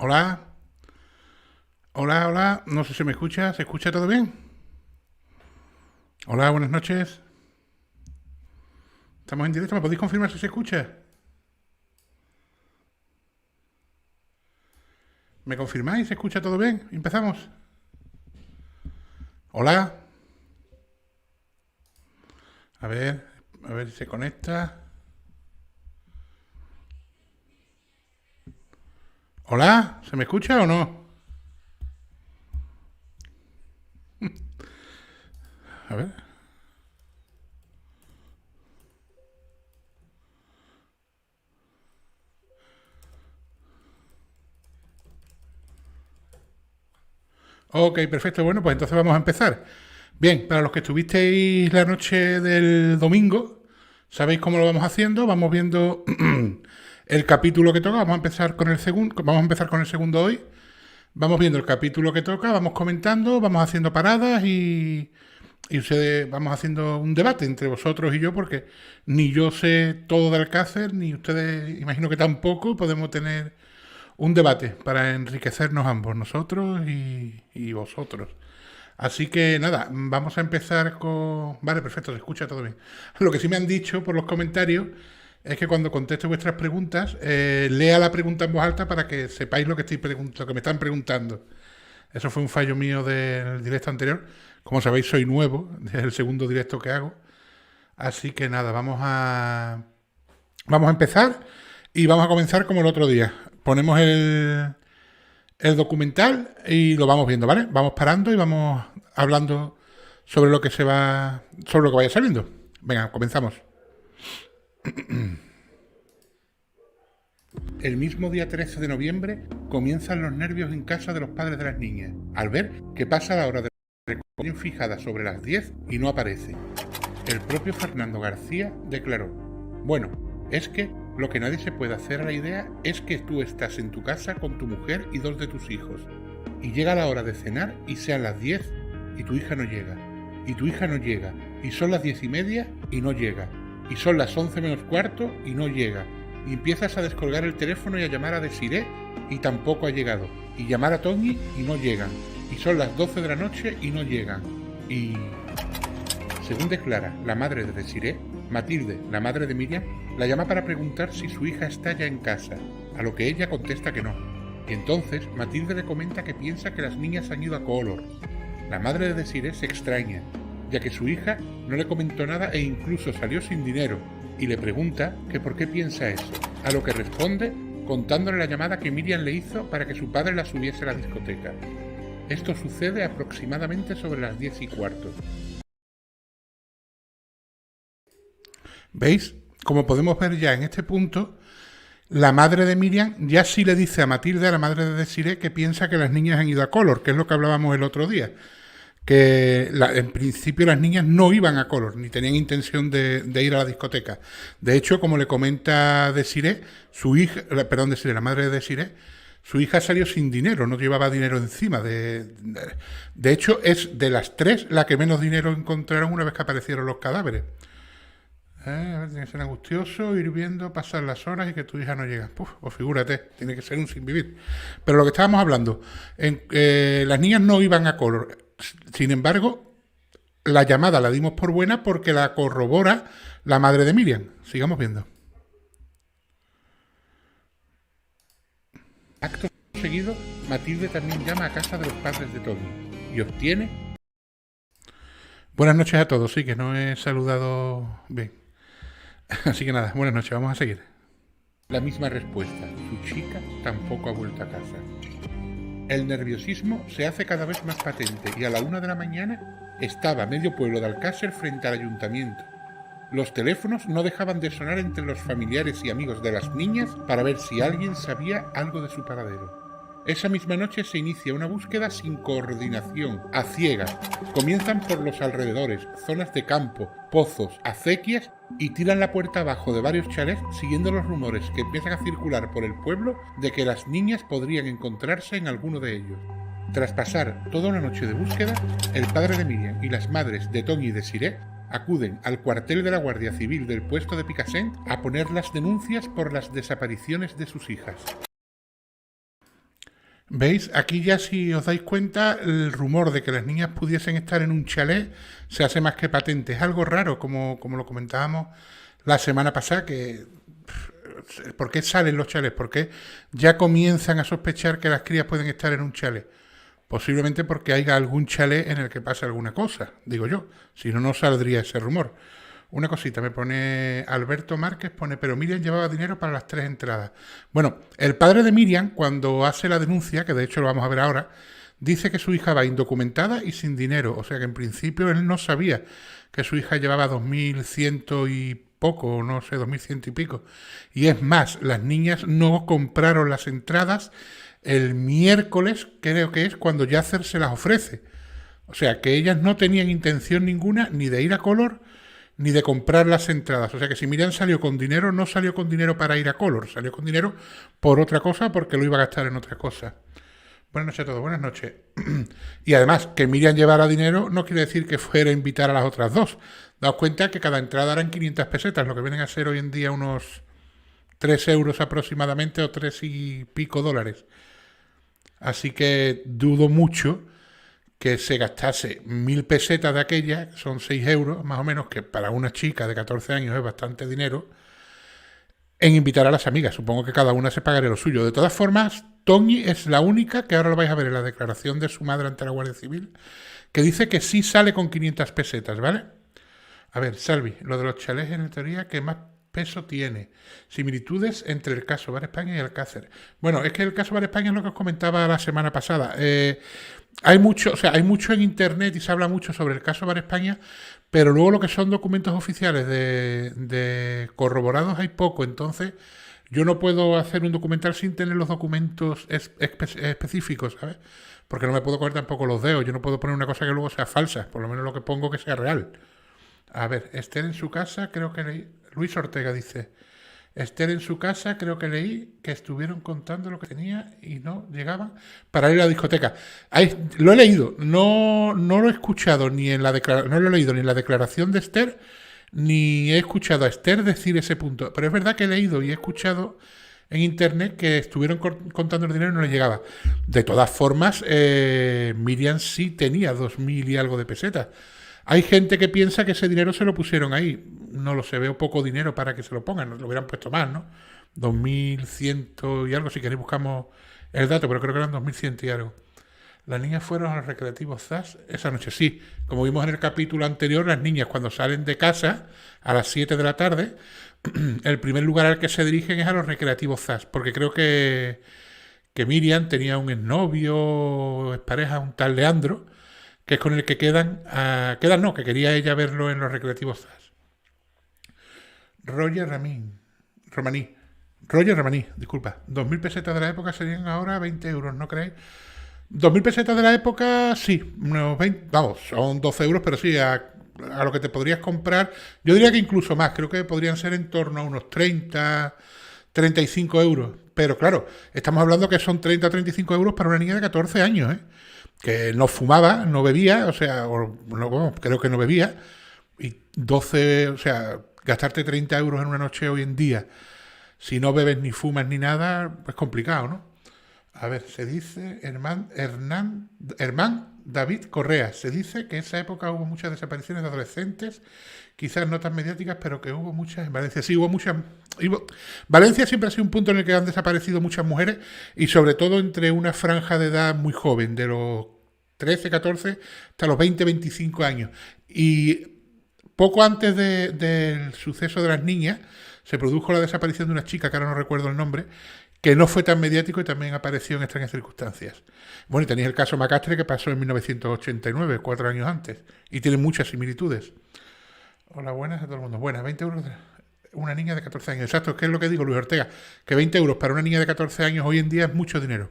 Hola, hola, hola. No sé si me escucha. ¿Se escucha todo bien? Hola, buenas noches. Estamos en directo. ¿Me podéis confirmar si se escucha? ¿Me confirmáis? ¿Se escucha todo bien? Empezamos. Hola. A ver, a ver si se conecta. Hola, ¿se me escucha o no? A ver. Ok, perfecto. Bueno, pues entonces vamos a empezar. Bien, para los que estuvisteis la noche del domingo, sabéis cómo lo vamos haciendo. Vamos viendo el capítulo que toca. Vamos a empezar con el segundo. Vamos a empezar con el segundo hoy. Vamos viendo el capítulo que toca, vamos comentando, vamos haciendo paradas y ustedes vamos haciendo un debate entre vosotros y yo, porque ni yo sé todo del Alcácer, ni ustedes imagino que tampoco, podemos tener un debate para enriquecernos ambos, nosotros y vosotros. Así que nada, vamos a empezar con... Vale, perfecto, se escucha todo bien. Lo que sí me han dicho por los comentarios es que cuando conteste vuestras preguntas, lea la pregunta en voz alta para que sepáis lo que, lo que me están preguntando. Eso fue un fallo mío del directo anterior. Como sabéis, soy nuevo, es el segundo directo que hago. Así que nada, vamos a empezar y vamos a comenzar como el otro día. Ponemos el documental y lo vamos viendo, ¿vale? Vamos parando y vamos hablando sobre lo que sobre lo que vaya saliendo. Venga, comenzamos. El mismo día 13 de noviembre comienzan los nervios en casa de los padres de las niñas, al ver que pasa la hora de recoger fijada sobre las 10 y no aparece. El propio Fernando García declaró: bueno, es que lo que nadie se puede hacer a la idea es que tú estás en tu casa con tu mujer y dos de tus hijos, y llega la hora de cenar y sean las 10 y tu hija no llega, y tu hija no llega, y son las 10:30 y no llega, y son las 11 menos cuarto y no llega, y empiezas a descolgar el teléfono y a llamar a Desiree y tampoco ha llegado, y llamar a Toñi y no llegan, y son las 12 de la noche y no llegan, y... Según declara la madre de Desiree, Matilde, la madre de Miriam, la llama para preguntar si su hija está ya en casa, a lo que ella contesta que no. Y entonces Matilde le comenta que piensa que las niñas han ido a Color. La madre de Desiree se extraña, ya que su hija no le comentó nada e incluso salió sin dinero, y le pregunta que por qué piensa eso, a lo que responde contándole la llamada que Miriam le hizo para que su padre la subiese a la discoteca. Esto sucede aproximadamente sobre las 10:15. ¿Veis? Como podemos ver ya en este punto, la madre de Miriam ya sí le dice a Matilde, a la madre de Desiree, que piensa que las niñas han ido a Color, que es lo que hablábamos el otro día. Que en principio las niñas no iban a Color, ni tenían intención de ir a la discoteca. De hecho, como le comenta Desiree, su hija, perdón, Desiree, la madre de Desiree, su hija salió sin dinero, no llevaba dinero encima. De hecho, es de las tres la que menos dinero encontraron una vez que aparecieron los cadáveres. A ver, tiene que ser angustioso ir viendo pasar las horas y que tu hija no llega. Puf, pues figúrate, tiene que ser un sin vivir. Pero lo que estábamos hablando, las niñas no iban a Color. Sin embargo, la llamada la dimos por buena porque la corrobora la madre de Miriam. Sigamos viendo. Acto seguido, Matilde también llama a casa de los padres de Tony y obtiene... Buenas noches a todos, sí, que no he saludado bien. Así que nada, buenas noches, vamos a seguir. La misma respuesta, su chica tampoco ha vuelto a casa. El nerviosismo se hace cada vez más patente y a la 1 de la mañana estaba medio pueblo de Alcácer frente al ayuntamiento. Los teléfonos no dejaban de sonar entre los familiares y amigos de las niñas para ver si alguien sabía algo de su paradero. Esa misma noche se inicia una búsqueda sin coordinación, a ciegas. Comienzan por los alrededores, zonas de campo, pozos, acequias y tiran la puerta abajo de varios chalets siguiendo los rumores que empiezan a circular por el pueblo de que las niñas podrían encontrarse en alguno de ellos. Tras pasar toda una noche de búsqueda, el padre de Miriam y las madres de Tony y de Desiree acuden al cuartel de la Guardia Civil del puesto de Picassent a poner las denuncias por las desapariciones de sus hijas. ¿Veis? Aquí ya si os dais cuenta, el rumor de que las niñas pudiesen estar en un chalet se hace más que patente. Es algo raro, como lo comentábamos la semana pasada, que ¿por qué salen los chalets? ¿Por qué ya comienzan a sospechar que las crías pueden estar en un chalet? Posiblemente porque haya algún chalet en el que pase alguna cosa, digo yo. Si no, no saldría ese rumor. Una cosita, me pone Alberto Márquez, pone, pero Miriam llevaba dinero para las 3 entradas. Bueno, el padre de Miriam, cuando hace la denuncia, que de hecho lo vamos a ver ahora, dice que su hija va indocumentada y sin dinero. O sea que en principio él no sabía que su hija llevaba 2.100 y poco, o no sé, 2.100 y pico. Y es más, las niñas no compraron las entradas el miércoles, creo que es, cuando Yacer se las ofrece. O sea que ellas no tenían intención ninguna ni de ir a Color ni de comprar las entradas. O sea que si Miriam salió con dinero, no salió con dinero para ir a Color, salió con dinero por otra cosa porque lo iba a gastar en otra cosa. Buenas noches a todos, buenas noches. Y además, que Miriam llevara dinero no quiere decir que fuera a invitar a las otras dos. Daos cuenta que cada entrada eran 500 pesetas, lo que vienen a ser hoy en día unos 3 euros aproximadamente o 3 y pico dólares. Así que dudo mucho que se gastase 1.000 pesetas de aquella, son 6 euros más o menos, que para una chica de 14 años es bastante dinero, en invitar a las amigas. Supongo que cada una se pagaría lo suyo. De todas formas, Toñi es la única, que ahora lo vais a ver en la declaración de su madre ante la Guardia Civil, que dice que sí sale con 500 pesetas, ¿vale? A ver, Salvi, lo de los chalés en teoría, ¿qué más peso tiene? Similitudes entre el caso Bar España y Alcácer. Bueno, es que el caso Bar España es lo que os comentaba la semana pasada. Hay mucho, o sea, hay mucho en internet y se habla mucho sobre el caso Bar España, pero luego lo que son documentos oficiales de corroborados hay poco. Entonces, yo no puedo hacer un documental sin tener los documentos específicos, ¿sabes? Porque no me puedo coger tampoco los dedos. Yo no puedo poner una cosa que luego sea falsa, por lo menos lo que pongo que sea real. A ver, Esther en su casa, creo que leí. Luis Ortega dice: Esther en su casa, creo que leí que estuvieron contando lo que tenía y no llegaban para ir a la discoteca. Ahí, lo he leído, no lo he escuchado ni en la no lo he leído ni en la declaración de Esther, ni he escuchado a Esther decir ese punto. Pero es verdad que he leído y he escuchado en internet que estuvieron contando el dinero y no le llegaba. De todas formas, Miriam sí tenía 2.000 y algo de pesetas. Hay gente que piensa que ese dinero se lo pusieron ahí. No lo sé, veo poco dinero para que se lo pongan. Lo hubieran puesto más, ¿no? 2.100 y algo, si queréis buscamos el dato, pero creo que eran 2.100 y algo. Las niñas fueron a los recreativos ZAS esa noche, sí. Como vimos en el capítulo anterior, las niñas cuando salen de casa a las 7 de la tarde, el primer lugar al que se dirigen es a los recreativos ZAS, porque creo que Miriam tenía un exnovio, expareja, un tal Leandro, que es con el que quedan no, que quería ella verlo en los recreativos ZAS. Roger Ramaní, disculpa. 2.000 pesetas de la época serían ahora 20 euros, ¿no creéis? 2.000 pesetas de la época, sí, unos 20, vamos, son 12 euros, pero sí, a lo que te podrías comprar, yo diría que incluso más, creo que podrían ser en torno a unos 30, 35 euros. Pero claro, estamos hablando que son 30 o 35 euros para una niña de 14 años, ¿eh? Que no fumaba, no bebía, o sea, bueno, creo que no bebía, y 12, o sea, gastarte 30 euros en una noche hoy en día, si no bebes ni fumas ni nada, es complicado, ¿no? A ver, se dice, Hermán David Correa, se dice que en esa época hubo muchas desapariciones de adolescentes, quizás no tan mediáticas, pero que hubo muchas en Valencia. Sí, hubo muchas. Valencia siempre ha sido un punto en el que han desaparecido muchas mujeres y sobre todo entre una franja de edad muy joven, de los 13, 14 hasta los 20, 25 años. Y poco antes del suceso de las niñas se produjo la desaparición de una chica, que ahora no recuerdo el nombre, que no fue tan mediático y también apareció en extrañas circunstancias. Bueno, y tenéis el caso Macastre, que pasó en 1989, 4 años antes, y tiene muchas similitudes. Hola, buenas a todo el mundo. Buenas, 20 euros de una niña de 14 años. Exacto, ¿qué es lo que digo, Luis Ortega? Que 20 euros para una niña de 14 años hoy en día es mucho dinero.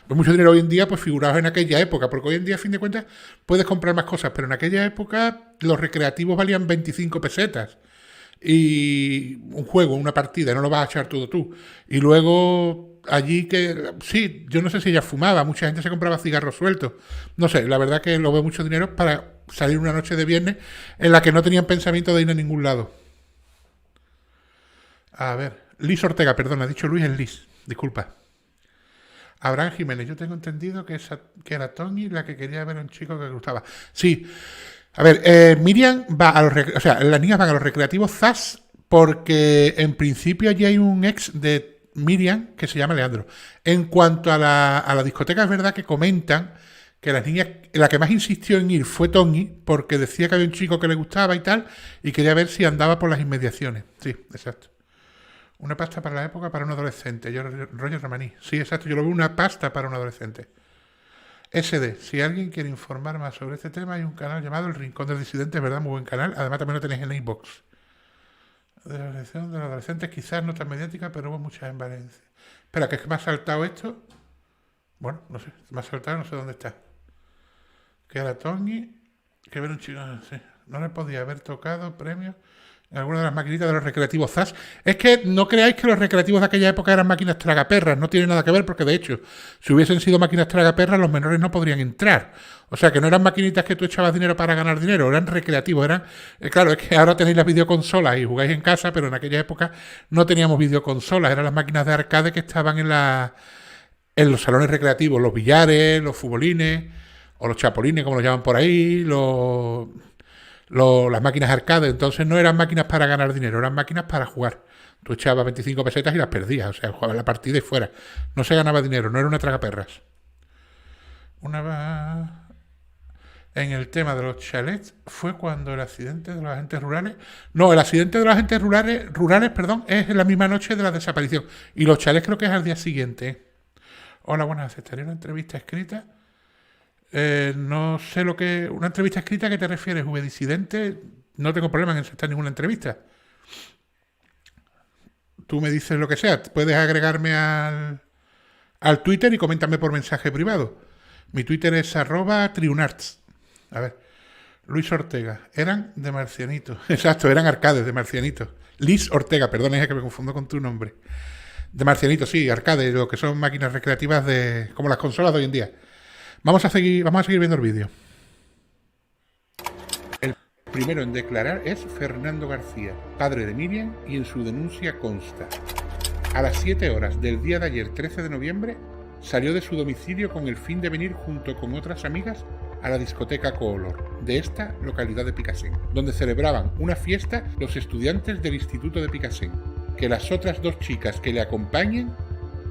Pues mucho dinero hoy en día, pues figurados en aquella época, porque hoy en día, a fin de cuentas, puedes comprar más cosas, pero en aquella época los recreativos valían 25 pesetas. Y un juego, una partida, no lo vas a echar todo tú. Y luego allí que, sí, yo no sé si ella fumaba, mucha gente se compraba cigarros sueltos. No sé, la verdad que lo veo mucho dinero para salir una noche de viernes en la que no tenían pensamiento de ir a ningún lado. A ver, Liz Ortega, perdón, ha dicho Luis, es Liz, disculpa. Abraham Jiménez, yo tengo entendido que era Tony la que quería ver a un chico que le gustaba. Sí, a ver, Miriam va a o sea, las niñas van a los recreativos ZAS porque en principio allí hay un ex de Miriam que se llama Leandro. En cuanto a la discoteca, es verdad que comentan que las niñas, la que más insistió en ir fue Tony, porque decía que había un chico que le gustaba y tal, y quería ver si andaba por las inmediaciones. Sí, exacto. Una pasta para la época para un adolescente. Yo, rollo romaní. Sí, exacto. Yo lo veo una pasta para un adolescente. SD. Si alguien quiere informar más sobre este tema, hay un canal llamado El Rincón del Disidente, es verdad, muy buen canal. Además, también lo tenéis en la inbox. De la elección de los adolescentes, quizás no tan mediática, pero hubo muchas en Valencia. Espera, que es que me ha saltado esto. Bueno, no sé. Me ha saltado, no sé dónde está. Que era Tony. Que ver un chico. Sí. No le podía haber tocado premios en alguna de las maquinitas de los recreativos ZAS. Es que no creáis que los recreativos de aquella época eran máquinas tragaperras, no tiene nada que ver porque de hecho, si hubiesen sido máquinas tragaperras, los menores no podrían entrar. O sea que no eran maquinitas que tú echabas dinero para ganar dinero, eran recreativos, eran... claro, es que ahora tenéis las videoconsolas y jugáis en casa, pero en aquella época no teníamos videoconsolas, eran las máquinas de arcade que estaban en los salones recreativos, los billares, los futbolines, o los chapolines, como los llaman por ahí, las máquinas arcade. Entonces no eran máquinas para ganar dinero, eran máquinas para jugar. Tú echabas 25 pesetas y las perdías, o sea, jugabas la partida y fuera. No se ganaba dinero, no era una tragaperras. En el tema de los chalets fue cuando el accidente de los agentes rurales... No, el accidente de los agentes rurales, perdón, es en la misma noche de la desaparición. Y los chalets creo que es al día siguiente. Hola, buenas, ¿aceptaría una entrevista escrita? No sé lo que... ¿Una entrevista escrita a qué te refieres, V-Disidente? No tengo problema en aceptar ninguna entrevista. Tú me dices lo que sea. Puedes agregarme al Twitter y coméntame por mensaje privado. Mi Twitter es @triunarts. A ver. Luis Ortega. Eran de Marcianito. Exacto, eran arcades de Marcianito. Liz Ortega, perdón, es que me confundo con tu nombre. De Marcianito, sí, arcades, lo que son máquinas recreativas como las consolas de hoy en día. Vamos a seguir viendo el vídeo. El primero en declarar es Fernando García, padre de Miriam, y en su denuncia consta: a las 7 horas del día de ayer, 13 de noviembre, salió de su domicilio con el fin de venir junto con otras amigas a la discoteca Color, de esta localidad de Picassent, donde celebraban una fiesta los estudiantes del Instituto de Picassent. Que las otras dos chicas que le acompañen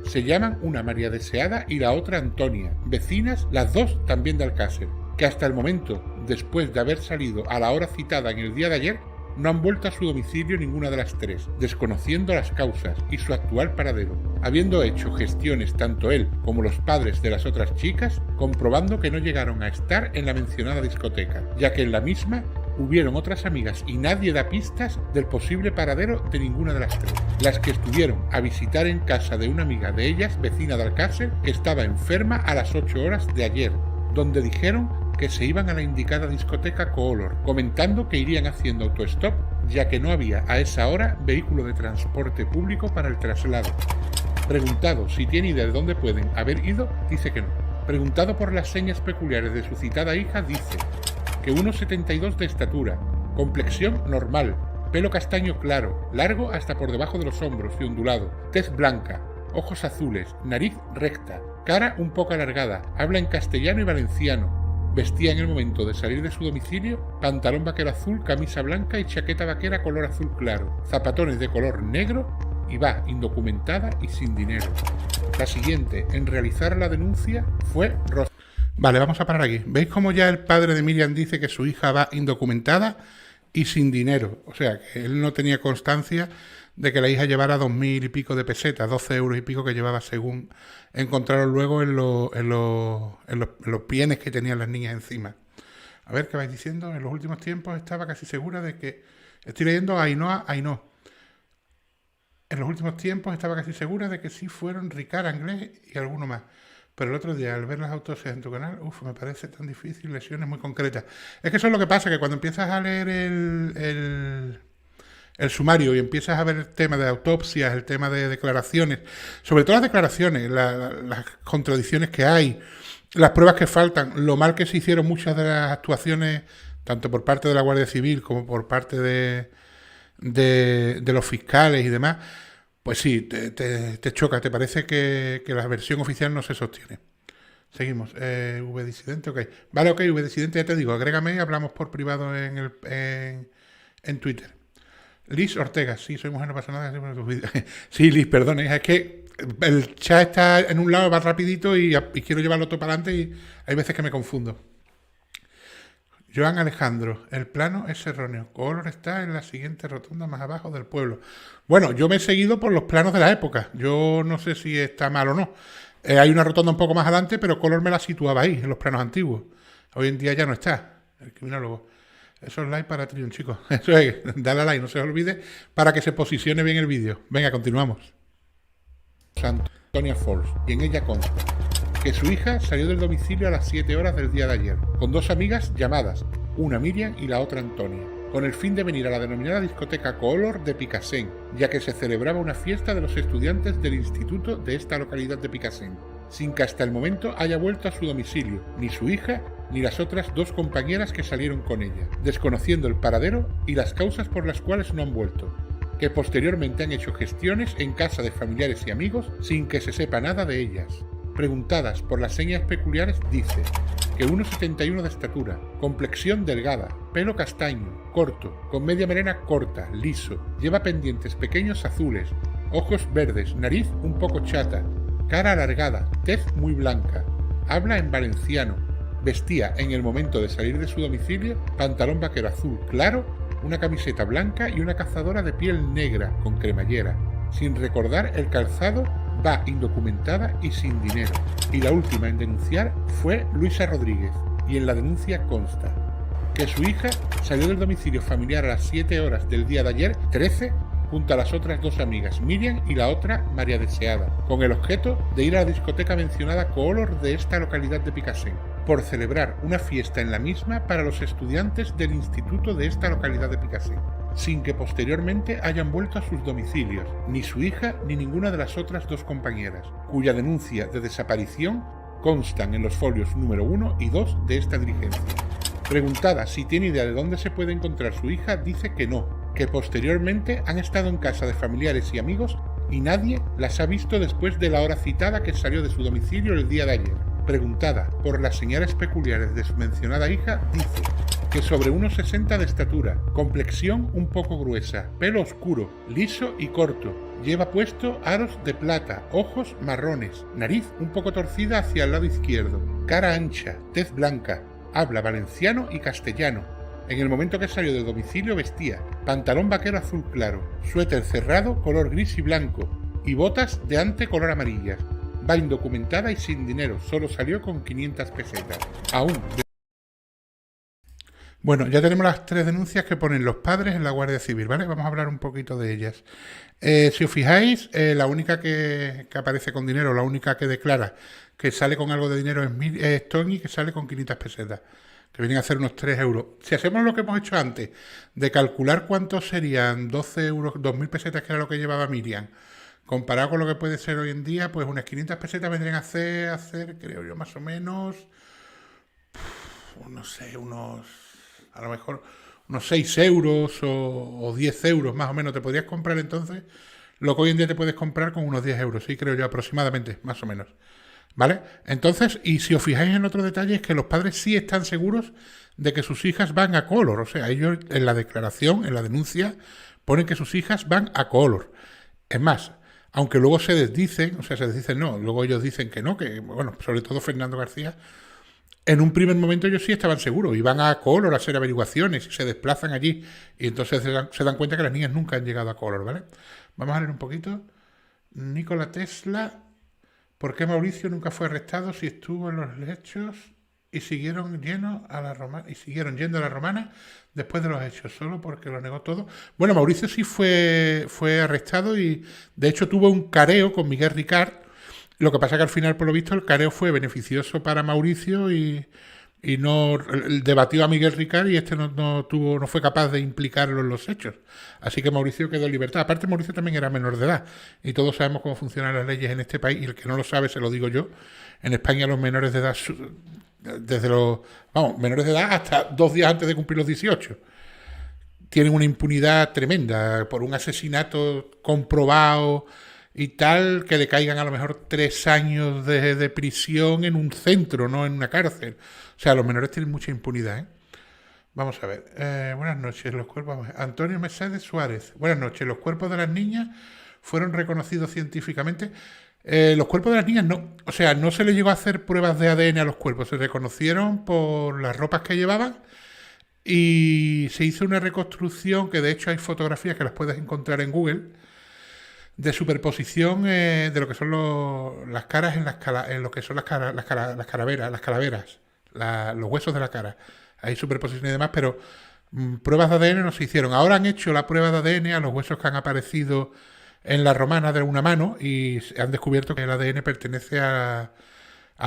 se llaman una María Deseada y la otra Antonia, vecinas las dos también de Alcácer, que hasta el momento, después de haber salido a la hora citada en el día de ayer, no han vuelto a su domicilio ninguna de las tres, desconociendo las causas y su actual paradero, habiendo hecho gestiones tanto él como los padres de las otras chicas, comprobando que no llegaron a estar en la mencionada discoteca, ya que en la misma hubieron otras amigas y nadie da pistas del posible paradero de ninguna de las tres. Las que estuvieron a visitar en casa de una amiga de ellas, vecina de Alcácer, que estaba enferma a las 8 horas de ayer, donde dijeron que se iban a la indicada discoteca Color, comentando que irían haciendo autostop, ya que no había a esa hora vehículo de transporte público para el traslado. Preguntado si tiene idea de dónde pueden haber ido, dice que no. Preguntado por las señas peculiares de su citada hija, dice que 1,72 de estatura, complexión normal, pelo castaño claro, largo hasta por debajo de los hombros y ondulado, tez blanca, ojos azules, nariz recta, cara un poco alargada, habla en castellano y valenciano. Vestía en el momento de salir de su domicilio pantalón vaquero azul, camisa blanca y chaqueta vaquera color azul claro, zapatones de color negro y va indocumentada y sin dinero. La siguiente en realizar la denuncia fue Rosa. Vale, vamos a parar aquí. ¿Veis cómo ya el padre de Miriam dice que su hija va indocumentada y sin dinero? O sea, que él no tenía constancia de que la hija llevara 2.000 y pico de pesetas, 12 euros y pico que llevaba, según encontraron luego en los bienes que tenían las niñas encima. A ver, ¿qué vais diciendo? En los últimos tiempos estaba casi segura de que... Estoy leyendo a Ainhoa Ainhoa. En los últimos tiempos estaba casi segura de que sí fueron Ricard, Anglés y alguno más. Pero el otro día, al ver las autopsias en tu canal, me parece tan difícil, lesiones muy concretas. Es que eso es lo que pasa, que cuando empiezas a leer el sumario y empiezas a ver el tema de autopsias, el tema de declaraciones, sobre todo las declaraciones, las contradicciones que hay, las pruebas que faltan, lo mal que se hicieron muchas de las actuaciones, tanto por parte de la Guardia Civil como por parte de los fiscales y demás, Pues sí, te choca, te parece que la versión oficial no se sostiene. Seguimos. VDisidente, ok. Vale, ok, VDisidente, ya te digo, agrégame y hablamos por privado en Twitter. Liz Ortega, sí, soy mujer, no pasa nada. Sí, Liz, perdone, es que el chat está en un lado, va rapidito y quiero llevarlo todo para adelante y hay veces que me confundo. Joan Alejandro, el plano es erróneo. Color está en la siguiente rotonda más abajo del pueblo. Bueno, yo me he seguido por los planos de la época. Yo no sé si está mal o no. Hay una rotonda un poco más adelante, pero Color me la situaba ahí, en los planos antiguos. Hoy en día ya no está. El criminólogo. Eso es like para Triun, chicos. Eso es, dale a like, no se os olvide, para que se posicione bien el vídeo. Venga, continuamos. Antonia Falls, y en ella consta que su hija salió del domicilio a las 7 horas del día de ayer, con dos amigas llamadas, una Miriam y la otra Antonia, con el fin de venir a la denominada discoteca Color de Picassent, ya que se celebraba una fiesta de los estudiantes del instituto de esta localidad de Picassent, sin que hasta el momento haya vuelto a su domicilio, ni su hija, ni las otras dos compañeras que salieron con ella, desconociendo el paradero y las causas por las cuales no han vuelto, que posteriormente han hecho gestiones en casa de familiares y amigos sin que se sepa nada de ellas. Preguntadas por las señas peculiares, dice que 1,71 de estatura, complexión delgada, pelo castaño, corto, con media melena corta, liso, lleva pendientes pequeños azules, ojos verdes, nariz un poco chata, cara alargada, tez muy blanca, habla en valenciano, vestía en el momento de salir de su domicilio pantalón vaquero azul claro, una camiseta blanca y una cazadora de piel negra con cremallera, sin recordar el calzado, va indocumentada y sin dinero. Y la última en denunciar fue Luisa Rodríguez, y en la denuncia consta que su hija salió del domicilio familiar a las 7 horas del día de ayer, 13, junto a las otras dos amigas, Miriam y la otra, María Deseada, con el objeto de ir a la discoteca mencionada Color de esta localidad de Picassent, por celebrar una fiesta en la misma para los estudiantes del instituto de esta localidad de Picassent, sin que posteriormente hayan vuelto a sus domicilios, ni su hija ni ninguna de las otras dos compañeras, cuya denuncia de desaparición constan en los folios número 1 y 2 de esta diligencia. Preguntada si tiene idea de dónde se puede encontrar su hija, dice que no, que posteriormente han estado en casa de familiares y amigos y nadie las ha visto después de la hora citada que salió de su domicilio el día de ayer. Preguntada por las señales peculiares de su mencionada hija, dice que sobre 1,60 de estatura, complexión un poco gruesa, pelo oscuro, liso y corto, lleva puesto aros de plata, ojos marrones, nariz un poco torcida hacia el lado izquierdo, cara ancha, tez blanca, habla valenciano y castellano. En el momento que salió del domicilio vestía pantalón vaquero azul claro, suéter cerrado color gris y blanco y botas de ante color amarillas. Va indocumentada y sin dinero, solo salió con 500 pesetas. Aún. Bueno, ya tenemos las tres denuncias que ponen los padres en la Guardia Civil, ¿vale? Vamos a hablar un poquito de ellas. Si os fijáis, la única que aparece con dinero, la única que declara que sale con algo de dinero es Tony, que sale con 500 pesetas, que vienen a ser unos 3 euros. Si hacemos lo que hemos hecho antes, de calcular cuántos serían 12 euros, 2.000 pesetas, que era lo que llevaba Miriam, comparado con lo que puede ser hoy en día, pues unas 500 pesetas vendrían a hacer, creo yo, más o menos, no sé, a lo mejor unos 6 euros o 10 euros más o menos te podrías comprar entonces lo que hoy en día te puedes comprar con unos 10 euros, sí, creo yo, aproximadamente, más o menos. ¿Vale? Entonces, y si os fijáis en otro detalle, es que los padres sí están seguros de que sus hijas van a Color. O sea, ellos en la declaración, en la denuncia, ponen que sus hijas van a Color. Es más, aunque luego se desdicen, o sea, se desdicen no, luego ellos dicen que no, que, bueno, sobre todo Fernando García, en un primer momento ellos sí estaban seguros, y van a Color a hacer averiguaciones, y se desplazan allí, y entonces se dan cuenta que las niñas nunca han llegado a Color, ¿vale? Vamos a leer un poquito. Nikola Tesla... ¿Por qué Mauricio nunca fue arrestado si estuvo en los hechos y siguieron yendo a la romana después de los hechos? Solo porque lo negó todo. Bueno, Mauricio sí fue arrestado y de hecho tuvo un careo con Miguel Ricard. Lo que pasa que al final, por lo visto, el careo fue beneficioso para Mauricio y no debatió a Miguel Ricard y este no fue capaz de implicarlo en los hechos. Así que Mauricio quedó en libertad. Aparte, Mauricio también era menor de edad y todos sabemos cómo funcionan las leyes en este país, y el que no lo sabe se lo digo yo. En España los menores de edad, menores de edad hasta 2 días antes de cumplir los 18, tienen una impunidad tremenda por un asesinato comprobado y tal, que le caigan a lo mejor 3 años de prisión en un centro, no en una cárcel. O sea, los menores tienen mucha impunidad, ¿eh? Vamos a ver. Buenas noches. Los cuerpos. Antonio Mercedes Suárez. Buenas noches. Los cuerpos de las niñas fueron reconocidos científicamente. Los cuerpos de las niñas no. O sea, no se les llegó a hacer pruebas de ADN a los cuerpos. Se reconocieron por las ropas que llevaban y se hizo una reconstrucción, que de hecho hay fotografías que las puedes encontrar en Google, de superposición de lo que son las caras en lo que son las calaveras, los huesos de la cara. Hay superposición y demás, pero pruebas de ADN no se hicieron. Ahora han hecho la prueba de ADN a los huesos que han aparecido en la romana de una mano y han descubierto que el ADN pertenece a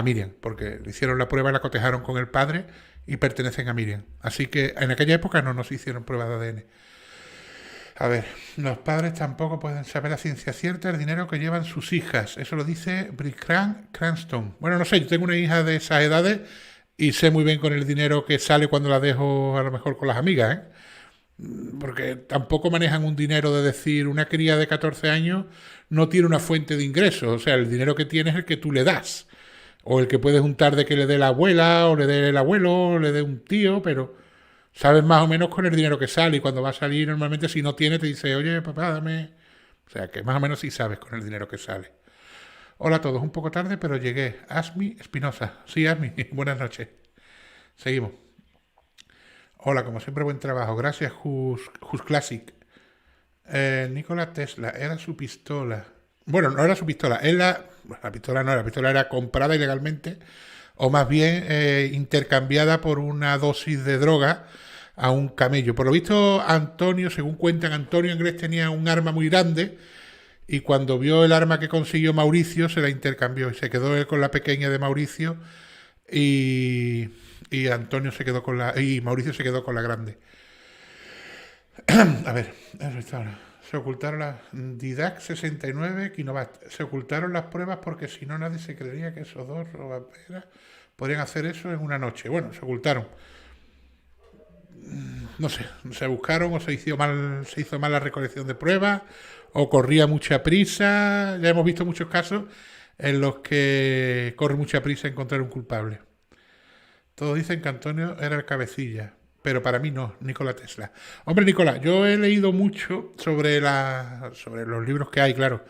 Miriam, porque le hicieron la prueba, la cotejaron con el padre y pertenecen a Miriam. Así que en aquella época no se hicieron pruebas de ADN. A ver, los padres tampoco pueden saber a ciencia cierta el dinero que llevan sus hijas. Eso lo dice Brickran Cranston. Bueno, no sé, yo tengo una hija de esas edades y sé muy bien con el dinero que sale cuando la dejo a lo mejor con las amigas, ¿eh? Porque tampoco manejan un dinero de decir, una cría de 14 años no tiene una fuente de ingresos. O sea, el dinero que tiene es el que tú le das. O el que puedes juntar de que le dé la abuela, o le dé el abuelo, o le dé un tío, pero sabes más o menos con el dinero que sale. Y cuando va a salir, normalmente si no tiene, te dice, oye, papá, dame. O sea, que más o menos sí sabes con el dinero que sale. Hola a todos, un poco tarde, pero llegué. Asmi Espinosa. Sí, Asmi, buenas noches. Seguimos. Hola, como siempre, buen trabajo. Gracias, Just Classic. Nikola Tesla, era su pistola. Bueno, no era su pistola. La pistola no, la pistola era comprada ilegalmente, o más bien intercambiada por una dosis de droga a un camello. Por lo visto, Antonio, según cuentan, Antonio Inglés tenía un arma muy grande y cuando vio el arma que consiguió Mauricio se la intercambió y se quedó él con la pequeña de Mauricio y, Antonio se quedó con y Mauricio se quedó con la grande. A ver, eso está ahora. Se ocultaron las Didac 69 Kinovat. Se ocultaron las pruebas porque si no nadie se creería que esos dos robaperas podrían hacer eso en una noche. Bueno, se ocultaron. No sé, se buscaron o se hizo mal la recolección de pruebas o corría mucha prisa. Ya hemos visto muchos casos en los que corre mucha prisa encontrar un culpable. Todos dicen que Antonio era el cabecilla, pero para mí no, Nikola Tesla. Hombre, Nicolás, yo he leído mucho sobre los libros que hay, claro,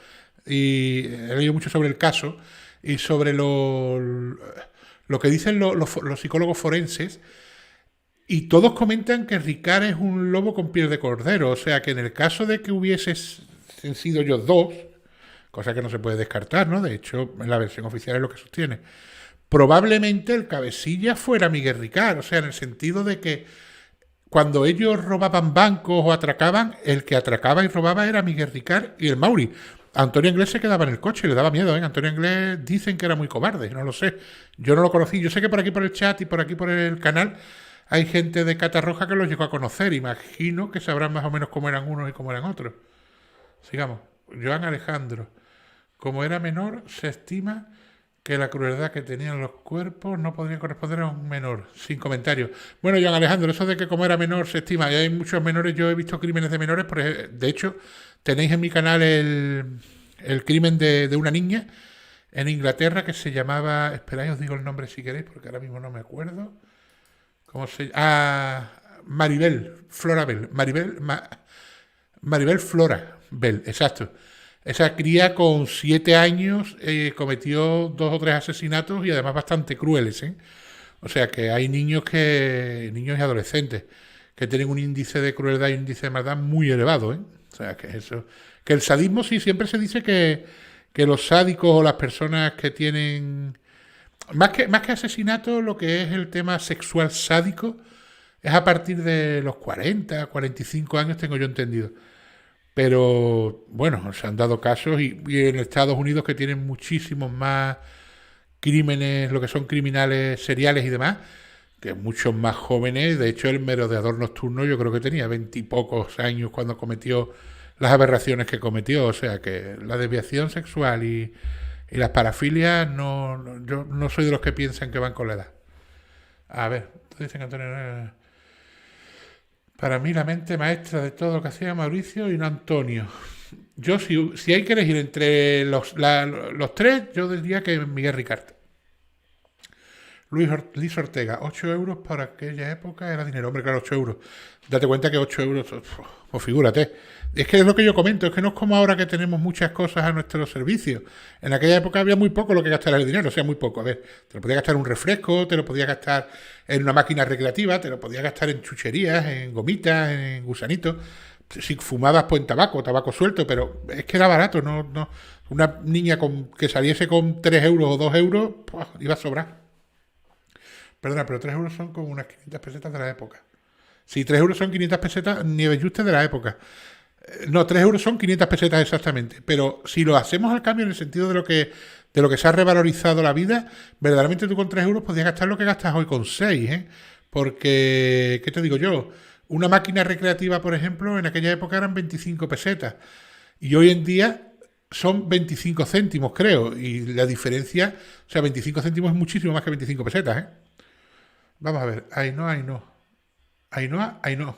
y he leído mucho sobre el caso y sobre lo que dicen los psicólogos forenses, y todos comentan que Ricard es un lobo con piel de cordero, o sea que en el caso de que hubiesen sido ellos dos, cosa que no se puede descartar, ¿no? De hecho, en la versión oficial es lo que sostiene. Probablemente el cabecilla fuera Miguel Ricard, o sea, en el sentido de que cuando ellos robaban bancos o atracaban, el que atracaba y robaba era Miguel Ricard y el Mauri. Antonio Inglés se quedaba en el coche, le daba miedo, ¿eh? Antonio Inglés dicen que era muy cobarde, no lo sé. Yo no lo conocí, yo sé que por aquí por el chat y por aquí por el canal hay gente de Catarroja que los llegó a conocer. Imagino que sabrán más o menos cómo eran unos y cómo eran otros. Sigamos. Joan Alejandro. Como era menor, se estima que la crueldad que tenían los cuerpos no podría corresponder a un menor. Sin comentarios. Bueno, Joan Alejandro, eso de que como era menor se estima. Y hay muchos menores, yo he visto crímenes de menores. De hecho, tenéis en mi canal el crimen de una niña en Inglaterra que se llamaba... Esperad, os digo el nombre si queréis, porque ahora mismo no me acuerdo. ¿Cómo se llama? Maribel Florabel. Maribel Florabel, exacto. Esa cría con 7 años cometió 2 o 3 asesinatos y además bastante crueles, ¿eh? O sea que hay niños y adolescentes que tienen un índice de crueldad y un índice de maldad muy elevado, ¿eh? O sea que eso, que el sadismo sí siempre se dice que los sádicos o las personas que tienen más que asesinato, lo que es el tema sexual sádico es a partir de los 40, 45 años, tengo yo entendido. Pero bueno, se han dado casos y en Estados Unidos que tienen muchísimos más crímenes, lo que son criminales seriales y demás, que muchos más jóvenes. De hecho, el merodeador nocturno yo creo que tenía 20 y pocos años cuando cometió las aberraciones que cometió. O sea que la desviación sexual y las parafilias, yo no soy de los que piensan que van con la edad. A ver, dicen Antonio... Para mí la mente maestra de todo lo que hacía Mauricio y no Antonio. Yo, si hay que elegir entre los tres, yo diría que Miguel Ricard. Luis Ortega, 8 euros para aquella época era dinero. Hombre, claro, 8 euros. Date cuenta que 8 euros, pues figúrate. Es que es lo que yo comento, es que no es como ahora que tenemos muchas cosas a nuestro servicio. En aquella época había muy poco lo que gastar el dinero, o sea, muy poco. A ver, te lo podías gastar en un refresco, te lo podías gastar en una máquina recreativa, te lo podías gastar en chucherías, en gomitas, en gusanitos. Si fumabas, pues en tabaco suelto, pero es que era barato, no. Una niña que saliese con 3 euros o 2 euros, pues, iba a sobrar. Perdona, pero 3 euros son como unas 500 pesetas de la época. Si 3 euros son 500 pesetas, nieve juste de la época. No, 3 euros son 500 pesetas exactamente. Pero si lo hacemos al cambio en el sentido de lo que se ha revalorizado la vida, verdaderamente tú con 3 euros podías gastar lo que gastas hoy con 6, ¿eh? Porque, ¿qué te digo yo? Una máquina recreativa, por ejemplo, en aquella época eran 25 pesetas. Y hoy en día son 25 céntimos, creo. Y la diferencia, o sea, 25 céntimos es muchísimo más que 25 pesetas, ¿eh? Vamos a ver, Ainhoa. Ainhoa.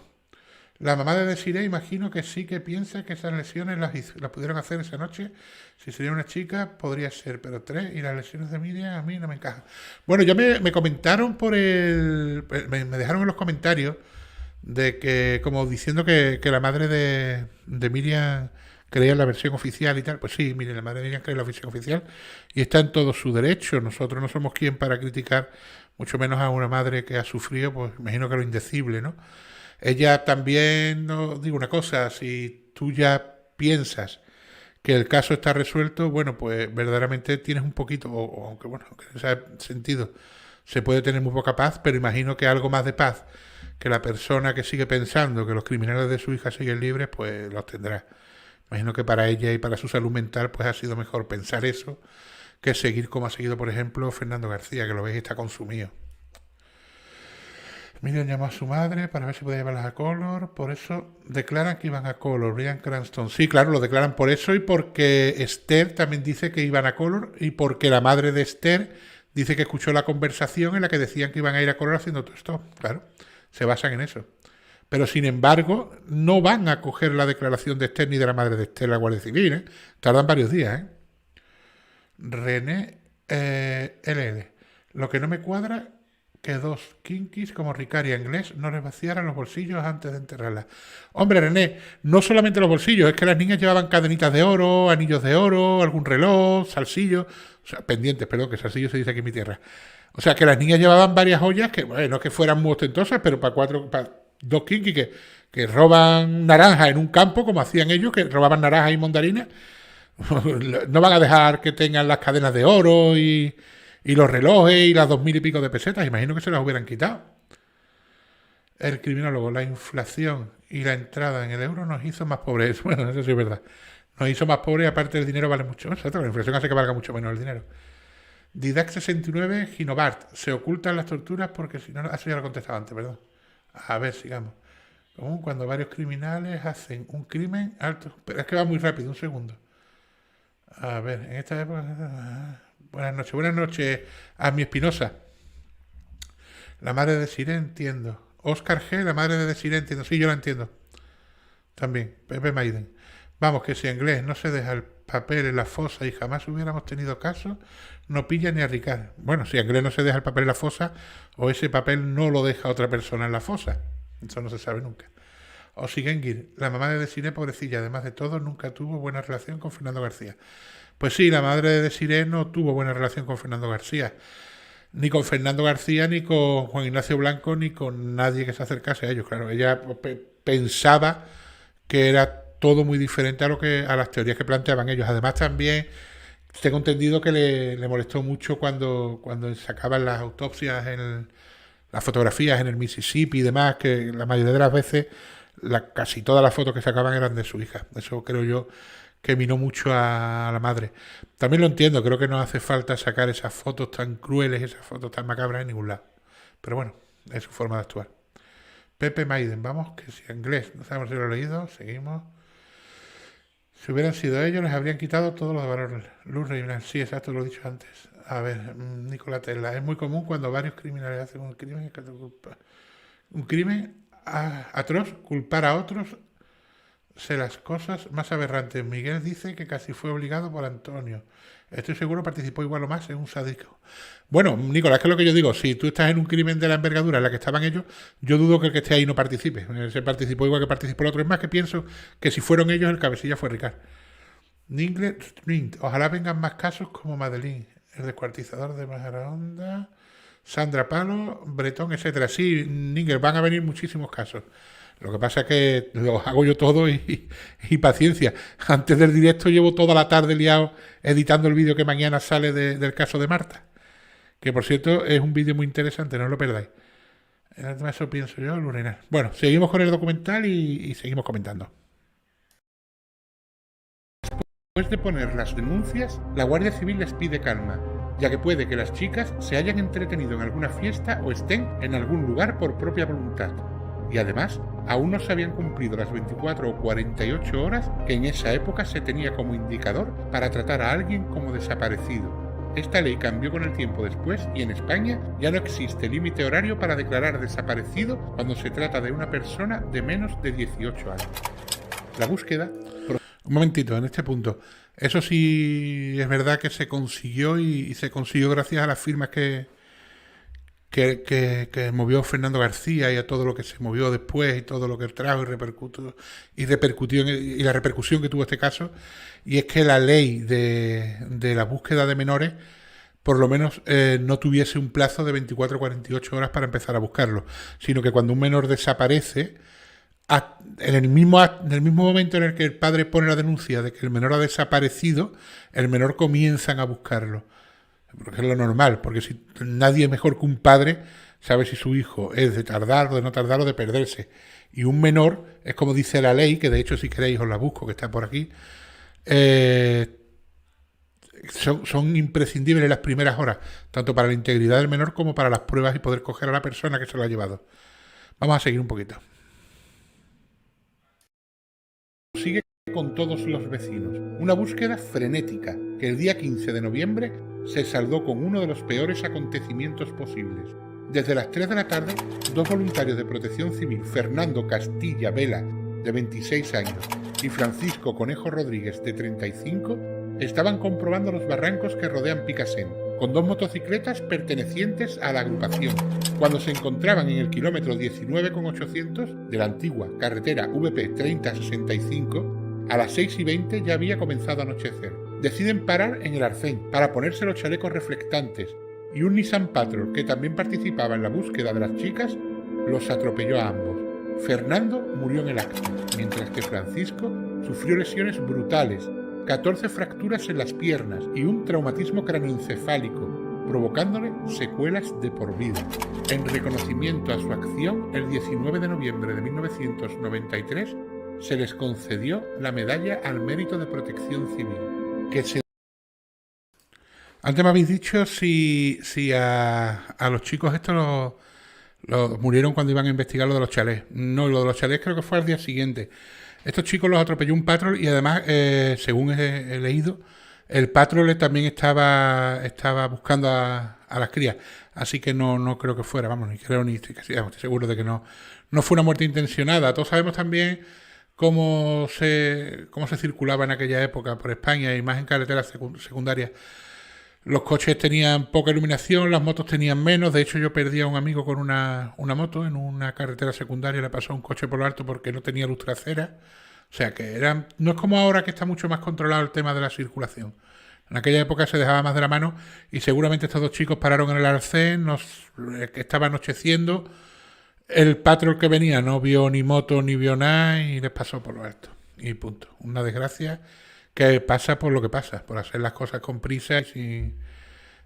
La mamá de Desiree imagino que sí que piensa que esas lesiones las pudieron hacer esa noche. Si sería una chica, podría ser, pero tres, y las lesiones de Miriam a mí no me encajan. Bueno, ya me comentaron me dejaron en los comentarios de que, como diciendo que la madre de Miriam creía en la versión oficial y tal. Pues sí, mire, la madre de Miriam cree en la versión oficial y está en todo su derecho. Nosotros no somos quien para criticar, mucho menos a una madre que ha sufrido, pues imagino que lo indecible, ¿no? Ella también, no digo una cosa, si tú ya piensas que el caso está resuelto, bueno, pues verdaderamente tienes un poquito, aunque bueno, aunque en ese sentido se puede tener muy poca paz, pero imagino que algo más de paz que la persona que sigue pensando que los criminales de su hija siguen libres, pues los tendrá. Imagino que para ella y para su salud mental, pues ha sido mejor pensar eso que seguir como ha seguido, por ejemplo, Fernando García, que lo veis está consumido. Miriam llamó a su madre para ver si podía llevarlas a Color, por eso declaran que iban a Color, Brian Cranston. Sí, claro, lo declaran por eso y porque Esther también dice que iban a Color y porque la madre de Esther dice que escuchó la conversación en la que decían que iban a ir a Color haciendo todo esto. Claro, se basan en eso. Pero sin embargo, no van a coger la declaración de Esther ni de la madre de Esther, la Guardia Civil, ¿eh? Tardan varios días, ¿eh? René LL. Lo que no me cuadra que dos kinkis como Ricard y Inglés no les vaciaran los bolsillos antes de enterrarlas. Hombre, René, no solamente los bolsillos, es que las niñas llevaban cadenitas de oro, anillos de oro, algún reloj, salsillos, o sea, pendientes, perdón, que salsillos se dice aquí en mi tierra. O sea, que las niñas llevaban varias joyas que, bueno, no es que fueran muy ostentosas, pero para dos kinkis que roban naranja en un campo, como hacían ellos, que robaban naranjas y mandarinas, no van a dejar que tengan las cadenas de oro y los relojes y las 2000 y pico de pesetas. Imagino que se las hubieran quitado. El criminólogo, la inflación y la entrada en el euro nos hizo más pobres. Bueno, eso sí es verdad. Nos hizo más pobres, aparte el dinero vale mucho más. La inflación hace que valga mucho menos el dinero. Didac 69, Ginobart. Se ocultan las torturas porque si no... Eso ya lo contestaba antes, perdón. A ver, sigamos. Como cuando varios criminales hacen un crimen alto... Pero es que va muy rápido, un segundo. A ver, en esta época... Buenas noches a mi Espinosa. La madre de Siré entiendo. Oscar G, la madre de Siré entiendo. Sí, yo la entiendo. También, Pepe Maiden. Vamos, que si Inglés no se deja el papel en la fosa y jamás hubiéramos tenido caso, no pilla ni a Ricard. Bueno, si Inglés no se deja el papel en la fosa, o ese papel no lo deja otra persona en la fosa. Eso no se sabe nunca. O Sigengir, la mamá de Desiree, pobrecilla, además de todo, nunca tuvo buena relación con Fernando García. Pues sí, la madre de Desiree no tuvo buena relación con Fernando García. Ni con Fernando García, ni con Juan Ignacio Blanco, ni con nadie que se acercase a ellos. Claro, ella pensaba que era todo muy diferente a las teorías que planteaban ellos. Además, también tengo entendido que le molestó mucho cuando sacaban las autopsias, las fotografías en el Mississippi y demás, que la mayoría de las veces, casi todas las fotos que sacaban eran de su hija. Eso creo yo que minó mucho a la madre. También lo entiendo, creo que no hace falta sacar esas fotos tan crueles, esas fotos tan macabras en ningún lado. Pero bueno, es su forma de actuar. Pepe Maiden, vamos, que si inglés, no sabemos si lo he leído, seguimos. Si hubieran sido ellos, les habrían quitado todos los de valor. Luz Reynal, sí, exacto, lo he dicho antes. A ver, Nicolás Tela, es muy común cuando varios criminales hacen un crimen. Un crimen atroz culpar a otros de las cosas más aberrantes. Miguel dice que casi fue obligado por Antonio. Estoy seguro participó igual o más en un sádico. Bueno, Nicolás, que es lo que yo digo. Si tú estás en un crimen de la envergadura en la que estaban ellos, yo dudo que el que esté ahí no participe. Se participó igual que participó el otro. Es más que pienso que si fueron ellos, el cabecilla fue Ricard. Ninglet Sprint. Ojalá vengan más casos como Madeline, el descuartizador de Majadahonda, Sandra Palo, Bretón, etcétera. Sí, Ninger, van a venir muchísimos casos. Lo que pasa es que los hago yo todo y paciencia. Antes del directo llevo toda la tarde liado editando el vídeo que mañana sale del caso de Marta. Que por cierto es un vídeo muy interesante, no os lo perdáis. Eso pienso yo, Lorena. Bueno, seguimos con el documental y seguimos comentando. Después de poner las denuncias, la Guardia Civil les pide calma, ya que puede que las chicas se hayan entretenido en alguna fiesta o estén en algún lugar por propia voluntad. Y además, aún no se habían cumplido las 24 o 48 horas que en esa época se tenía como indicador para tratar a alguien como desaparecido. Esta ley cambió con el tiempo después y en España ya no existe límite horario para declarar desaparecido cuando se trata de una persona de menos de 18 años. La búsqueda... Un momentito, en este punto. Eso sí es verdad que se consiguió y se consiguió gracias a las firmas que movió Fernando García y a todo lo que se movió después y todo lo que trajo y repercutió y la repercusión que tuvo este caso. Y es que la ley de la búsqueda de menores por lo menos no tuviese un plazo de 24 o 48 horas para empezar a buscarlo, sino que cuando un menor desaparece, en el mismo momento en el que el padre pone la denuncia de que el menor ha desaparecido, el menor comienzan a buscarlo. Porque es lo normal, porque si nadie mejor que un padre sabe si su hijo es de tardar o de no tardar o de perderse. Y un menor, es como dice la ley, que de hecho si queréis os la busco, que está por aquí, son imprescindibles las primeras horas, tanto para la integridad del menor como para las pruebas y poder coger a la persona que se lo ha llevado. Vamos a seguir un poquito. Sigue con todos los vecinos. Una búsqueda frenética que el día 15 de noviembre se saldó con uno de los peores acontecimientos posibles. Desde las 3 de la tarde, dos voluntarios de Protección Civil, Fernando Castilla Vela, de 26 años, y Francisco Conejo Rodríguez, de 35, estaban comprobando los barrancos que rodean Picassent, con dos motocicletas pertenecientes a la agrupación, cuando se encontraban en el kilómetro 19,800 de la antigua carretera VP 3065, a las 6:20 ya había comenzado a anochecer. Deciden parar en el arcén para ponerse los chalecos reflectantes y un Nissan Patrol que también participaba en la búsqueda de las chicas los atropelló a ambos. Fernando murió en el acto, mientras que Francisco sufrió lesiones brutales, 14 fracturas en las piernas y un traumatismo craneoencefálico, provocándole secuelas de por vida. En reconocimiento a su acción, el 19 de noviembre de 1993 se les concedió la Medalla al Mérito de Protección Civil, que se... Antes me habéis dicho si a los chicos estos los murieron cuando iban a investigar lo de los chalés. No, lo de los chalés creo que fue al día siguiente. Estos chicos los atropelló un patrol y además, según he leído, el patrol también estaba buscando a las crías. Así que no creo que fuera, vamos, ni creo ni estoy seguro de que no fue una muerte intencionada. Todos sabemos también cómo se circulaba en aquella época por España y más en carreteras secundarias. Los coches tenían poca iluminación, las motos tenían menos. De hecho, yo perdí a un amigo con una moto en una carretera secundaria. Le pasó un coche por lo alto porque no tenía luz trasera. O sea, que no es como ahora que está mucho más controlado el tema de la circulación. En aquella época se dejaba más de la mano y seguramente estos dos chicos pararon en el arcén, que estaba anocheciendo. El patrón que venía no vio ni moto ni vio nada y les pasó por lo alto. Y punto. Una desgracia que pasa por lo que pasa, por hacer las cosas con prisa y sin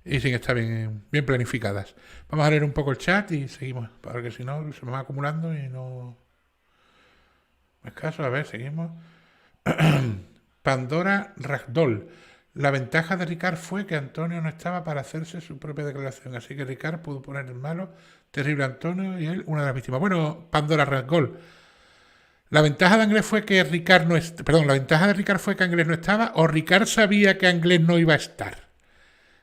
estar bien planificadas. Vamos a leer un poco el chat y seguimos, porque si no se me va acumulando y no... Es caso, a ver, seguimos. Pandora Ragdoll. La ventaja de Ricard fue que Antonio no estaba para hacerse su propia declaración, así que Ricard pudo poner en malo terrible Antonio y él una de las víctimas. Bueno, Pandora Ragdoll. La ventaja de Anglés fue que Ricard no la ventaja de Ricard fue que Anglés no estaba, o Ricard sabía que Anglés no iba a estar.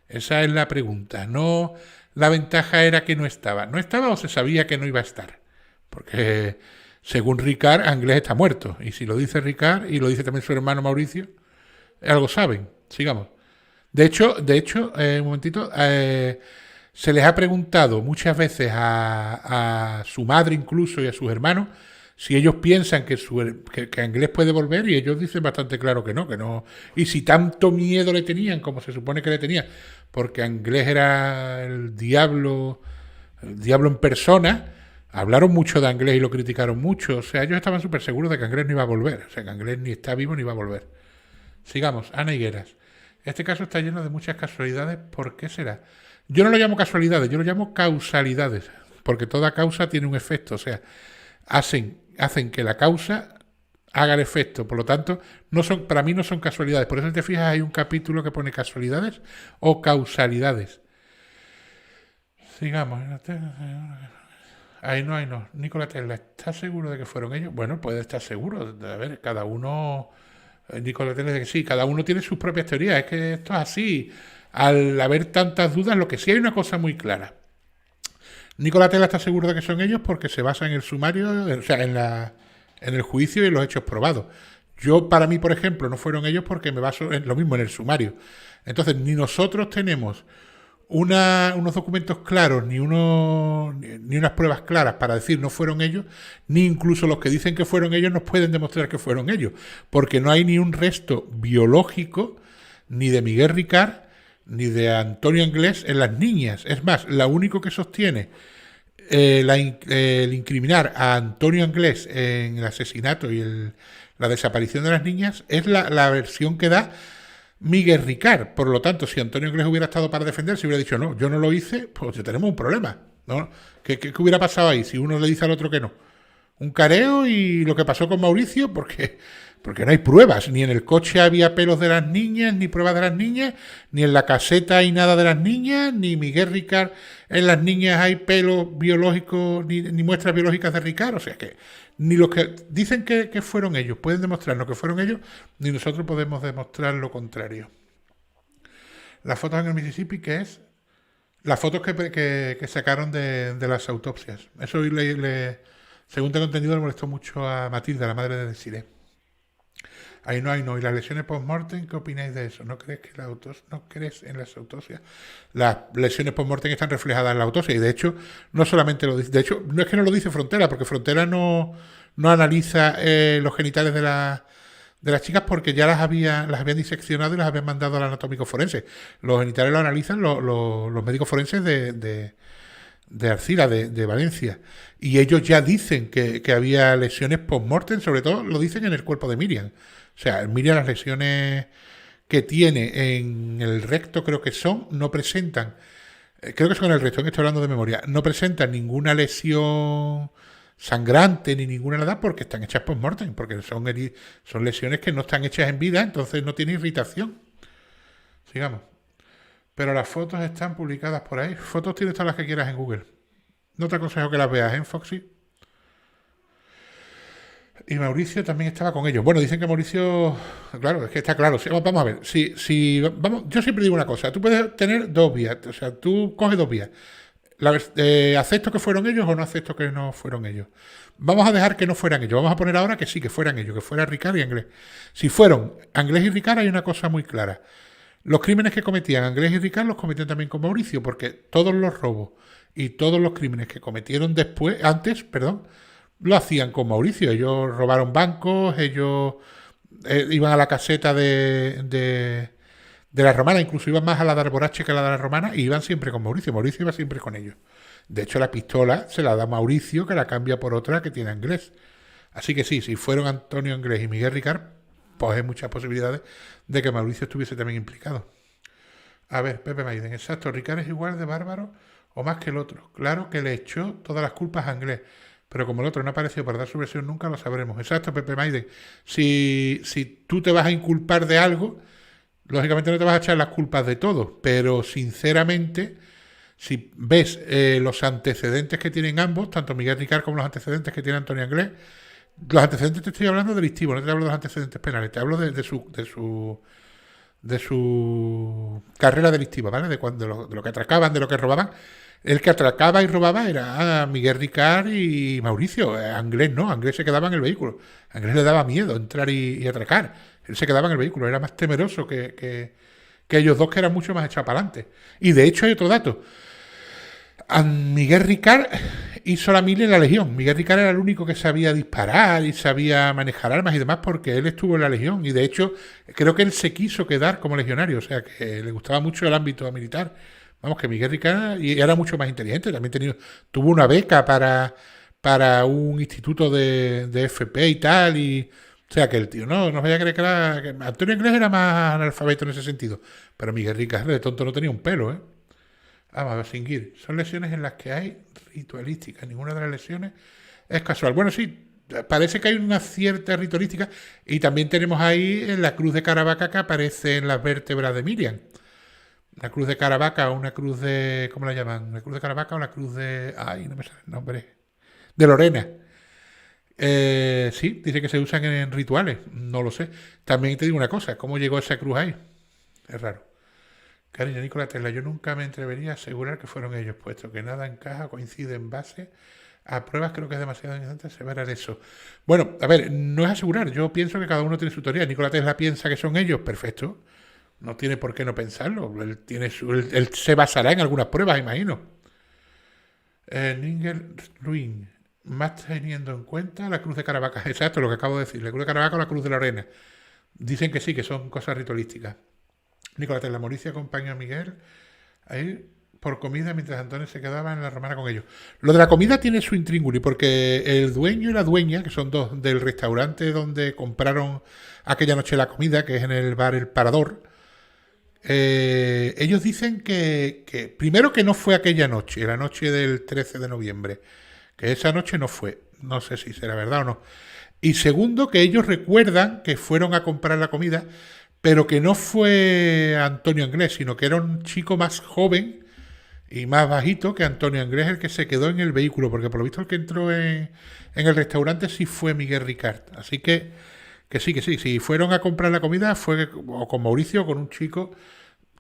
Esa es la pregunta. No, la ventaja era que no estaba. ¿No estaba o se sabía que no iba a estar? Porque según Ricard, Anglés está muerto. Y si lo dice Ricard y lo dice también su hermano Mauricio, algo saben. Sigamos. Un momentito, se les ha preguntado muchas veces a su madre incluso y a sus hermanos si ellos piensan que Anglés puede volver, y ellos dicen bastante claro que no. Y si tanto miedo le tenían como se supone que le tenían, porque Anglés era el diablo en persona, hablaron mucho de Anglés y lo criticaron mucho. O sea, ellos estaban súper seguros de que Anglés no iba a volver. O sea, que Anglés ni está vivo ni va a volver. Sigamos, Ana Higueras. Este caso está lleno de muchas casualidades. ¿Por qué será? Yo no lo llamo casualidades, yo lo llamo causalidades. Porque toda causa tiene un efecto. O sea, hacen que la causa haga el efecto. Por lo tanto, para mí no son casualidades. Por eso, si te fijas, hay un capítulo que pone casualidades o causalidades. Sigamos. Ahí no. Nikola Tesla, ¿estás seguro de que fueron ellos? Bueno, puede estar seguro. A ver, cada uno... Nikola Tesla dice que sí, cada uno tiene sus propias teorías. Es que esto es así. Al haber tantas dudas, lo que sí hay una cosa muy clara. Nikola Tesla está seguro de que son ellos porque se basa en el sumario, o sea, en el juicio y en los hechos probados. Para mí, por ejemplo, no fueron ellos porque me baso en lo mismo, en el sumario. Entonces, ni nosotros tenemos unos documentos claros, ni unas pruebas claras para decir no fueron ellos, ni incluso los que dicen que fueron ellos nos pueden demostrar que fueron ellos, porque no hay ni un resto biológico, ni de Miguel Ricard, ni de Antonio Anglés en las niñas. Es más, lo único que sostiene el incriminar a Antonio Anglés en el asesinato y la desaparición de las niñas es la versión que da Miguel Ricard. Por lo tanto, si Antonio Anglés hubiera estado para defenderse y hubiera dicho no, yo no lo hice, pues ya tenemos un problema, ¿no? ¿Qué hubiera pasado ahí si uno le dice al otro que no? Un careo, y lo que pasó con Mauricio, porque no hay pruebas, ni en el coche había pelos de las niñas, ni pruebas de las niñas, ni en la caseta hay nada de las niñas, ni Miguel Ricard en las niñas hay pelos biológicos, ni muestras biológicas de Ricard. O sea que ni los que dicen que fueron ellos pueden demostrarnos que fueron ellos, ni nosotros podemos demostrar lo contrario. Las fotos en el Mississippi, ¿qué es? Las fotos que sacaron de las autopsias. Eso según tengo entendido, le molestó mucho a Matilda, la madre de Desiree. Ahí no. ¿Y las lesiones post-mortem? ¿Qué opináis de eso? ¿No crees en las autopsias? Las lesiones post-mortem están reflejadas en la autopsia, y de hecho, no solamente lo dice. De hecho, no es que no lo dice Frontera, porque Frontera no analiza los genitales de las chicas, porque ya las habían diseccionado y las habían mandado al anatómico forense. Los genitales los analizan los médicos forenses de Arcila, de Valencia. Y ellos ya dicen que había lesiones post-mortem, sobre todo lo dicen en el cuerpo de Miriam. O sea, Miriam, las lesiones que tiene en el recto, creo que no presentan, creo que son en el recto, estoy hablando de memoria, no presentan ninguna lesión sangrante ni ninguna nada, porque están hechas post-mortem, porque son lesiones que no están hechas en vida, entonces no tiene irritación. Sigamos. Pero las fotos están publicadas por ahí. Fotos tienes todas las que quieras en Google. No te aconsejo que las veas, ¿eh, Foxy? Y Mauricio también estaba con ellos. Bueno, dicen que Mauricio... Claro, es que está claro. Vamos a ver. Yo siempre digo una cosa. Tú puedes tener dos vías. O sea, tú coges dos vías. ¿Acepto que fueron ellos o no acepto que no fueron ellos? Vamos a dejar que no fueran ellos. Vamos a poner ahora que sí, que fueran ellos. Que fuera Ricard y Anglés. Si fueron Anglés y Ricard, hay una cosa muy clara. Los crímenes que cometían Anglés y Ricard los cometían también con Mauricio, porque todos los robos y todos los crímenes que cometieron antes, lo hacían con Mauricio. Ellos robaron bancos, ellos iban a la caseta de la Romana, incluso iban más a la de Arborache que a la de la Romana, y iban siempre con Mauricio. Mauricio iba siempre con ellos. De hecho, la pistola se la da Mauricio, que la cambia por otra que tiene Anglés. Así que sí, si fueron Antonio Anglés y Miguel Ricard, pues hay muchas posibilidades de que Mauricio estuviese también implicado. A ver, Pepe Maiden, exacto, Ricard es igual de bárbaro o más que el otro. Claro que le echó todas las culpas a Anglés, pero como el otro no ha aparecido para dar su versión, nunca lo sabremos. Exacto, Pepe Maiden. Si tú te vas a inculpar de algo, lógicamente no te vas a echar las culpas de todo, pero sinceramente, si ves los antecedentes que tienen ambos, tanto Miguel Ricard como los antecedentes que tiene Antonio Anglés, los antecedentes te estoy hablando delictivos, no te hablo de los antecedentes penales, te hablo de su de su carrera delictiva, ¿vale? De lo que atracaban, de lo que robaban. El que atracaba y robaba era Miguel Ricard y Mauricio. Anglés no, Anglés se quedaba en el vehículo. A Anglés le daba miedo entrar y atracar. Él se quedaba en el vehículo, era más temeroso que ellos dos, que eran mucho más echados para adelante. Y de hecho hay otro dato. A Miguel Ricard hizo la mili en la Legión. Miguel Ricard era el único que sabía disparar y sabía manejar armas y demás, porque él estuvo en la Legión. Y de hecho, creo que él se quiso quedar como legionario, o sea, que le gustaba mucho el ámbito militar. Vamos, que Miguel Ricard y era mucho más inteligente. También tuvo una beca para un instituto de FP y tal. O sea, que el tío no vaya a creer que Antonio Inglés era más analfabeto en ese sentido. Pero Miguel Ricard de tonto no tenía un pelo, ¿eh? Vamos a distinguir. Son lesiones en las que hay ritualística. Ninguna de las lesiones es casual. Bueno, sí, parece que hay una cierta ritualística. Y también tenemos ahí en la cruz de Caravaca que aparece en las vértebras de Miriam. La cruz de Caravaca o una cruz de... ¿Cómo la llaman? ¿La cruz de Caravaca o la cruz de... Ay, no me sale el nombre. De Lorena. Sí, dice que se usan en rituales. No lo sé. También te digo una cosa. ¿Cómo llegó esa cruz ahí? Es raro. Cariño, Nikola Tesla, yo nunca me atrevería a asegurar que fueron ellos, puesto que nada encaja, coincide en base a pruebas. Creo que es demasiado interesante aseverar eso. Bueno, a ver, no es asegurar, yo pienso que cada uno tiene su teoría. Nikola Tesla piensa que son ellos, perfecto. No tiene por qué no pensarlo. Él se basará en algunas pruebas, imagino. Nigel Ruin, más teniendo en cuenta la cruz de Caravaca. Exacto, lo que acabo de decir, la cruz de Caravaca o la cruz de Lorena. Dicen que sí, que son cosas ritualísticas. Nicolás Tesla Mauricio acompañó a Miguel a ir por comida mientras Antonio se quedaba en la romana con ellos. Lo de la comida tiene su intríngulis, porque el dueño y la dueña, que son dos del restaurante donde compraron aquella noche la comida, que es en el bar El Parador, ellos dicen primero que no fue aquella noche, la noche del 13 de noviembre, que esa noche no fue, no sé si será verdad o no. Y segundo, que ellos recuerdan que fueron a comprar la comida, pero que no fue Antonio Anglés, sino que era un chico más joven y más bajito que Antonio Anglés el que se quedó en el vehículo, porque por lo visto el que entró en el restaurante sí fue Miguel Ricard. Así que sí, si fueron a comprar la comida fue o con Mauricio o con un chico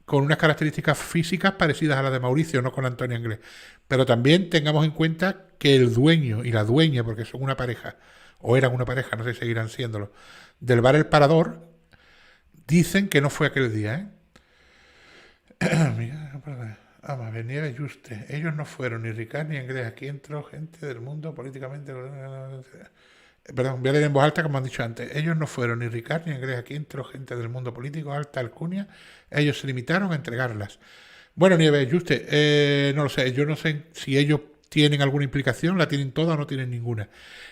con unas características físicas parecidas a las de Mauricio, no con Antonio Anglés. Pero también tengamos en cuenta que el dueño y la dueña, porque son una pareja, o eran una pareja, no sé si seguirán siéndolo, del bar El Parador, dicen que no fue aquel día, Vamos a ver, Nieves Juste. Ellos no fueron ni Ricard ni Anglés. Aquí entró gente del mundo políticamente... Perdón, voy a leer en voz alta como han dicho antes. Ellos no fueron ni Ricard ni Anglés. Aquí entró gente del mundo político, alta alcunia. Ellos se limitaron a entregarlas. Bueno, Nieves Juste, no lo sé. Yo no sé si ellos tienen alguna implicación, la tienen toda o no tienen ninguna.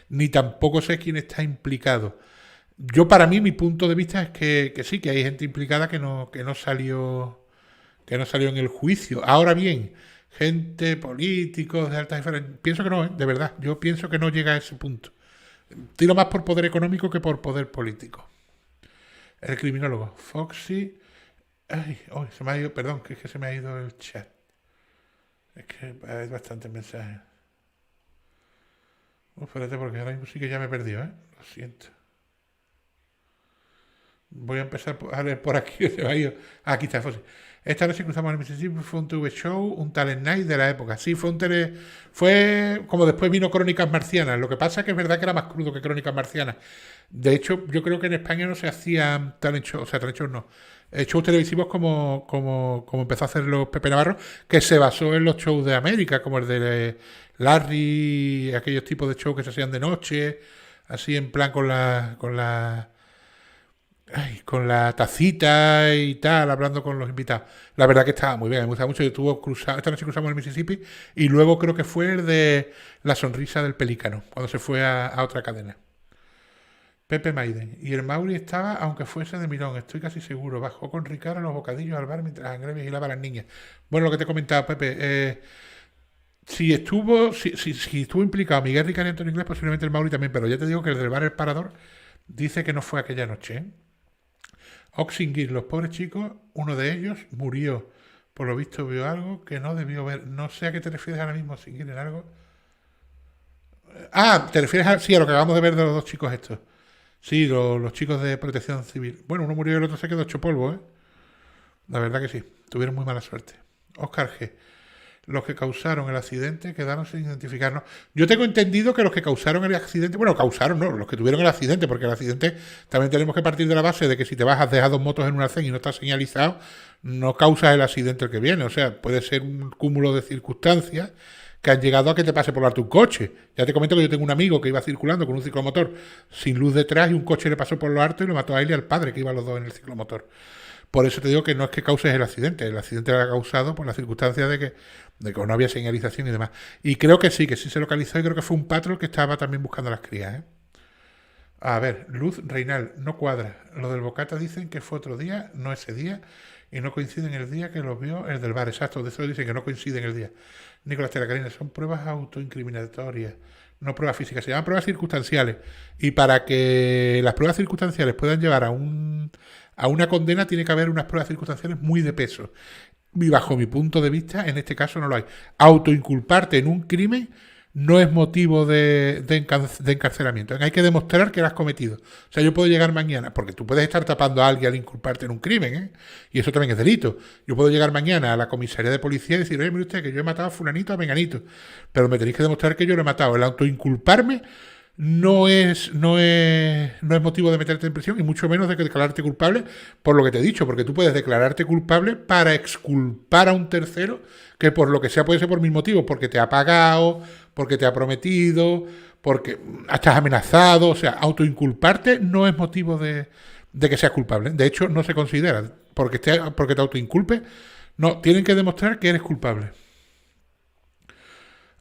Ni tampoco sé quién está implicado. Yo, para mí, mi punto de vista es que sí, que hay gente implicada que no salió en el juicio. Ahora bien, gente, políticos de altas esferas, pienso que no, de verdad, yo pienso que no llega a ese punto. Tiro más por poder económico que por poder político. El criminólogo, Foxy. Ay, se me ha ido, perdón, que es que se me ha ido el chat. Es que hay bastantes mensajes. Espérate, porque ahora mismo sí que ya me he perdido, ¿eh? Lo siento. Voy a empezar a leer por aquí. Se me ha ido. Aquí está, Foxy. Esta noche cruzamos el Mississippi, fue un TV show, un talent night de la época. Sí, fue como después vino Crónicas Marcianas. Lo que pasa es que es verdad que era más crudo que Crónicas Marcianas. De hecho, yo creo que en España no se hacían talent shows, o sea, talent shows no. Shows televisivos como empezó a hacerlo Pepe Navarro, que se basó en los shows de América, como el de Larry, aquellos tipos de shows que se hacían de noche, así en plan con la tacita y tal, hablando con los invitados. La verdad que estaba muy bien, me gustaba mucho. Esta noche cruzamos el Mississippi y luego creo que fue el de La sonrisa del pelícano, cuando se fue a otra cadena. Pepe Maiden. Y el Mauri estaba, aunque fuese de Mirón, estoy casi seguro. Bajó con Ricardo los bocadillos al bar mientras Anglés vigilaba a las niñas. Bueno, lo que te he comentado, Pepe. Si estuvo implicado Miguel Ricard y Antonio Inglés, posiblemente el Mauri también, pero ya te digo que el del bar El Parador dice que no fue aquella noche, ¿eh? Oxingir, los pobres chicos, uno de ellos murió. Por lo visto vio algo que no debió ver. No sé a qué te refieres ahora mismo, Oxingir, en algo. Te refieres sí, a lo que acabamos de ver de los dos chicos estos. Sí, los chicos de protección civil. Bueno, uno murió y el otro se quedó hecho polvo, ¿eh? La verdad que sí, tuvieron muy mala suerte. Óscar G. Los que causaron el accidente quedaron sin identificarnos. Yo tengo entendido que los que causaron el accidente, bueno, causaron, no, los que tuvieron el accidente, porque el accidente también tenemos que partir de la base de que si te vas, has dejado dos motos en un arcén y no estás señalizado, no causas el accidente el que viene. O sea, puede ser un cúmulo de circunstancias que han llegado a que te pase por alto un coche. Ya te comento que yo tengo un amigo que iba circulando con un ciclomotor sin luz detrás y un coche le pasó por lo alto y lo mató a él y al padre, que iban los dos en el ciclomotor. Por eso te digo que no es que causes el accidente lo ha causado por la circunstancia de que no había señalización y demás. Y creo que sí se localizó y creo que fue un patrón que estaba también buscando a las crías, ¿eh? A ver, Luz Reinal, no cuadra. Lo del Bocata dicen que fue otro día, no ese día, y no coincide en el día que los vio el del bar. Exacto, de eso dicen que no coincide en el día. Nicolás Telacarina, son pruebas autoincriminatorias, no pruebas físicas, se llaman pruebas circunstanciales. Y para que las pruebas circunstanciales puedan llevar a una condena, tiene que haber unas pruebas circunstanciales muy de peso. Y bajo mi punto de vista, en este caso no lo hay. Autoinculparte en un crimen no es motivo de encarcelamiento. Hay que demostrar que lo has cometido. O sea, yo puedo llegar mañana, porque tú puedes estar tapando a alguien al inculparte en un crimen, ¿eh? Y eso también es delito. Yo puedo llegar mañana a la comisaría de policía y decir, oye, mire usted, que yo he matado a fulanito, a menganito. Pero me tenéis que demostrar que yo lo he matado. El autoinculparme no es motivo de meterte en prisión y mucho menos de que declararte culpable por lo que te he dicho, porque tú puedes declararte culpable para exculpar a un tercero que por lo que sea puede ser por mil motivos, porque te ha pagado, porque te ha prometido, porque estás amenazado, o sea, autoinculparte no es motivo de que seas culpable. De hecho, no se considera, porque te autoinculpes, no, tienen que demostrar que eres culpable.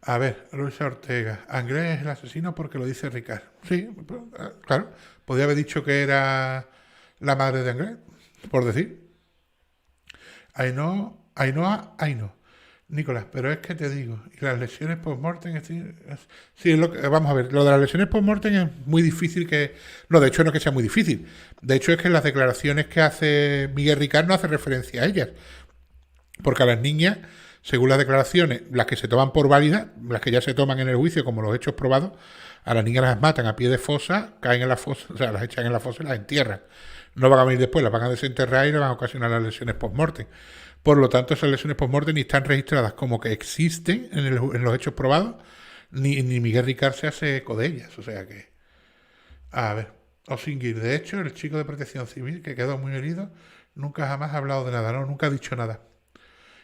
A ver, Luisa Ortega. Anglés es el asesino porque lo dice Ricard. Sí, claro. Podría haber dicho que era la madre de Anglés, por decir. Ainhoa. Nicolás, pero es que te digo, y las lesiones post-mortem, sí, vamos a ver, lo de las lesiones post-mortem es muy difícil que... No, de hecho no es que sea muy difícil. De hecho es que en las declaraciones que hace Miguel Ricard no hace referencia a ellas. Porque a las niñas, según las declaraciones, las que se toman por válidas, las que ya se toman en el juicio como los hechos probados, a las niñas las matan a pie de fosa, caen en la fosa, o sea, las echan en la fosa y las entierran. No van a venir después, las van a desenterrar y le van a ocasionar las lesiones post-mortem. Por lo tanto, esas lesiones post-mortem ni están registradas como que existen en los hechos probados, ni Miguel Ricard se hace eco de ellas. O sea que... A ver, Osingir, de hecho, el chico de protección civil que quedó muy herido, nunca jamás ha hablado de nada, no, nunca ha dicho nada.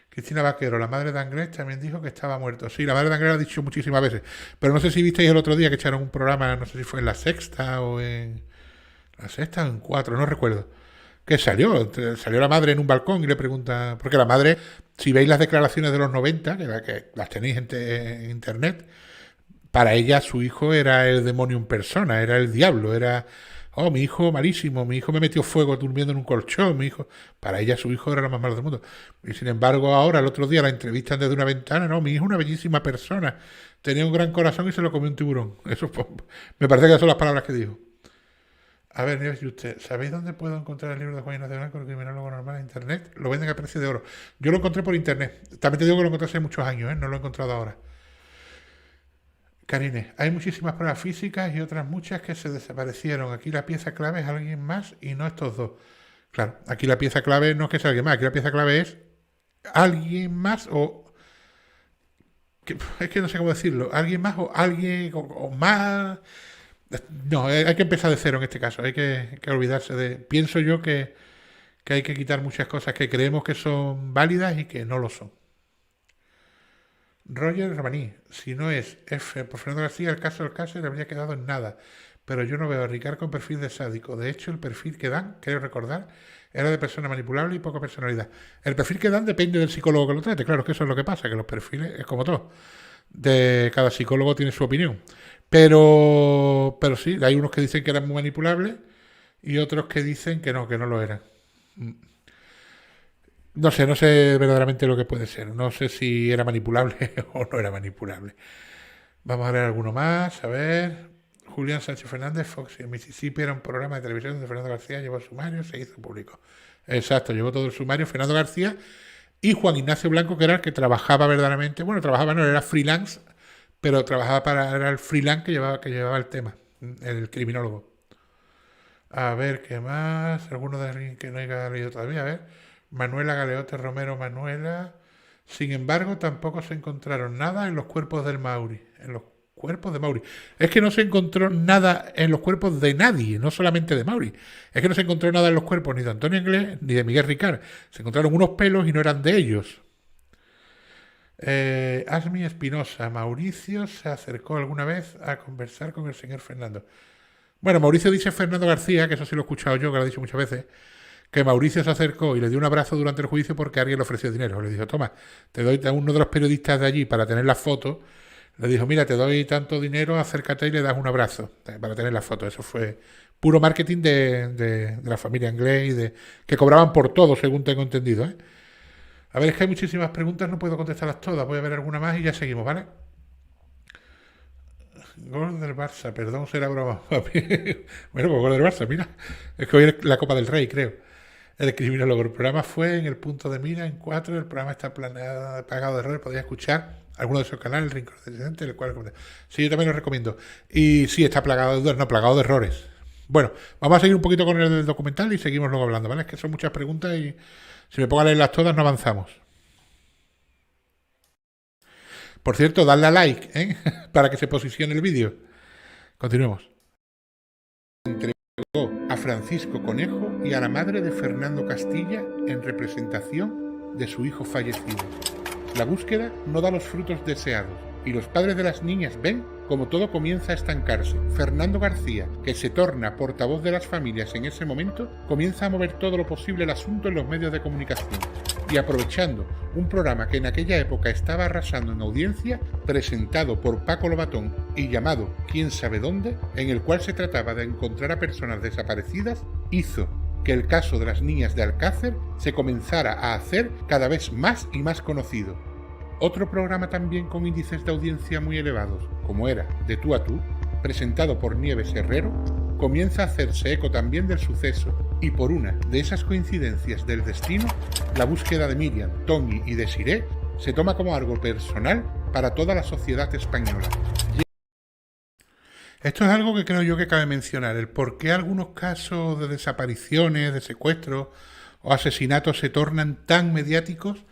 Cristina Vaquero, la madre de Anglés, también dijo que estaba muerto. Sí, la madre de Anglés lo ha dicho muchísimas veces. Pero no sé si visteis el otro día que echaron un programa, no sé si fue en La Sexta o en... La Sexta o en Cuatro, no recuerdo. Que salió la madre en un balcón y le pregunta... Porque la madre, si veis las declaraciones de los 90, que las tenéis en internet, para ella su hijo era el demonio en persona, era el diablo, era... Oh, mi hijo malísimo, mi hijo me metió fuego durmiendo en un colchón, mi hijo... Para ella su hijo era lo más malo del mundo. Y sin embargo ahora, el otro día, la entrevistan desde una ventana, no, mi hijo es una bellísima persona, tenía un gran corazón y se lo comió un tiburón. Eso me parece que son las palabras que dijo. A ver, Nieves, ¿y usted sabéis dónde puedo encontrar el libro de Juan Ignacio Blanco, el criminólogo normal en internet? Lo venden a precio de oro. Yo lo encontré por internet. También te digo que lo encontré hace muchos años, ¿eh? No lo he encontrado ahora. Karine, hay muchísimas pruebas físicas y otras muchas que se desaparecieron. Aquí la pieza clave es alguien más y no estos dos. Claro, aquí la pieza clave no es que sea alguien más, aquí la pieza clave es alguien más o... es que no sé cómo decirlo, alguien más o alguien o más... No, hay que empezar de cero en este caso, hay que olvidarse de... Pienso yo que hay que quitar muchas cosas que creemos que son válidas y que no lo son. Roger Rabaní, si no es F por Fernando García, el caso del caso le habría quedado en nada. Pero yo no veo a Ricard con perfil de sádico. De hecho, el perfil que dan, creo recordar, era de persona manipulable y poca personalidad. El perfil que dan depende del psicólogo que lo trate. Claro que eso es lo que pasa, que los perfiles es como todo. De cada psicólogo tiene su opinión. Pero sí, hay unos que dicen que eran muy manipulables y otros que dicen que no lo eran. No sé verdaderamente lo que puede ser. No sé si era manipulable o no era manipulable. Vamos a ver alguno más. A ver. Julián Sánchez Fernández, Fox y Mississippi era un programa de televisión donde Fernando García llevó el sumario, se hizo público. Exacto, llevó todo el sumario Fernando García y Juan Ignacio Blanco, que era el que trabajaba verdaderamente. Bueno, trabajaba, no, era freelance, pero era el freelance que llevaba el tema, el criminólogo. A ver, ¿qué más? Alguno de alguien que no haya leído todavía, a ver. Manuela Galeote Romero Manuela. Sin embargo, tampoco se encontraron nada en los cuerpos del Mauri. En los cuerpos de Mauri. Es que no se encontró nada en los cuerpos de nadie, no solamente de Mauri. Es que no se encontró nada en los cuerpos ni de Antonio Inglés ni de Miguel Ricard. Se encontraron unos pelos y no eran de ellos. Asmi Espinosa. Mauricio se acercó alguna vez a conversar con el señor Fernando. Bueno, Mauricio dice Fernando García, que eso sí lo he escuchado yo, que lo he dicho muchas veces, que Mauricio se acercó y le dio un abrazo durante el juicio porque alguien le ofreció dinero. Le dijo, toma, te doy a uno de los periodistas de allí para tener la foto. Le dijo, mira, te doy tanto dinero, acércate y le das un abrazo para tener la foto. Eso fue puro marketing de la familia Inglés y que cobraban por todo, según tengo entendido. A ver, es que hay muchísimas preguntas, no puedo contestarlas todas. Voy a ver alguna más y ya seguimos, ¿vale? Gol del Barça, perdón, será broma. Bueno, pues gol del Barça, mira. Es que hoy es la Copa del Rey, creo. El criminólogo. El programa fue en el punto de mira, en 4. El programa está planeado, pagado de errores. Podéis escuchar alguno de esos canales, el Rincón del Presidente, el cual. Sí, yo también lo recomiendo. Y sí, está plagado de dudas, no, plagado de errores. Bueno, vamos a seguir un poquito con el documental y seguimos luego hablando, ¿vale? Es que son muchas preguntas y si me pongo a leerlas todas no avanzamos. Por cierto, dadle a like, ¿eh? Para que se posicione el vídeo. Continuemos. Entregó a Francisco Conejo y a la madre de Fernando Castilla en representación de su hijo fallecido. La búsqueda no da los frutos deseados y los padres de las niñas ven como todo comienza a estancarse. Fernando García, que se torna portavoz de las familias en ese momento, comienza a mover todo lo posible el asunto en los medios de comunicación y aprovechando un programa que en aquella época estaba arrasando en audiencia, presentado por Paco Lobatón y llamado ¿Quién sabe dónde?, en el cual se trataba de encontrar a personas desaparecidas, hizo que el caso de las niñas de Alcácer se comenzara a hacer cada vez más y más conocido. Otro programa también con índices de audiencia muy elevados, como era De tú a tú, presentado por Nieves Herrero, comienza a hacerse eco también del suceso y por una de esas coincidencias del destino, la búsqueda de Miriam, Tony y Desiree se toma como algo personal para toda la sociedad española. Esto es algo que creo yo que cabe mencionar, el por qué algunos casos de desapariciones, de secuestros o asesinatos se tornan tan mediáticos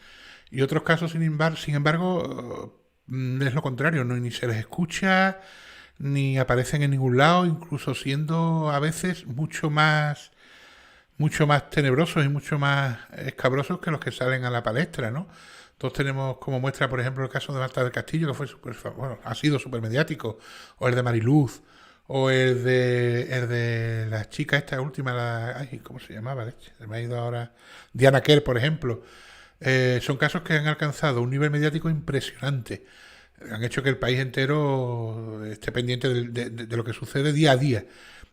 y otros casos, sin embargo, es lo contrario, ¿no? Ni se les escucha, ni aparecen en ningún lado, incluso siendo a veces mucho más tenebrosos y mucho más escabrosos que los que salen a la palestra, ¿no? Todos tenemos como muestra, por ejemplo, el caso de Marta del Castillo, que fue ha sido súper mediático, o el de Mariluz, o el de la chica esta última, ¿cómo se llamaba? Se me ha ido ahora. Diana Kerr, por ejemplo. Son casos que han alcanzado un nivel mediático impresionante. Han hecho que el país entero esté pendiente de lo que sucede día a día.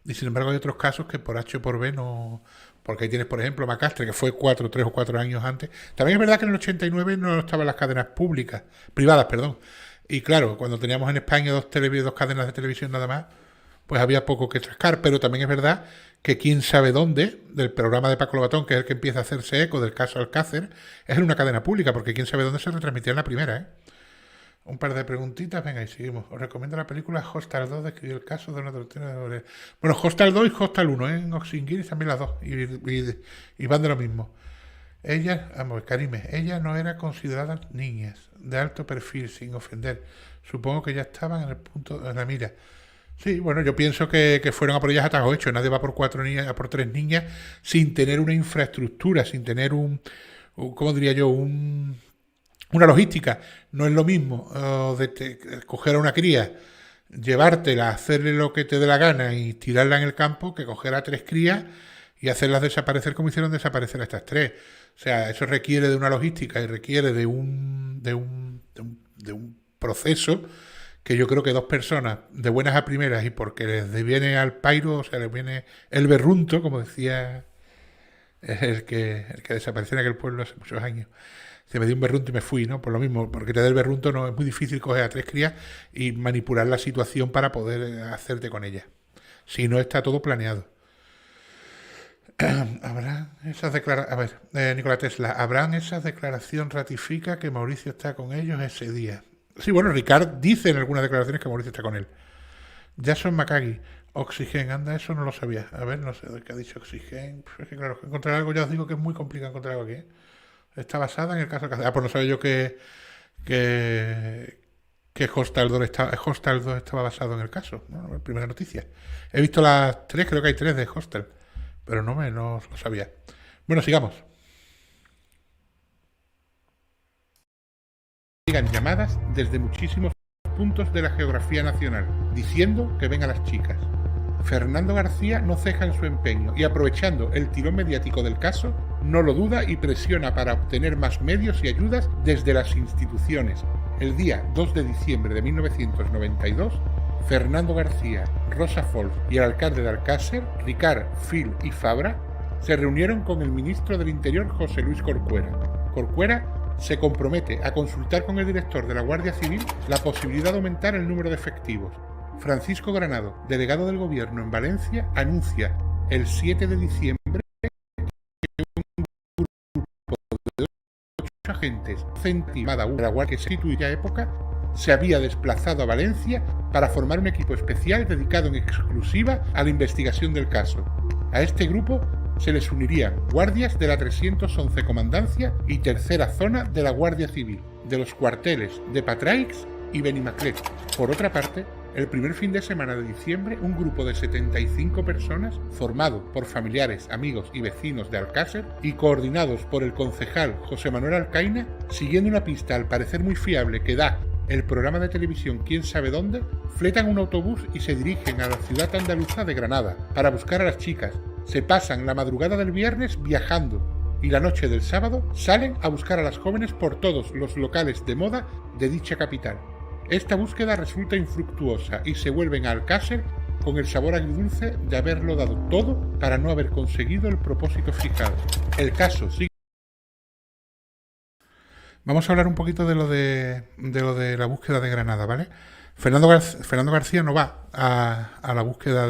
Y sin embargo hay otros casos que por H o por B no... Porque ahí tienes, por ejemplo, Macastre, que fue 3 o 4 años antes. También es verdad que en el 89 no estaban las cadenas públicas, privadas, perdón. Y claro, cuando teníamos en España dos cadenas de televisión nada más, pues había poco que rascar. Pero también es verdad que Quién sabe dónde, del programa de Paco Lobatón, que es el que empieza a hacerse eco del caso Alcácer, es en una cadena pública, porque Quién sabe dónde se retransmitía en la primera, ¿eh? Un par de preguntitas, venga, y seguimos. Os recomiendo la película Hostal 2, describió el caso de una doctrina de... Bueno, Hostal 2 y Hostal 1, en Oxinguiris también las dos, y van de lo mismo. Ella, vamos, Karime, ella no era considerada niñas de alto perfil, sin ofender. Supongo que ya estaban en el punto de la mira. Sí, bueno, yo pienso que fueron a por ellas a tajo hecho. Nadie va por 4 niñas, a por 3 niñas sin tener una infraestructura, sin tener ¿cómo diría yo? Una logística. No es lo mismo coger a una cría, llevártela, hacerle lo que te dé la gana y tirarla en el campo, que coger a 3 crías y hacerlas desaparecer como hicieron desaparecer a estas 3. O sea, eso requiere de una logística y requiere de un proceso que yo creo que 2 personas de buenas a primeras y porque les viene al pairo, o sea, les viene el berrunto, como decía el que desapareció en aquel pueblo hace muchos años. Se me dio un berrunto y me fui, ¿no? Por lo mismo, porque te da el berrunto, no es muy difícil coger a 3 crías y manipular la situación para poder hacerte con ellas. Si no está todo planeado. ¿Habrán esas declaraciones? A ver, Nikola Tesla, ¿habrán esas declaraciones ratifica que Mauricio está con ellos ese día? Sí, bueno, Ricard dice en algunas declaraciones que Mauricio está con él. Jason Makagi, Oxygen, anda, eso no lo sabía. A ver, no sé de qué ha dicho Oxygen. Es que claro, encontrar algo, ya os digo que es muy complicado encontrar algo aquí. ¿Eh? Está basada en el caso de Cáceres. Ah, pues no sabía yo que, que Hostel 2 estaba basado en el caso. Bueno, primera noticia. He visto las tres, creo que hay tres de Hostel, pero no lo sabía. Bueno, sigamos. Llegan llamadas desde muchísimos puntos de la geografía nacional, diciendo que ven a las chicas. Fernando García no ceja en su empeño y, aprovechando el tirón mediático del caso, no lo duda y presiona para obtener más medios y ayudas desde las instituciones. El día 2 de diciembre de 1992, Fernando García, Rosa Folch y el alcalde de Alcácer, Ricard Fil y Fabra, se reunieron con el ministro del Interior, José Luis Corcuera. Corcuera se compromete a consultar con el director de la Guardia Civil la posibilidad de aumentar el número de efectivos. Francisco Granado, delegado del Gobierno en Valencia, anuncia el 7 de diciembre que un grupo de 8 agentes centimada de la Guardia Civil de aquella época se había desplazado a Valencia para formar un equipo especial dedicado en exclusiva a la investigación del caso. A este grupo se les unirían guardias de la 311 Comandancia y tercera zona de la Guardia Civil, de los cuarteles de Patraix y Benimaclet. Por otra parte, el primer fin de semana de diciembre, un grupo de 75 personas, formado por familiares, amigos y vecinos de Alcácer y coordinados por el concejal José Manuel Alcaina, siguiendo una pista al parecer muy fiable que da el programa de televisión Quién sabe dónde, fletan un autobús y se dirigen a la ciudad andaluza de Granada para buscar a las chicas. Se pasan la madrugada del viernes viajando y la noche del sábado salen a buscar a las jóvenes por todos los locales de moda de dicha capital. Esta búsqueda resulta infructuosa y se vuelven a Alcácer con el sabor agridulce de haberlo dado todo para no haber conseguido el propósito fijado. El caso sigue. Vamos a hablar un poquito de lo de la búsqueda de Granada, ¿vale? Fernando García no va a la búsqueda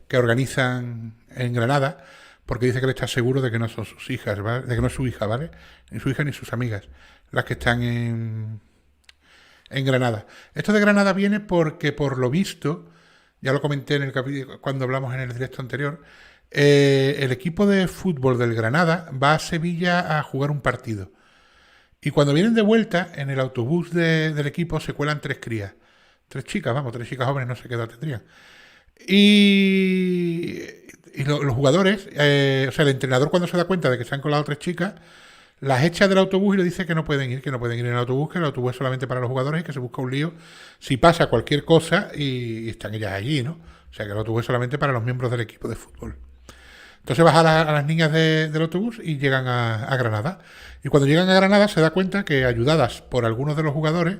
que organizan en Granada porque dice que él está seguro de que no son sus hijas, ¿vale? De que no es su hija, ¿vale? Ni su hija ni sus amigas las que están en Granada. Esto de Granada viene porque, por lo visto, ya lo comenté en el capítulo cuando hablamos en el directo anterior, el equipo de fútbol del Granada va a Sevilla a jugar un partido. Y cuando vienen de vuelta, en el autobús del equipo se cuelan tres crías. Tres chicas jóvenes, no sé qué edad tendrían. Y los jugadores, o sea, el entrenador, cuando se da cuenta de que se han colado tres chicas, las echa del autobús y le dice que no pueden ir en el autobús, que el autobús es solamente para los jugadores y que se busca un lío si pasa cualquier cosa y están ellas allí, ¿no? O sea, que el autobús es solamente para los miembros del equipo de fútbol. Entonces baja a las niñas del autobús y llegan a Granada. Y cuando llegan a Granada se da cuenta que, ayudadas por algunos de los jugadores,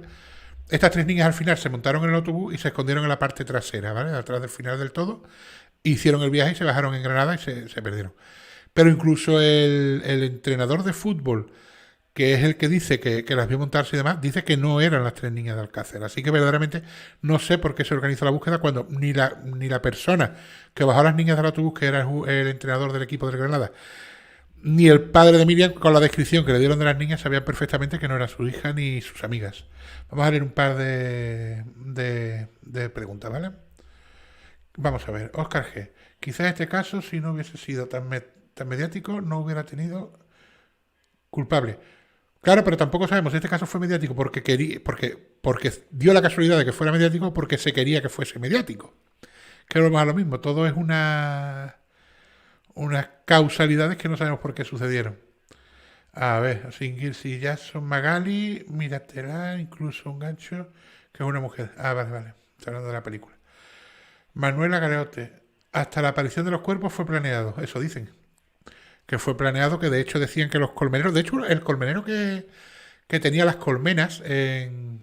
estas tres niñas al final se montaron en el autobús y se escondieron en la parte trasera, ¿vale? Atrás del final del todo. Hicieron el viaje y se bajaron en Granada y se perdieron. Pero incluso el entrenador de fútbol, que es el que dice que las vio montarse y demás, dice que no eran las tres niñas de Alcácer. Así que verdaderamente no sé por qué se organizó la búsqueda cuando ni la persona que bajó a las niñas del autobús, que era el entrenador del equipo de Granada, ni el padre de Miriam, con la descripción que le dieron de las niñas, sabían perfectamente que no era su hija ni sus amigas. Vamos a leer un par de preguntas, ¿vale? Vamos a ver, Óscar G. Quizás este caso, si no hubiese sido tan mediático, no hubiera tenido culpable. Claro, pero tampoco sabemos si este caso fue mediático porque dio la casualidad de que fuera mediático, porque se quería que fuese mediático. Que vamos a lo mismo, todo es unas causalidades que no sabemos por qué sucedieron. A ver, si Jackson Magali, míratela, incluso un gancho, que es una mujer. Ah, vale, está hablando de la película. Manuela Galeote, hasta la aparición de los cuerpos fue planeado, eso dicen. Que fue planeado, que de hecho decían que los colmeneros, de hecho el colmenero que tenía las colmenas,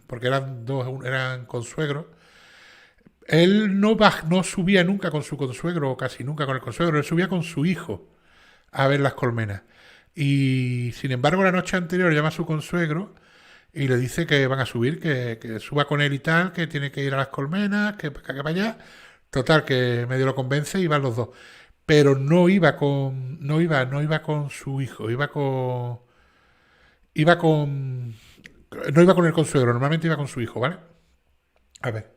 porque eran consuegros, él no subía nunca con su consuegro, o casi nunca con el consuegro, él subía con su hijo a ver las colmenas. Y sin embargo la noche anterior llama a su consuegro y le dice que van a subir, que suba con él y tal, que tiene que ir a las colmenas, que para allá. Total, que medio lo convence y van los dos. Pero no iba con su hijo, no iba con el consuegro, normalmente iba con su hijo, ¿vale? A ver.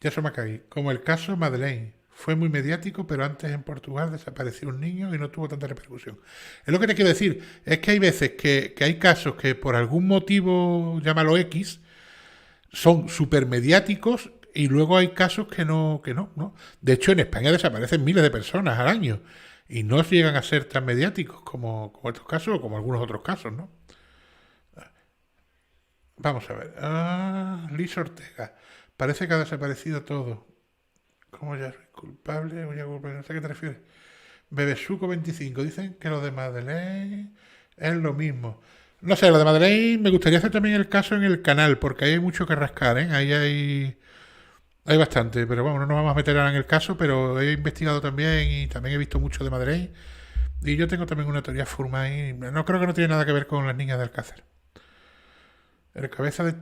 Jason Mackay, como el caso Madeleine. Fue muy mediático, pero antes en Portugal desapareció un niño y no tuvo tanta repercusión. Es lo que te quiero decir, es que hay veces que hay casos que por algún motivo, llámalo X, son súper mediáticos y luego hay casos que no. De hecho, en España desaparecen miles de personas al año y no llegan a ser tan mediáticos como estos casos o como algunos otros casos, ¿no? Vamos a ver. Liz Ortega. Parece que ha desaparecido todo. ¿Cómo ya soy culpable? O ya culpable? No sé a qué te refieres. Bebesuco 25. Dicen que lo de Madeleine es lo mismo. No sé, lo de Madeleine me gustaría hacer también el caso en el canal, porque ahí hay mucho que rascar, ¿eh? Ahí hay bastante, pero bueno, no nos vamos a meter ahora en el caso, pero he investigado también y también he visto mucho de Madeleine. Y yo tengo también una teoría forma ahí. No creo que no tiene nada que ver con las niñas de Alcácer. El cabeza de...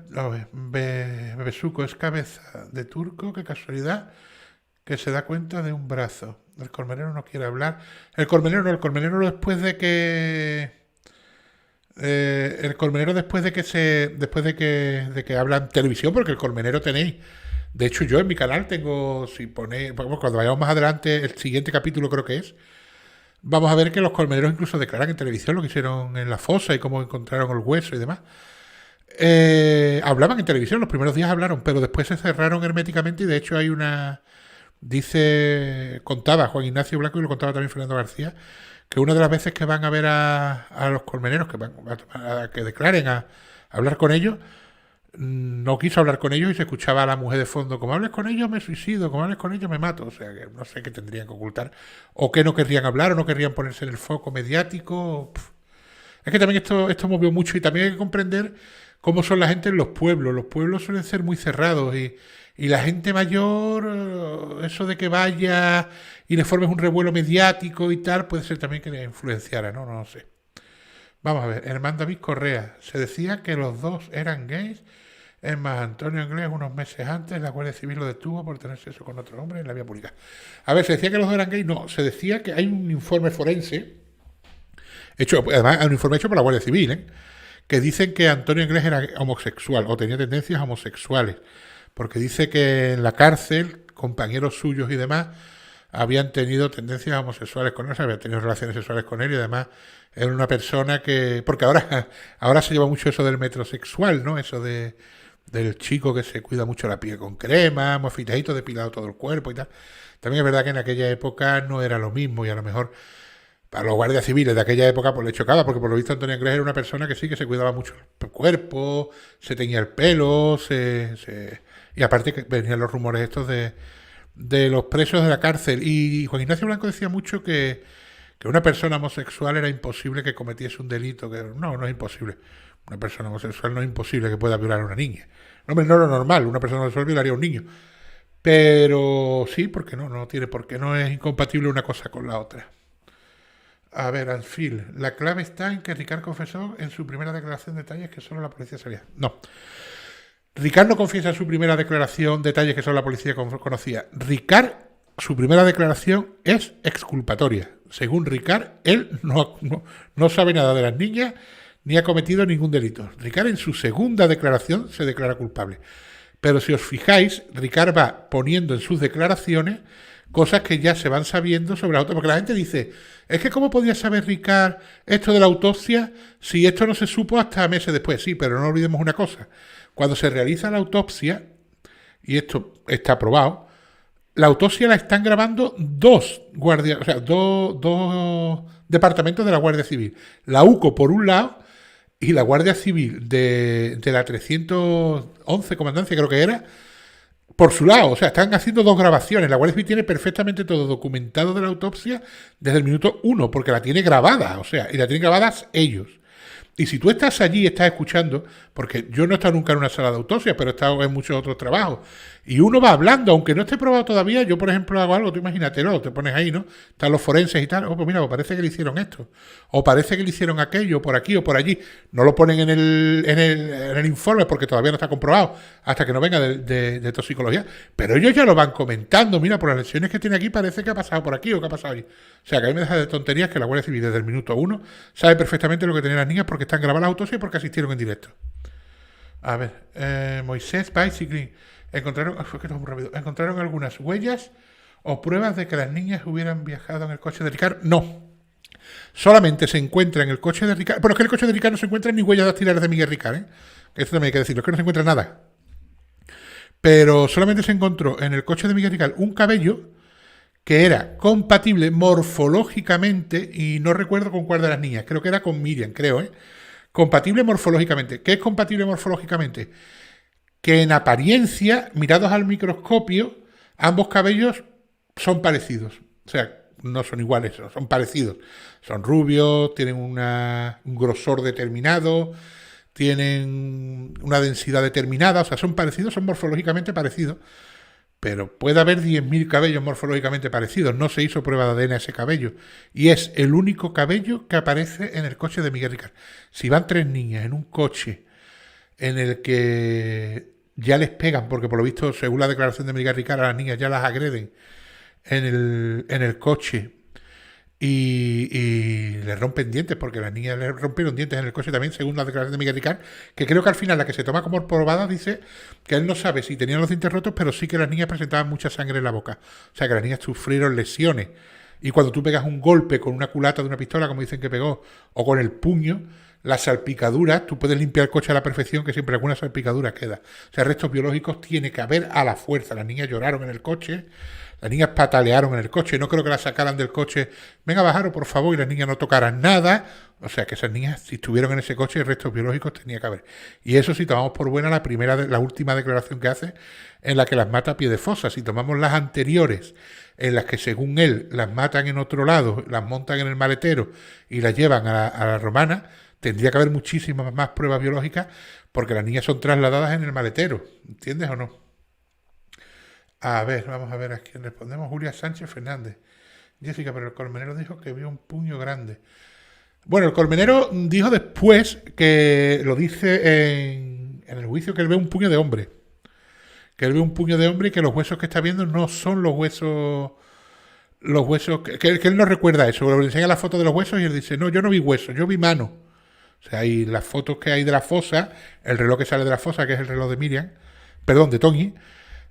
Bebesuco es cabeza de turco, qué casualidad, que se da cuenta de un brazo. El colmenero no quiere hablar. El colmenero después de que... el colmenero después de que habla en televisión, porque el colmenero tenéis... De hecho, yo en mi canal tengo, si ponéis, bueno, cuando vayamos más adelante, el siguiente capítulo creo que es, vamos a ver que los colmeneros incluso declaran en televisión lo que hicieron en la fosa y cómo encontraron el hueso y demás. Hablaban en televisión, los primeros días hablaron, pero después se cerraron herméticamente y de hecho hay una... contaba Juan Ignacio Blanco y lo contaba también Fernando García, que una de las veces que van a ver a los colmeneros, que van a que declaren a hablar con ellos, no quiso hablar con ellos y se escuchaba a la mujer de fondo, como hables con ellos me suicido, como hables con ellos me mato. O sea, que no sé qué tendrían que ocultar, o que no querrían hablar, o no querrían ponerse en el foco mediático. Es que también esto movió mucho y también hay que comprender cómo son la gente en los pueblos. Los pueblos suelen ser muy cerrados y la gente mayor, eso de que vaya y le formes un revuelo mediático y tal, puede ser también que le influenciara, ¿no? No lo sé. Vamos a ver, Hermán David Correa. Se decía que los dos eran gays. Es más, Antonio Inglés, unos meses antes, la Guardia Civil lo detuvo por tener sexo con otro hombre en la vía pública. A ver, ¿se decía que los dos eran gays? No, se decía que hay un informe forense, hecho, además, un informe hecho por la Guardia Civil, que dicen que Antonio Inglés era homosexual o tenía tendencias homosexuales, porque dice que en la cárcel, compañeros suyos y demás, habían tenido tendencias homosexuales con él, habían tenido relaciones sexuales con él y además era una persona que... Porque ahora se lleva mucho eso del metrosexual, ¿no? Eso del chico que se cuida mucho la piel con crema, muy afeitadito, depilado todo el cuerpo y tal. También es verdad que en aquella época no era lo mismo y a lo mejor para los guardias civiles de aquella época pues le chocaba, porque por lo visto Antonio Inglés era una persona que sí que se cuidaba mucho el cuerpo, se teñía el pelo, y aparte que venían los rumores estos de los presos de la cárcel. Y Juan Ignacio Blanco decía mucho que una persona homosexual era imposible que cometiese un delito. Que no es imposible. Una persona homosexual no es imposible que pueda violar a una niña. No, hombre, no es lo normal. Una persona homosexual violaría a un niño. Pero sí, porque no tiene por qué. No es incompatible una cosa con la otra. A ver, Anfield, la clave está en que Ricard confesó en su primera declaración detalles que solo la policía sabía. No. Ricard no confiesa en su primera declaración detalles que solo la policía conocía. Ricard, su primera declaración es exculpatoria. Según Ricard, él no sabe nada de las niñas ni ha cometido ningún delito. Ricard en su segunda declaración se declara culpable. Pero si os fijáis, Ricard va poniendo en sus declaraciones cosas que ya se van sabiendo sobre la autopsia. Porque la gente dice, es que ¿cómo podía saber Ricard esto de la autopsia si esto no se supo hasta meses después? Sí, pero no olvidemos una cosa. Cuando se realiza la autopsia, y esto está probado, la autopsia la están grabando dos guardias, o sea, dos departamentos de la Guardia Civil. La UCO por un lado y la Guardia Civil de la 311 Comandancia, creo que era, por su lado. O sea, están haciendo dos grabaciones. La Guardia Civil tiene perfectamente todo documentado de la autopsia desde el minuto 1, porque la tiene grabada, o sea, y la tienen grabadas ellos. Y si tú estás allí y estás escuchando, porque yo no he estado nunca en una sala de autopsia, pero he estado en muchos otros trabajos, y uno va hablando, aunque no esté probado todavía, yo por ejemplo hago algo, tú imagínatelo, te pones ahí, ¿no? Están los forenses y tal, pues mira, pues parece que le hicieron esto, o parece que le hicieron aquello, por aquí o por allí. No lo ponen en el informe porque todavía no está comprobado, hasta que no venga de toxicología, pero ellos ya lo van comentando, mira, por las lesiones que tiene aquí parece que ha pasado por aquí o que ha pasado allí. O sea, que a mí me deja de tonterías que la Guardia Civil desde el minuto 1 sabe perfectamente lo que tenían las niñas porque están grabadas las autopsias y porque asistieron en directo. A ver, Moisés Bicycling. Encontraron algunas huellas o pruebas de que las niñas hubieran viajado en el coche de Ricard. No. Solamente se encuentra en el coche de Ricard. Pero es que en el coche de Ricard no se encuentran ni huellas dactilares de Miguel Ricard, ¿eh? Esto también hay que decirlo, es que no se encuentra nada. Pero solamente se encontró en el coche de Miguel Ricard un cabello que era compatible morfológicamente, y no recuerdo con cuál de las niñas, creo que era con Miriam, creo, ¿eh? Compatible morfológicamente. ¿Qué es compatible morfológicamente? Que en apariencia, mirados al microscopio, ambos cabellos son parecidos. O sea, no son iguales, son parecidos. Son rubios, tienen un grosor determinado, tienen una densidad determinada, o sea, son parecidos, son morfológicamente parecidos. Pero puede haber 10.000 cabellos morfológicamente parecidos. No se hizo prueba de ADN a ese cabello. Y es el único cabello que aparece en el coche de Miguel Ricard. Si van 3 niñas en un coche en el que ya les pegan, porque por lo visto, según la declaración de Miguel Ricard, a las niñas ya las agreden en el coche y les rompen dientes, porque las niñas les rompieron dientes en el coche también, según la declaración de Miguel Ricard, que creo que al final la que se toma como probada dice que él no sabe si tenían los dientes rotos, pero sí que las niñas presentaban mucha sangre en la boca. O sea, que las niñas sufrieron lesiones. Y cuando tú pegas un golpe con una culata de una pistola, como dicen que pegó, o con el puño, las salpicaduras, tú puedes limpiar el coche a la perfección, que siempre alguna salpicadura queda. O sea, restos biológicos tiene que haber a la fuerza. Las niñas lloraron en el coche, las niñas patalearon en el coche, no creo que las sacaran del coche, venga, bajaros por favor, y las niñas no tocaran nada. O sea, que esas niñas, si estuvieron en ese coche, restos biológicos tenía que haber. Y eso si tomamos por buena la última declaración que hace, en la que las mata a pie de fosa. Si tomamos las anteriores, en las que según él las matan en otro lado, las montan en el maletero y las llevan a la romana, tendría que haber muchísimas más pruebas biológicas, porque las niñas son trasladadas en el maletero. ¿Entiendes o no? A ver, vamos a ver a quién respondemos. Julia Sánchez Fernández. Jessica, pero el colmenero dijo que vio un puño grande. Bueno, el colmenero dijo después, que lo dice en el juicio, que él ve un puño de hombre. Que él ve un puño de hombre y que los huesos que está viendo no son los huesos que él no recuerda eso. Le enseña la foto de los huesos y él dice, no, yo no vi huesos, yo vi mano. O sea, hay las fotos que hay de la fosa, el reloj que sale de la fosa, que es el reloj de Miriam, perdón, de Tony,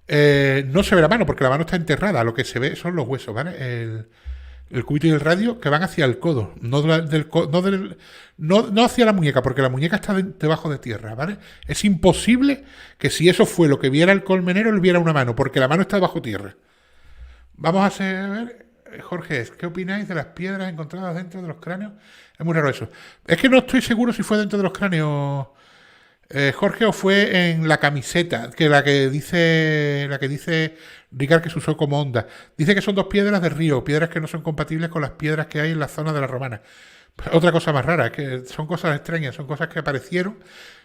no se ve la mano porque la mano está enterrada, lo que se ve son los huesos, ¿vale? El cúbito y el radio que van hacia el codo, no hacia la muñeca, porque la muñeca está debajo de tierra, ¿vale? Es imposible que si eso fue lo que viera el colmenero, él viera una mano, porque la mano está bajo tierra. Vamos a ver, Jorge, ¿qué opináis de las piedras encontradas dentro de los cráneos? Es muy raro eso. Es que no estoy seguro si fue dentro de los cráneos, Jorge, o fue en la camiseta, que la que dice Ricard que se usó como onda. Dice que son 2 piedras de río, piedras que no son compatibles con las piedras que hay en la zona de la romana. Otra cosa más rara, es que son cosas extrañas, son cosas que aparecieron,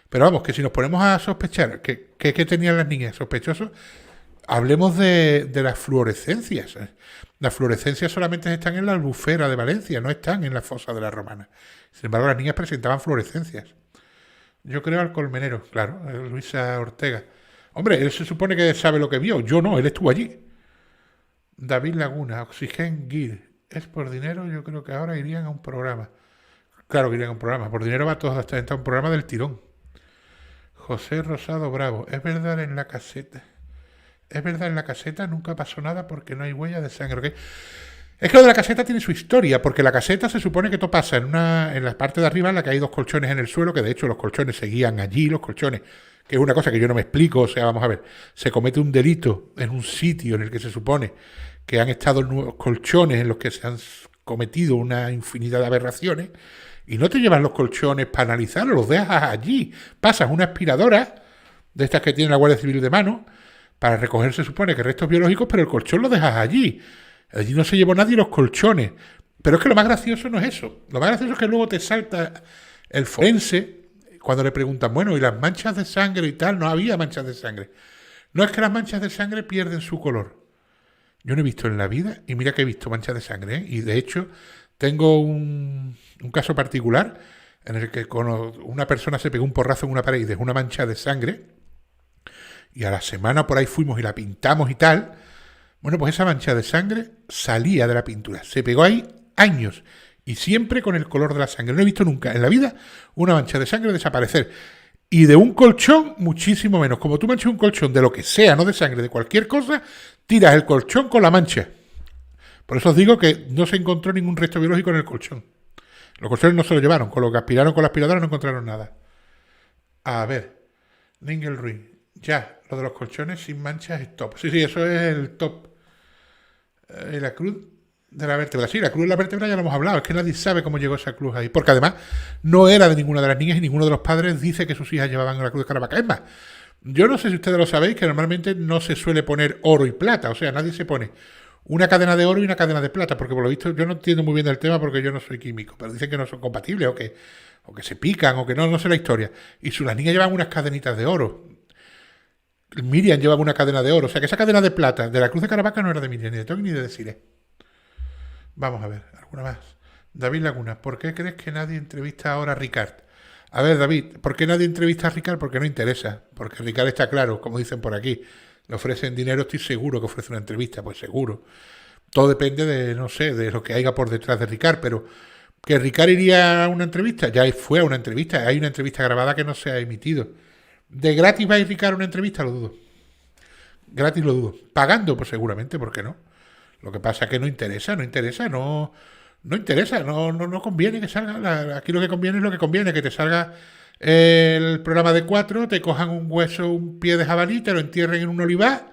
pero vamos, que si nos ponemos a sospechar que tenían las niñas sospechosos, hablemos de las fluorescencias. Las fluorescencias solamente están en la Albufera de Valencia, no están en la fosa de la Romana. Sin embargo, las niñas presentaban fluorescencias. Yo creo al colmenero, claro, Luisa Ortega. Hombre, él se supone que sabe lo que vio, yo no, él estuvo allí. David Laguna, Oxygen Guide. ¿Es por dinero? Yo creo que ahora irían a un programa. Claro que irían a un programa. Por dinero va todo hasta un programa del tirón. José Rosado Bravo. Es verdad en la caseta. Nunca pasó nada porque no hay huella de sangre. ¿Okay? Es que lo de la caseta tiene su historia, porque la caseta se supone que todo pasa en la parte de arriba en la que hay 2 colchones en el suelo, que de hecho los colchones seguían allí, los colchones, que es una cosa que yo no me explico. O sea, vamos a ver, se comete un delito en un sitio en el que se supone que han estado nuevos colchones en los que se han cometido una infinidad de aberraciones, y no te llevas los colchones para analizarlos, los dejas allí, pasas una aspiradora de estas que tiene la Guardia Civil de mano para recoger, se supone que restos biológicos, pero el colchón lo dejas allí. Allí no se llevó nadie los colchones. Pero es que lo más gracioso no es eso. Lo más gracioso es que luego te salta el forense cuando le preguntan, bueno, ¿y las manchas de sangre y tal? No había manchas de sangre. No es que las manchas de sangre pierden su color. Yo no he visto en la vida, y mira que he visto manchas de sangre, ¿eh? Y de hecho tengo un caso particular en el que una persona se pegó un porrazo en una pared y dejó una mancha de sangre, y a la semana por ahí fuimos y la pintamos y tal. Bueno, pues esa mancha de sangre salía de la pintura. Se pegó ahí años y siempre con el color de la sangre. No he visto nunca en la vida una mancha de sangre desaparecer. Y de un colchón, muchísimo menos. Como tú manchas un colchón de lo que sea, no de sangre, de cualquier cosa, tiras el colchón con la mancha. Por eso os digo que no se encontró ningún resto biológico en el colchón. Los colchones no se lo llevaron. Con lo que aspiraron con la aspiradora no encontraron nada. A ver. Ningel Ruiz. Ya, lo de los colchones sin manchas es top. Sí, eso es el top. La cruz de la vértebra. Sí, la cruz de la vértebra ya lo hemos hablado. Es que nadie sabe cómo llegó esa cruz ahí. Porque además no era de ninguna de las niñas y ninguno de los padres dice que sus hijas llevaban la cruz de Caravaca. Es más, yo no sé si ustedes lo sabéis, que normalmente no se suele poner oro y plata. O sea, nadie se pone una cadena de oro y una cadena de plata. Porque por lo visto yo no entiendo muy bien del tema porque yo no soy químico. Pero dicen que no son compatibles o que se pican o que no sé la historia. Y las niñas llevan unas cadenitas de oro. Miriam llevaba una cadena de oro. O sea que esa cadena de plata de la cruz de Caravaca no era de Miriam, ni de Tony ni de Desiree. Vamos a ver, alguna más. David Laguna, ¿por qué crees que nadie entrevista ahora a Ricard? A ver, David, ¿por qué nadie entrevista a Ricard? Porque no interesa. Porque Ricard está claro, como dicen por aquí. Le ofrecen dinero, estoy seguro que ofrece una entrevista, pues seguro. Todo depende de, no sé, de lo que haya por detrás de Ricard, pero que Ricard iría a una entrevista, ya fue a una entrevista, hay una entrevista grabada que no se ha emitido. ¿De gratis va a ir Ricard a una entrevista? Lo dudo. Gratis lo dudo. Pagando, pues seguramente, ¿por qué no? Lo que pasa es que no interesa, no interesa, no conviene que salga. Aquí lo que conviene es lo que conviene, que te salga el programa de 4, te cojan un hueso, un pie de jabalí, te lo entierren en un olivar,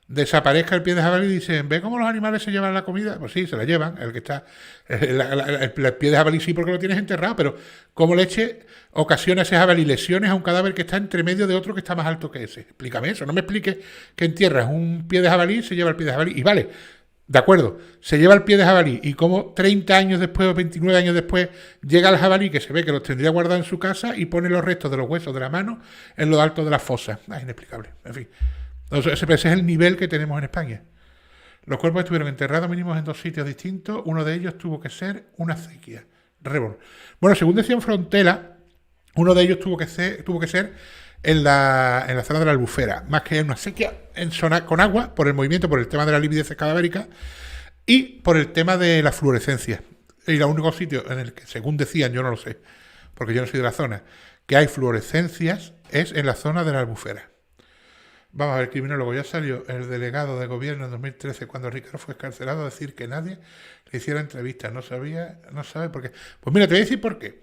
desaparezca el pie de jabalí y dicen, ¿ve cómo los animales se llevan la comida? Pues sí, se la llevan, el que está, el pie de jabalí sí porque lo tienes enterrado, pero como leche ocasiona ese jabalí lesiones a un cadáver que está entre medio de otro que está más alto que ese. Explícame eso, no me expliques que entierras un pie de jabalí y se lleva el pie de jabalí. Y vale, de acuerdo, se lleva el pie de jabalí y como 30 años después o 29 años después llega el jabalí que se ve que los tendría guardado en su casa y pone los restos de los huesos de la mano en lo alto de la fosa. Inexplicable, en fin. Entonces, ese es el nivel que tenemos en España. Los cuerpos estuvieron enterrados mínimos en 2 sitios distintos, uno de ellos tuvo que ser una acequia. Reborn. Bueno, según decían Frontera, uno de ellos tuvo que ser en la zona de la Albufera, más que en una sequía en zona con agua, por el movimiento, por el tema de la lividez cadavérica y por el tema de la fluorescencia. Y el único sitio en el que, según decían, yo no lo sé, porque yo no soy de la zona, que hay fluorescencias es en la zona de la Albufera. Vamos a ver, criminólogo, ya salió el delegado de gobierno en 2013 cuando Ricardo fue escarcelado a decir que nadie le hiciera entrevistas. No sabe por qué. Pues mira, te voy a decir por qué.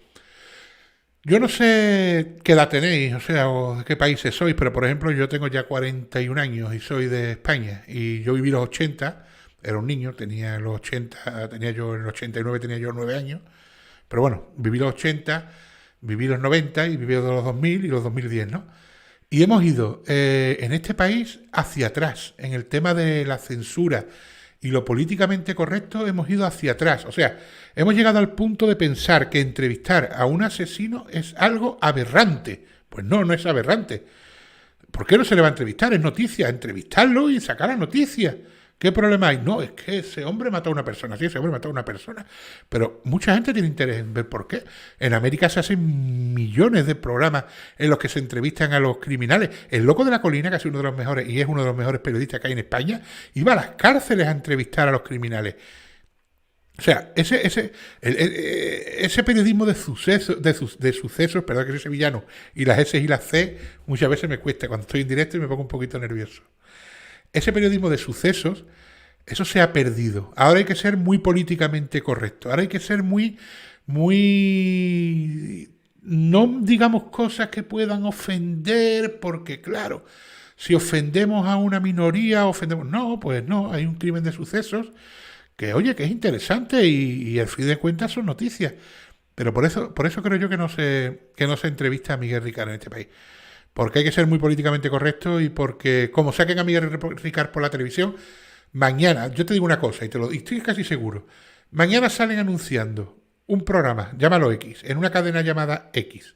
Yo no sé qué edad tenéis, o sea, o de qué países sois, pero por ejemplo yo tengo ya 41 años y soy de España. Y yo viví los 80, era un niño, tenía los 80, tenía yo en el 89, tenía yo 9 años. Pero bueno, viví los 80, viví los 90 y viví los 2000 y los 2010, ¿no? Y hemos ido en este país hacia atrás, en el tema de la censura y lo políticamente correcto, hemos ido hacia atrás. O sea, hemos llegado al punto de pensar que entrevistar a un asesino es algo aberrante. Pues no es aberrante. ¿Por qué no se le va a entrevistar? Es noticia, entrevistarlo y sacar la noticia. ¿Qué problema hay? No, es que ese hombre mató a una persona, sí, ese hombre mató a una persona. Pero mucha gente tiene interés en ver por qué. En América se hacen millones de programas en los que se entrevistan a los criminales. El Loco de la Colina, que es uno de los mejores, y es uno de los mejores periodistas que hay en España, iba a las cárceles a entrevistar a los criminales. O sea, ese periodismo de sucesos, perdón que soy sevillano, y las S y las C, muchas veces me cuesta. Cuando estoy en directo y me pongo un poquito nervioso. Ese periodismo de sucesos, eso se ha perdido. Ahora hay que ser muy políticamente correcto. Ahora hay que ser muy... No digamos cosas que puedan ofender, porque claro, si ofendemos a una minoría, ofendemos... No, pues no, hay un crimen de sucesos que, oye, que es interesante y al fin de cuentas son noticias. Pero por eso creo yo que no se entrevista a Miguel Ricard en este país. Porque hay que ser muy políticamente correcto y porque, como saquen a Miguel Ricard por la televisión, mañana, yo te digo una cosa y estoy casi seguro, mañana salen anunciando un programa, llámalo X, en una cadena llamada X,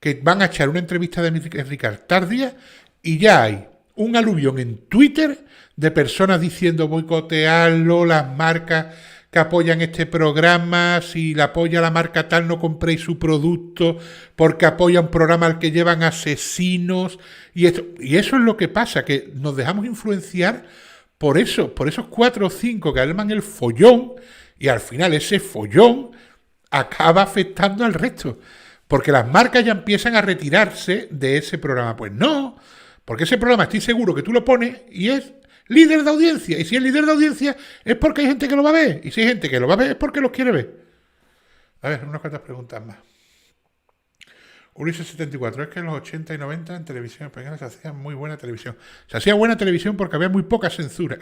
que van a echar una entrevista de Miguel Ricard tardía y ya hay un aluvión en Twitter de personas diciendo boicotearlo, las marcas que apoyan este programa, si la apoya la marca tal no compréis su producto porque apoya un programa al que llevan asesinos y eso es lo que pasa, que nos dejamos influenciar por esos 4 o 5 que arman el follón y al final ese follón acaba afectando al resto. porque las marcas ya empiezan a retirarse de ese programa. Pues no, porque ese programa estoy seguro que tú lo pones y es líder de audiencia. Y si es líder de audiencia es porque hay gente que lo va a ver. Y si hay gente que lo va a ver es porque los quiere ver. A ver, unas cuantas preguntas más. Ulises74, es que en los 80 y 90 en televisión española se hacía muy buena televisión. Se hacía buena televisión porque había muy poca censura,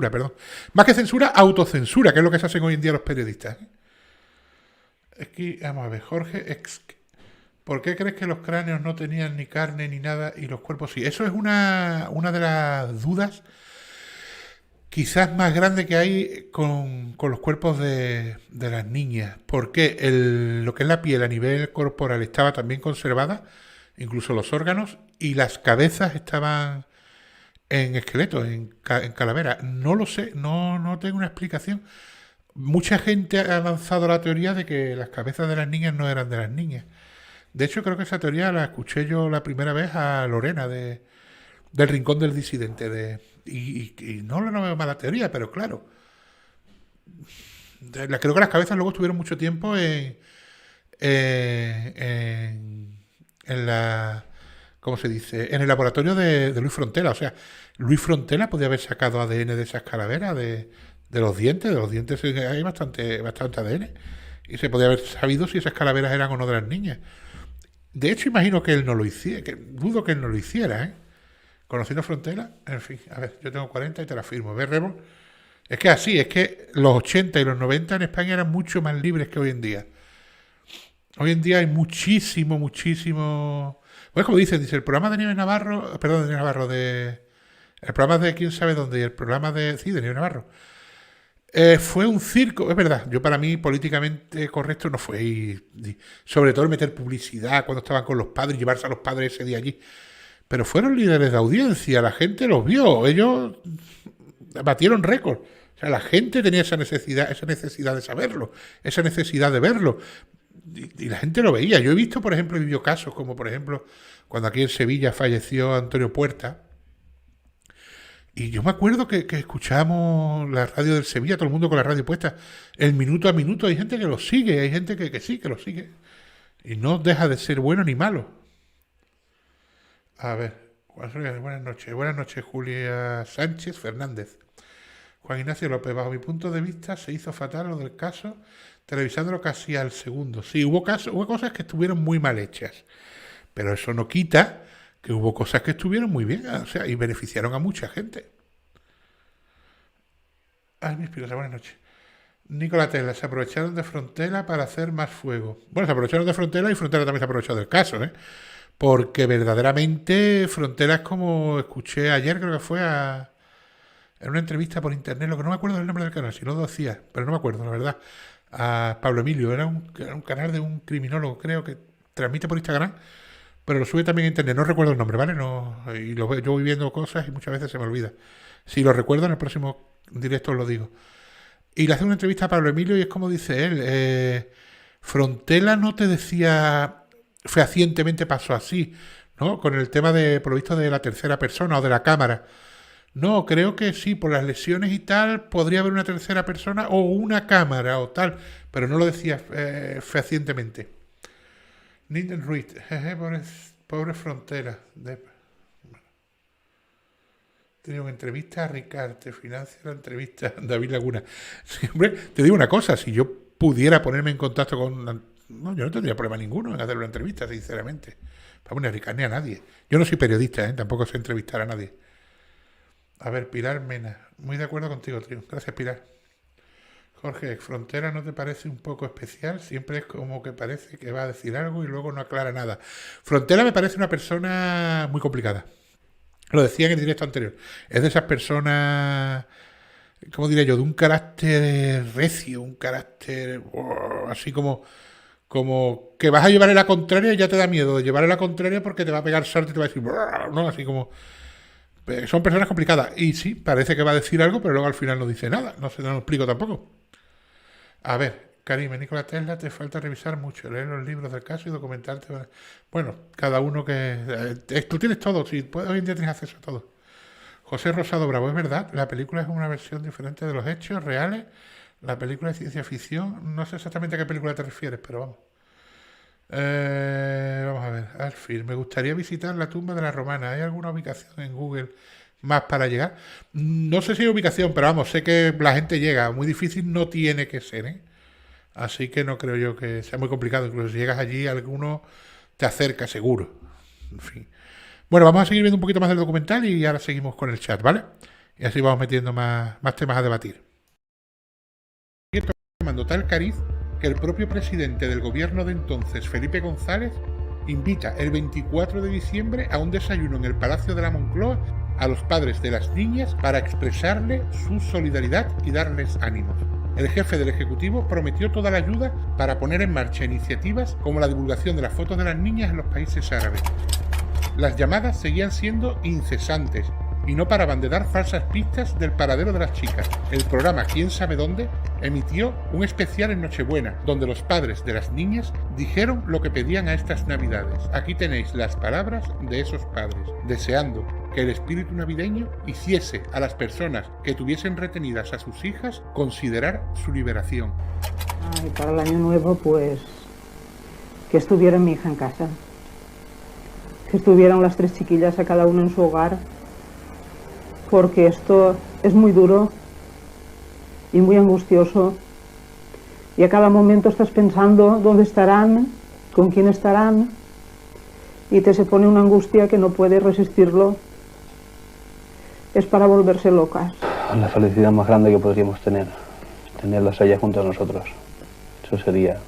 perdón. Más que censura, autocensura, que es lo que se hacen hoy en día los periodistas. Aquí, vamos a ver, Jorge, ¿por qué crees que los cráneos no tenían ni carne ni nada y los cuerpos sí? Eso es una de las dudas quizás más grande que hay con los cuerpos de las niñas, porque lo que es la piel a nivel corporal estaba también conservada, incluso los órganos, y las cabezas estaban en esqueletos, en calavera. No lo sé, no tengo una explicación. Mucha gente ha lanzado la teoría de que las cabezas de las niñas no eran de las niñas. De hecho, creo que esa teoría la escuché yo la primera vez a Lorena del Rincón del Disidente. Y no lo veo mala teoría, pero claro. Creo que las cabezas luego estuvieron mucho tiempo en la... ¿Cómo se dice? En el laboratorio de Luis Frontela. O sea, Luis Frontela podía haber sacado ADN de esas calaveras, de los dientes. De los dientes hay bastante ADN. Y se podía haber sabido si esas calaveras eran o no de las niñas. De hecho, imagino que él no lo hiciera. Dudo que él no lo hiciera, ¿eh? Conociendo Frontera, en fin, a ver, yo tengo 40 y te la firmo. ¿Ves, Remo? Es que así, es que los 80 y los 90 en España eran mucho más libres que hoy en día. Hoy en día hay muchísimo. Pues como dice el programa de Nieves Navarro, perdón, de Nieves Navarro, el programa de quién sabe dónde, y el programa de Nieves Navarro. Fue un circo, es verdad, yo para mí políticamente correcto no fue, y sobre todo el meter publicidad cuando estaban con los padres, llevarse a los padres ese día allí. Pero fueron líderes de audiencia, la gente los vio, ellos batieron récord. O sea, la gente tenía esa necesidad de saberlo, esa necesidad de verlo. Y la gente lo veía. Yo he visto, por ejemplo, he vivido casos como, por ejemplo, cuando aquí en Sevilla falleció Antonio Puerta. Y yo me acuerdo que escuchamos la radio del Sevilla, todo el mundo con la radio puesta, el minuto a minuto. Hay gente que lo sigue, hay gente que sí, que lo sigue. Y no deja de ser bueno ni malo. A ver, buenas noches, Julia Sánchez Fernández. Juan Ignacio López, bajo mi punto de vista, se hizo fatal lo del caso, televisándolo casi al segundo. Sí, hubo cosas que estuvieron muy mal hechas, pero eso no quita que hubo cosas que estuvieron muy bien, o sea, y beneficiaron a mucha gente. Ay, mi Espinosa, buenas noches. Nicolás Tesla, se aprovecharon de Frontera para hacer más fuego. Bueno, se aprovecharon de Frontera y Frontera también se aprovechó del caso, ¿eh? Porque verdaderamente Frontera es como escuché ayer, creo que fue en una entrevista por internet, lo que no me acuerdo del nombre del canal, si no lo decía, pero no me acuerdo, la verdad, a Pablo Emilio, era un canal de un criminólogo, creo que transmite por Instagram, pero lo sube también a internet, no recuerdo el nombre, ¿vale? No, y yo voy viendo cosas y muchas veces se me olvida. Si lo recuerdo en el próximo directo os lo digo. Y le hace una entrevista a Pablo Emilio y es como dice él, Frontera no te decía fehacientemente pasó así, ¿no? Con el tema por lo visto de la tercera persona o de la cámara. No, creo que sí, por las lesiones y tal, podría haber una tercera persona o una cámara o tal, pero no lo decía fehacientemente. Ninden Ruiz, pobre Frontera. Tenía una entrevista a Ricard, te financia la entrevista a David Laguna. Sí, hombre, te digo una cosa, si yo pudiera ponerme en contacto con... No, yo no tendría problema ninguno en hacer una entrevista, sinceramente. Para poner a Ricard ni a nadie. Yo no soy periodista, tampoco sé entrevistar a nadie. A ver, Pilar Mena. Muy de acuerdo contigo, tío. Gracias, Pilar. Jorge, ¿Frontera no te parece un poco especial? Siempre es como que parece que va a decir algo y luego no aclara nada. Frontera me parece una persona muy complicada. Lo decía en el directo anterior. Es de esas personas, ¿cómo diría yo? De un carácter recio, un carácter así como que vas a llevarle la contraria y ya te da miedo de llevarle la contraria porque te va a pegar salto y te va a decir, ¿no? Así como... Son personas complicadas. Y sí, parece que va a decir algo, pero luego al final no dice nada. No sé, no lo explico tampoco. A ver, Karime, Nicolás Tesla, te falta revisar mucho, leer los libros del caso y documentarte. Bueno, cada uno que... tú tienes todo, si puedes, hoy en día tienes acceso a todo. José Rosado Bravo, es verdad, la película es una versión diferente de los hechos reales. La película es ciencia ficción. No sé exactamente a qué película te refieres, pero vamos. Vamos a ver, Alfil, me gustaría visitar la tumba de la romana. ¿Hay alguna ubicación en Google más para llegar? No sé si hay ubicación, pero vamos, sé que la gente llega. Muy difícil no tiene que ser, ¿eh? Así que no creo yo que sea muy complicado. Incluso si llegas allí, alguno te acerca seguro. En fin. Bueno, vamos a seguir viendo un poquito más del documental y ahora seguimos con el chat, ¿vale? Y así vamos metiendo más temas a debatir. Tomando tal cariz que el propio presidente del gobierno de entonces, Felipe González, invita el 24 de diciembre a un desayuno en el Palacio de la Moncloa a los padres de las niñas para expresarle su solidaridad y darles ánimos. El jefe del Ejecutivo prometió toda la ayuda para poner en marcha iniciativas como la divulgación de las fotos de las niñas en los países árabes. Las llamadas seguían siendo incesantes y no paraban de dar falsas pistas del paradero de las chicas. El programa Quién sabe dónde emitió un especial en Nochebuena, donde los padres de las niñas dijeron lo que pedían a estas navidades. Aquí tenéis las palabras de esos padres, deseando que el espíritu navideño hiciese a las personas que tuviesen retenidas a sus hijas considerar su liberación. Y para el año nuevo, pues, que estuviera mi hija en casa, que estuvieran las 3 chiquillas a cada uno en su hogar, porque esto es muy duro y muy angustioso, y a cada momento estás pensando dónde estarán, con quién estarán, y te se pone una angustia que no puedes resistirlo. Es para volverse locas. La felicidad más grande que podríamos tener, tenerlas allá junto a nosotros. Eso sería,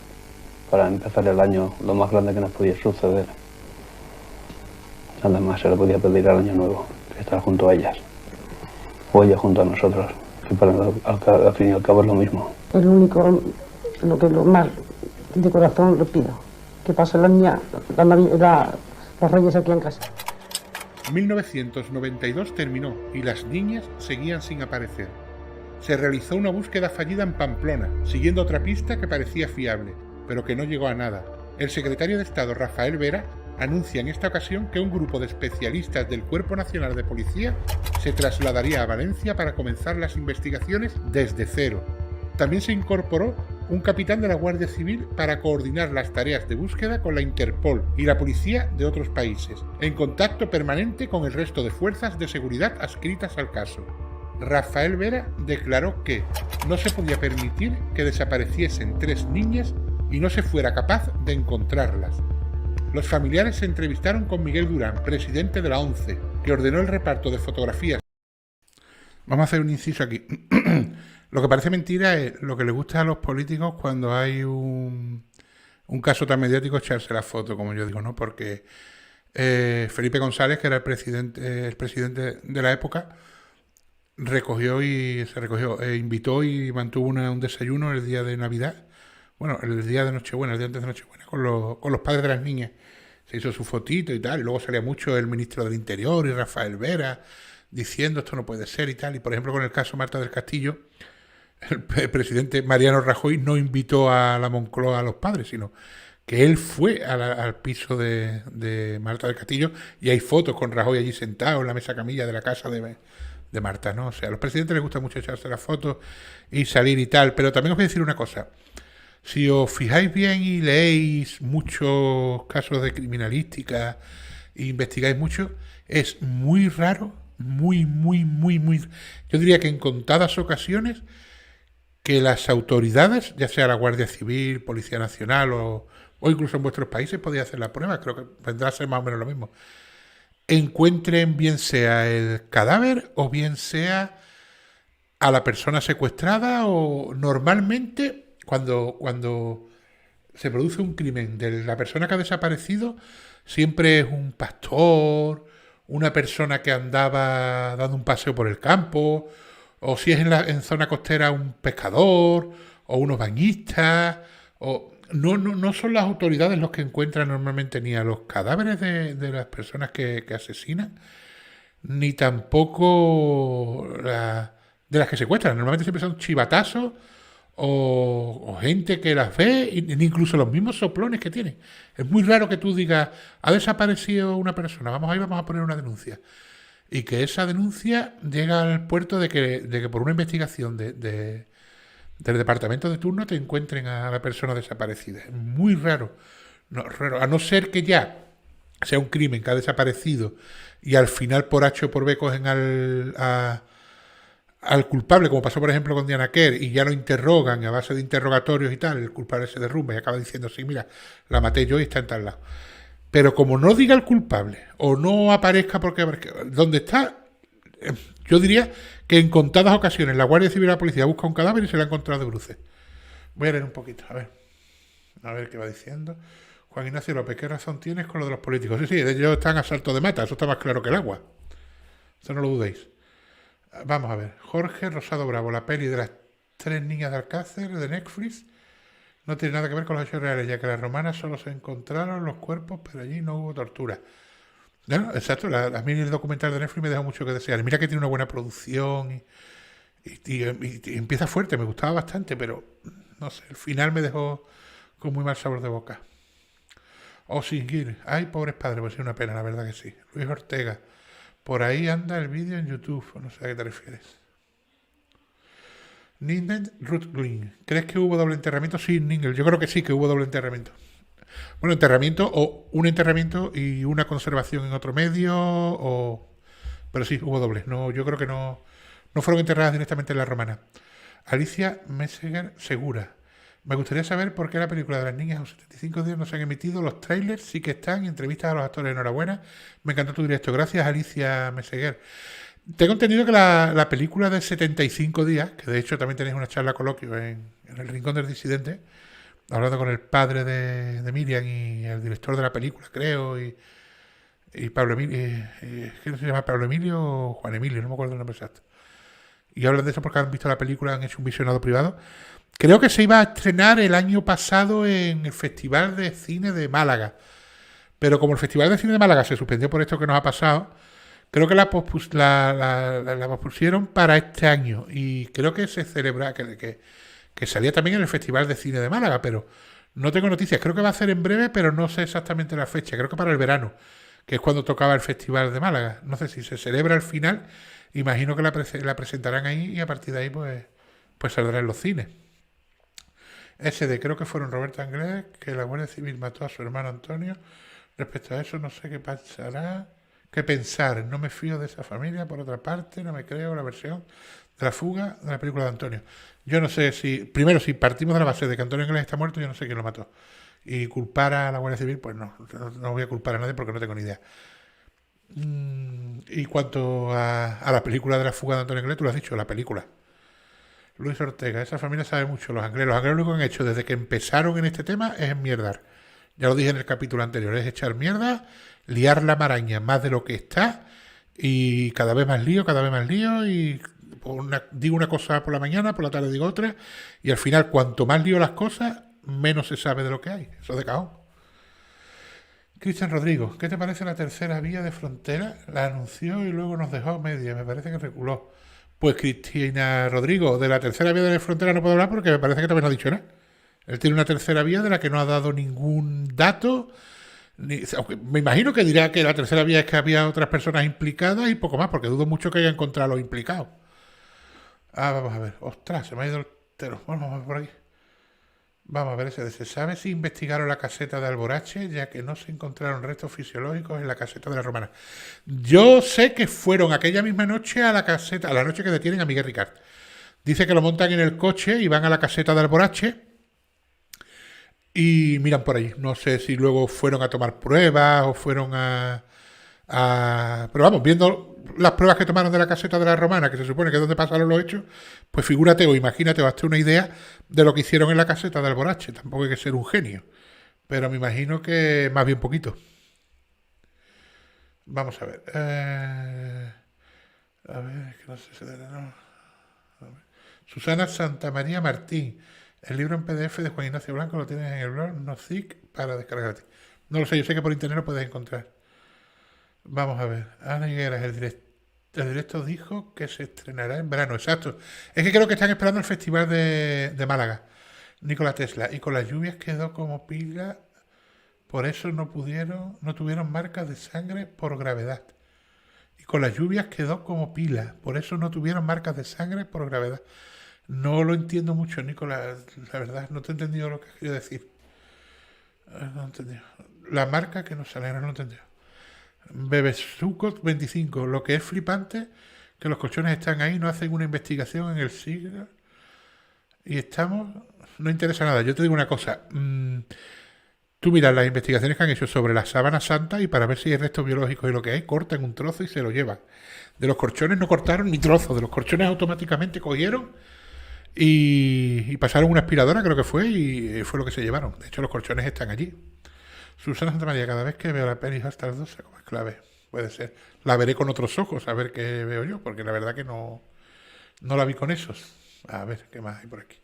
para empezar el año, lo más grande que nos podía suceder. Nada más se le podía pedir al año nuevo, estar junto a ellas. O ella junto a nosotros, que para al fin y al cabo es lo mismo. Es lo único, lo más de corazón le pido, que pase la niña, los reyes aquí en casa. 1992 terminó y las niñas seguían sin aparecer. Se realizó una búsqueda fallida en Pamplona, siguiendo otra pista que parecía fiable, pero que no llegó a nada. El secretario de Estado, Rafael Vera, anuncia en esta ocasión que un grupo de especialistas del Cuerpo Nacional de Policía se trasladaría a Valencia para comenzar las investigaciones desde cero. También se incorporó un capitán de la Guardia Civil para coordinar las tareas de búsqueda con la Interpol y la policía de otros países, en contacto permanente con el resto de fuerzas de seguridad adscritas al caso. Rafael Vera declaró que no se podía permitir que desapareciesen 3 niñas y no se fuera capaz de encontrarlas. Los familiares se entrevistaron con Miguel Durán, presidente de la ONCE, que ordenó el reparto de fotografías. Vamos a hacer un inciso aquí. Lo que parece mentira es lo que les gusta a los políticos cuando hay un caso tan mediático, echarse la foto, como yo digo, ¿no? Porque Felipe González, que era el presidente de la época, invitó y mantuvo un desayuno el día de Navidad, bueno, el día de Nochebuena, el día antes de Nochebuena, con los padres de las niñas. Se hizo su fotito y tal, y luego salía mucho el ministro del Interior y Rafael Vera diciendo esto no puede ser y tal. Y por ejemplo, con el caso Marta del Castillo, el presidente Mariano Rajoy no invitó a la Moncloa a los padres, sino que él fue al piso de Marta del Castillo, y hay fotos con Rajoy allí sentado en la mesa camilla de la casa de Marta, ¿no? O sea, a los presidentes les gusta mucho echarse las fotos y salir y tal, pero también os voy a decir una cosa. Si os fijáis bien y leéis muchos casos de criminalística e investigáis mucho, es muy raro, muy, yo diría que en contadas ocasiones, que las autoridades, ya sea la Guardia Civil, Policía Nacional o incluso en vuestros países podéis hacer la prueba, creo que vendrá a ser más o menos lo mismo, encuentren bien sea el cadáver o bien sea a la persona secuestrada, o normalmente cuando se produce un crimen de la persona que ha desaparecido, siempre es un pastor, una persona que andaba dando un paseo por el campo, o si es en zona costera, un pescador, o unos bañistas, o no son las autoridades los que encuentran normalmente ni a los cadáveres de las personas que asesinan, ni tampoco de las que secuestran. Normalmente siempre son chivatazos o gente que las ve, incluso los mismos soplones que tienen. Es muy raro que tú digas, ha desaparecido una persona, vamos a poner una denuncia. Y que esa denuncia llega al puerto de que por una investigación del departamento de turno te encuentren a la persona desaparecida. Es muy raro. No, raro. A no ser que ya sea un crimen que ha desaparecido y al final por H o por B cogen al culpable, como pasó por ejemplo con Diana Kerr, y ya lo interrogan a base de interrogatorios y tal, el culpable se derrumba y acaba diciendo, sí, mira, la maté yo y está en tal lado. Pero como no diga el culpable o no aparezca porque donde está, yo diría que en contadas ocasiones la Guardia Civil y la policía busca un cadáver y se lo ha encontrado de bruces. Voy a leer un poquito, a ver qué va diciendo. Juan Ignacio López, ¿qué razón tienes con lo de los políticos? Sí, ellos están a salto de mata, eso está más claro que el agua. Eso no lo dudéis. Vamos a ver. Jorge Rosado Bravo, la peli de las 3 niñas de Alcácer de Netflix no tiene nada que ver con los hechos reales, ya que las romanas solo se encontraron los cuerpos, pero allí no hubo tortura. No, exacto, a mí el documental de Netflix me dejó mucho que desear. Mira que tiene una buena producción y empieza fuerte, me gustaba bastante, pero no sé, el final me dejó con muy mal sabor de boca. Singir, ay, pobres padres, pues sí, una pena, la verdad que sí. Luis Ortega, por ahí anda el vídeo en YouTube, no sé a qué te refieres. Ningel Rutglin, ¿crees que hubo doble enterramiento? Sí, Ningel, yo creo que sí que hubo doble enterramiento. Bueno, enterramiento o un enterramiento y una conservación en otro medio, pero sí, hubo doble. No, yo creo que no fueron enterradas directamente en la romana. Alicia Messeger Segura. Me gustaría saber por qué la película de las niñas a los 75 días no se han emitido. Los trailers sí que están, y entrevistas a los actores. Enhorabuena. Me encantó tu directo. Gracias, Alicia Meseguer. Tengo entendido que la película de 75 días, que de hecho también tenéis una charla coloquio en el Rincón del Disidente, hablando con el padre de Miriam y el director de la película, creo, y Pablo Emilio, ¿qué se llama? Pablo Emilio o Juan Emilio, no me acuerdo el nombre exacto. Y hablan de eso porque han visto la película, han hecho un visionado privado. Creo que se iba a estrenar el año pasado en el Festival de Cine de Málaga. Pero como el Festival de Cine de Málaga se suspendió por esto que nos ha pasado, creo que la pospusieron para este año. Y creo que se celebra, que salía también en el Festival de Cine de Málaga, pero no tengo noticias. Creo que va a ser en breve, pero no sé exactamente la fecha. Creo que para el verano, que es cuando tocaba el Festival de Málaga. No sé si se celebra al final. Imagino que la presentarán ahí y a partir de ahí pues saldrá en los cines. Creo que fueron Roberto Anglés, que la Guardia Civil mató a su hermano Antonio. Respecto a eso, no sé qué pasará. ¿Qué pensar? No me fío de esa familia. Por otra parte, no me creo la versión de la fuga de la película de Antonio. Yo no sé si... Primero, si partimos de la base de que Antonio Anglés está muerto, yo no sé quién lo mató. Y culpar a la Guardia Civil, pues no voy a culpar a nadie porque no tengo ni idea. Y cuanto a la película de la fuga de Antonio Anglés, tú lo has dicho, la película. Luis Ortega, esa familia sabe mucho los Anglés. Los Anglés lo único que han hecho desde que empezaron en este tema es enmierdar. Ya lo dije en el capítulo anterior, es echar mierda, liar la maraña más de lo que está y cada vez más lío y digo una cosa por la mañana, por la tarde digo otra y al final cuanto más lío las cosas, menos se sabe de lo que hay. Eso es de cajón. Cristian Rodrigo, ¿qué te parece la tercera vía de frontera? La anunció y luego nos dejó a media, me parece que reculó. Pues Cristina Rodrigo, de la tercera vía de la frontera no puedo hablar porque me parece que también no ha dicho nada. Él tiene una tercera vía de la que no ha dado ningún dato. Me imagino que dirá que la tercera vía es que había otras personas implicadas y poco más, porque dudo mucho que haya encontrado a los implicados. Vamos a ver. Ostras, se me ha ido el tero. Bueno, vamos a ver por aquí. Vamos a ver ese. ¿Se sabe si investigaron la caseta de Alborache, ya que no se encontraron restos fisiológicos en la caseta de la Romana? Yo sé que fueron aquella misma noche a la caseta, a la noche que detienen a Miguel Ricard. Dice que lo montan en el coche y van a la caseta de Alborache y miran por allí. No sé si luego fueron a tomar pruebas o fueron pero vamos, viendo las pruebas que tomaron de la caseta de la Romana, que se supone que es donde pasaron los hechos, pues figúrate o imagínate o hazte una idea de lo que hicieron en la caseta de Alborache. Tampoco hay que ser un genio, pero me imagino que más bien poquito. Vamos a ver. Es que no sé si no. Susana Santamaría Martín. El libro en PDF de Juan Ignacio Blanco lo tienes en el blog Nocic para descargar gratis. No lo sé, yo sé que por internet lo puedes encontrar. Vamos a ver. Ana Higueras, el directo dijo que se estrenará en verano. Exacto. Es que creo que están esperando el festival de Málaga. Nikola Tesla. Y con las lluvias quedó como pila. Por eso no tuvieron marcas de sangre por gravedad. Y con las lluvias quedó como pila. Por eso no tuvieron marcas de sangre por gravedad. No lo entiendo mucho, Nicolás. La verdad, no te he entendido lo que quiero decir. No entendí. La marca que nos sale, no entendí. Bebesuco 25. Lo que es flipante, que los colchones están ahí, no hacen una investigación en el siglo. Y estamos... No interesa nada. Yo te digo una cosa. Tú miras las investigaciones que han hecho sobre la sábana santa y para ver si hay restos biológicos y lo que hay, cortan un trozo y se lo llevan. De los colchones no cortaron ni trozo. De los colchones automáticamente cogieron y pasaron una aspiradora, creo que fue, y fue lo que se llevaron. De hecho, los colchones están allí. Susana Santa María, cada vez que veo la peli hasta las 12 como es clave. Puede ser. La veré con otros ojos, a ver qué veo yo, porque la verdad que no la vi con esos. A ver, ¿qué más hay por aquí?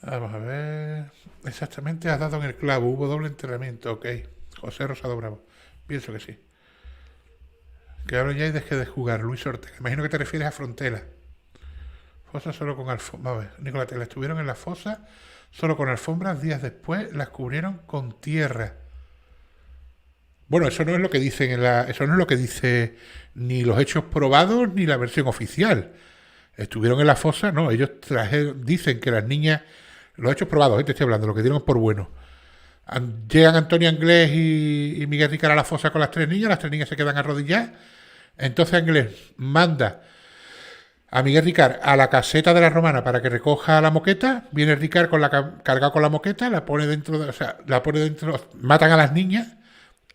Vamos a ver. Exactamente, has dado en el clavo. Hubo doble enterramiento, ok. José Rosado Bravo. Pienso que sí. Que hablo ya y deje de jugar. Luis Ortega. Imagino que te refieres a Frontela. Fosa solo con alfombras. Vamos a ver. Nicolás Tela. Estuvieron en la fosa solo con alfombras. Días después las cubrieron con tierra. Bueno, eso no es lo que dicen eso no es lo que dice ni los hechos probados ni la versión oficial. Estuvieron en la fosa, no. Ellos dicen que las niñas... Los hechos probados, te estoy hablando, lo que dieron por bueno. Llegan Antonio Anglés y Miguel Ricard a la fosa con las 3 niñas se quedan arrodilladas. Entonces Anglés manda a Miguel Ricard a la caseta de la Romana para que recoja la moqueta. Viene Ricard cargado con la moqueta, la pone dentro, matan a las niñas,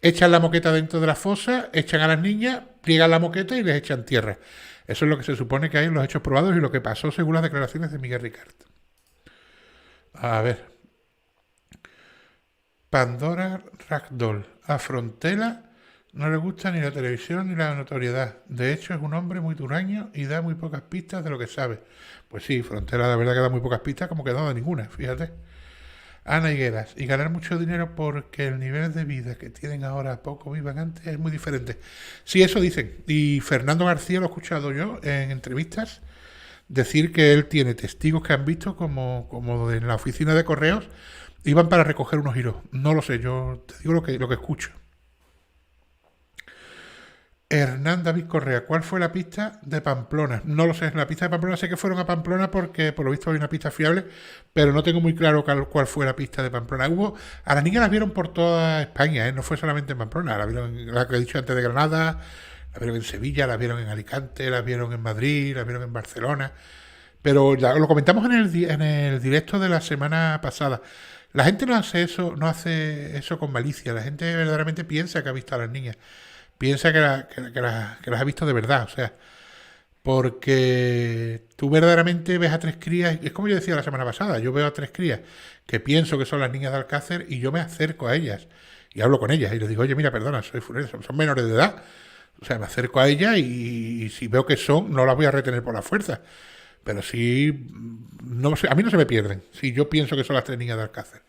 echan la moqueta dentro de la fosa, echan a las niñas, pliegan la moqueta y les echan tierra. Eso es lo que se supone que hay en los hechos probados y lo que pasó según las declaraciones de Miguel Ricard. A ver. Pandora Ragdoll. A Frontela no le gusta ni la televisión ni la notoriedad. De hecho, es un hombre muy huraño y da muy pocas pistas de lo que sabe. Pues sí, Frontela la verdad que da muy pocas pistas, como que no da ninguna, fíjate. Ana Higueras. Y ganar mucho dinero porque el nivel de vida que tienen ahora poco vivan antes es muy diferente. Sí, eso dicen. Y Fernando García lo he escuchado yo en entrevistas decir que él tiene testigos que han visto como en la oficina de correos iban para recoger unos giros. No lo sé, yo te digo lo que escucho. Hernán David Correa, ¿cuál fue la pista de Pamplona? No lo sé, la pista de Pamplona sé que fueron a Pamplona porque por lo visto hay una pista fiable, pero no tengo muy claro cuál fue la pista de Pamplona. A las niñas las vieron por toda España, no fue solamente en Pamplona, la vieron, la que he dicho antes, de Granada, la vieron en Sevilla, la vieron en Alicante, la vieron en Madrid, la vieron en Barcelona. Pero ya lo comentamos en el directo de la semana pasada. La gente no hace eso con malicia. La gente verdaderamente piensa que ha visto a las niñas. Piensa que las ha visto de verdad. O sea, porque tú verdaderamente ves a 3 crías. Es como yo decía la semana pasada. Yo veo a 3 crías que pienso que son las niñas de Alcácer y yo me acerco a ellas y hablo con ellas y les digo, oye, mira, perdona, son menores de edad. O sea, me acerco a ella y si veo que no las voy a retener por la fuerza. Pero sí, a mí no se me pierden. Si yo pienso que son las 3 niñas de Alcácer.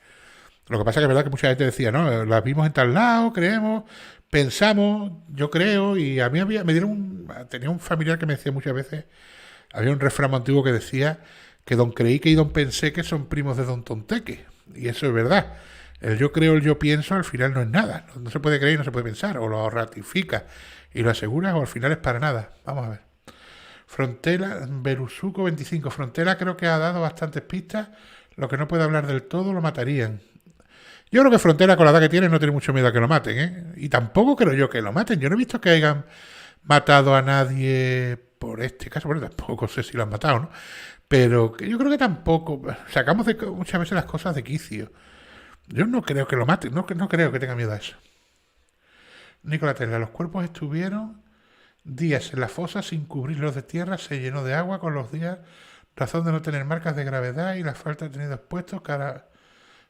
Lo que pasa es que es verdad que mucha gente decía, no, las vimos en tal lado, creemos, pensamos, yo creo. Y a mí tenía un familiar que me decía muchas veces, había un refrán antiguo que decía que don creí que y don pensé que son primos de don Tonteque. Y eso es verdad. El yo creo, el yo pienso, al final no es nada. No se puede creer y no se puede pensar. O lo ratifica y lo asegura o al final es para nada. Vamos a ver. Frontela, Berusuco 25. Frontela creo que ha dado bastantes pistas. Lo que no puede hablar del todo lo matarían. Yo creo que Frontela, con la edad que tiene, no tiene mucho miedo a que lo maten, ¿eh? Y tampoco creo yo que lo maten. Yo no he visto que hayan matado a nadie por este caso. Bueno, tampoco sé si lo han matado, ¿no? Pero yo creo que tampoco. Sacamos muchas veces las cosas de quicio. Yo no creo que lo maten. No creo que tenga miedo a eso. Nicolás Tesla, los cuerpos estuvieron días en la fosa sin cubrirlos de tierra, se llenó de agua con los días, razón de no tener marcas de gravedad y la falta de tenido expuestos,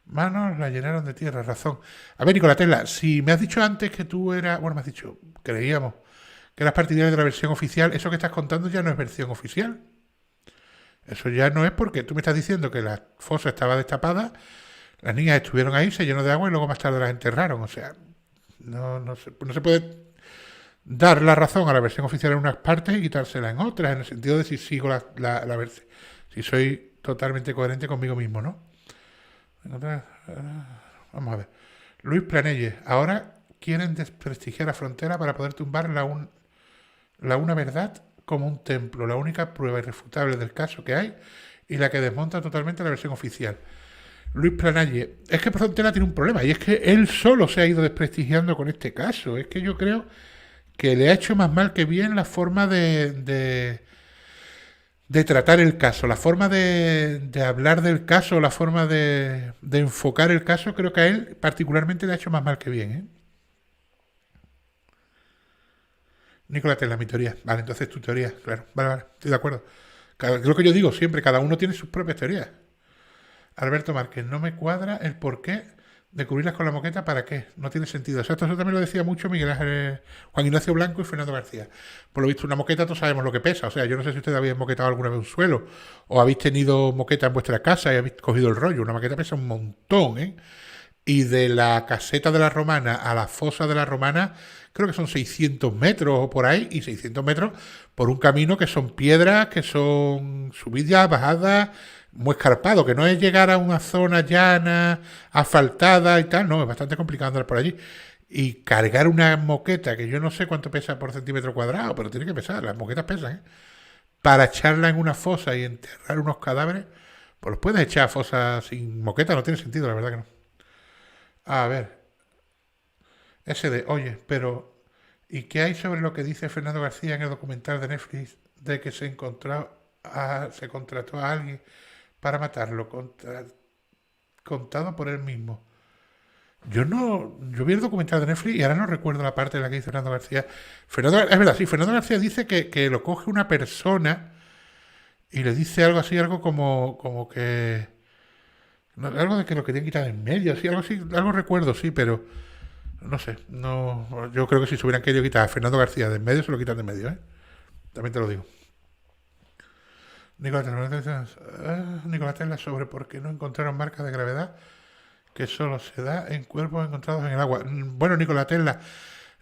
manos la llenaron de tierra, razón. A ver, Nicolás Tesla, si me has dicho antes que tú eras, bueno, me has dicho, creíamos que eras partidario de la versión oficial, eso que estás contando ya no es versión oficial. Eso ya no es porque tú me estás diciendo que la fosa estaba destapada, las niñas estuvieron ahí, se llenó de agua y luego más tarde las enterraron, o sea, no se puede dar la razón a la versión oficial en unas partes y quitársela en otras, en el sentido de si sigo la versión, si soy totalmente coherente conmigo mismo, ¿no? Vamos a ver. Luis Planelles, ahora quieren desprestigiar a Frontera para poder tumbar la una verdad como un templo, la única prueba irrefutable del caso que hay y la que desmonta totalmente la versión oficial. Luis Planalle, es que Frontera tiene un problema y es que él solo se ha ido desprestigiando con este caso. Es que yo creo que le ha hecho más mal que bien la forma de tratar el caso, la forma de hablar del caso, la forma de enfocar el caso. Creo que a él particularmente le ha hecho más mal que bien, ¿eh? Nicolás Tesla, mi teoría. Vale, entonces tu teoría, claro. Vale, vale, estoy de acuerdo. Es lo que yo digo siempre, cada uno tiene sus propias teorías. Alberto Márquez, no me cuadra el porqué de cubrirlas con la moqueta, ¿para qué? No tiene sentido. Exacto, eso también lo decía mucho Miguel Ángel, Juan Ignacio Blanco y Fernando García. Por lo visto, una moqueta todos sabemos lo que pesa. O sea, yo no sé si ustedes habéis moquetado alguna vez un suelo o habéis tenido moqueta en vuestra casa y habéis cogido el rollo. Una moqueta pesa un montón, ¿eh? Y de la caseta de la Romana a la fosa de la Romana, creo que son 600 metros o por ahí, y 600 metros por un camino que son piedras, que son subidas, bajadas, muy escarpado, que no es llegar a una zona llana, asfaltada y tal, no, es bastante complicado andar por allí. Y cargar una moqueta, que yo no sé cuánto pesa por centímetro cuadrado, pero tiene que pesar, las moquetas pesan, ¿eh? Para echarla en una fosa y enterrar unos cadáveres, pues los puedes echar a fosas sin moqueta, no tiene sentido, la verdad que no. A ver, oye, pero ¿y qué hay sobre lo que dice Fernando García en el documental de Netflix de que se contrató a alguien para matarlo, contado por él mismo? Yo vi el documental de Netflix y ahora no recuerdo la parte de la que dice Fernando García. Es verdad, sí, Fernando García dice que lo coge una persona y le dice algo así, algo como que... algo de que lo querían quitar en medio, sí, algo así, algo recuerdo, sí, pero no sé, no, yo creo que si se hubieran querido quitar a Fernando García de en medio, se lo quitan de en medio, ¿eh? También te lo digo. Nicolás Tesla sobre por qué no encontraron marcas de gravedad que solo se da en cuerpos encontrados en el agua. Bueno, Nicolás Tesla,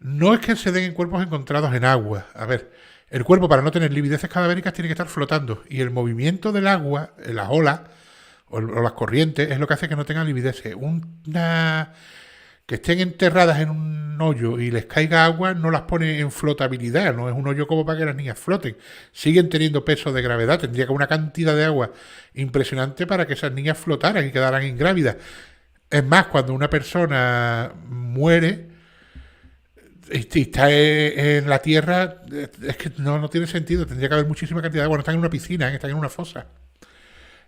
no es que se den en cuerpos encontrados en agua. A ver, el cuerpo para no tener livideces cadavéricas tiene que estar flotando y el movimiento del agua, las olas o las corrientes, es lo que hace que no tengan livideces. Que estén enterradas en un hoyo y les caiga agua no las pone en flotabilidad, no es un hoyo como para que las niñas floten. Siguen teniendo peso de gravedad, tendría que haber una cantidad de agua impresionante para que esas niñas flotaran y quedaran ingrávidas. Es más, cuando una persona muere y está en la tierra, es que no tiene sentido, tendría que haber muchísima cantidad de agua, no están en una piscina, están en una fosa.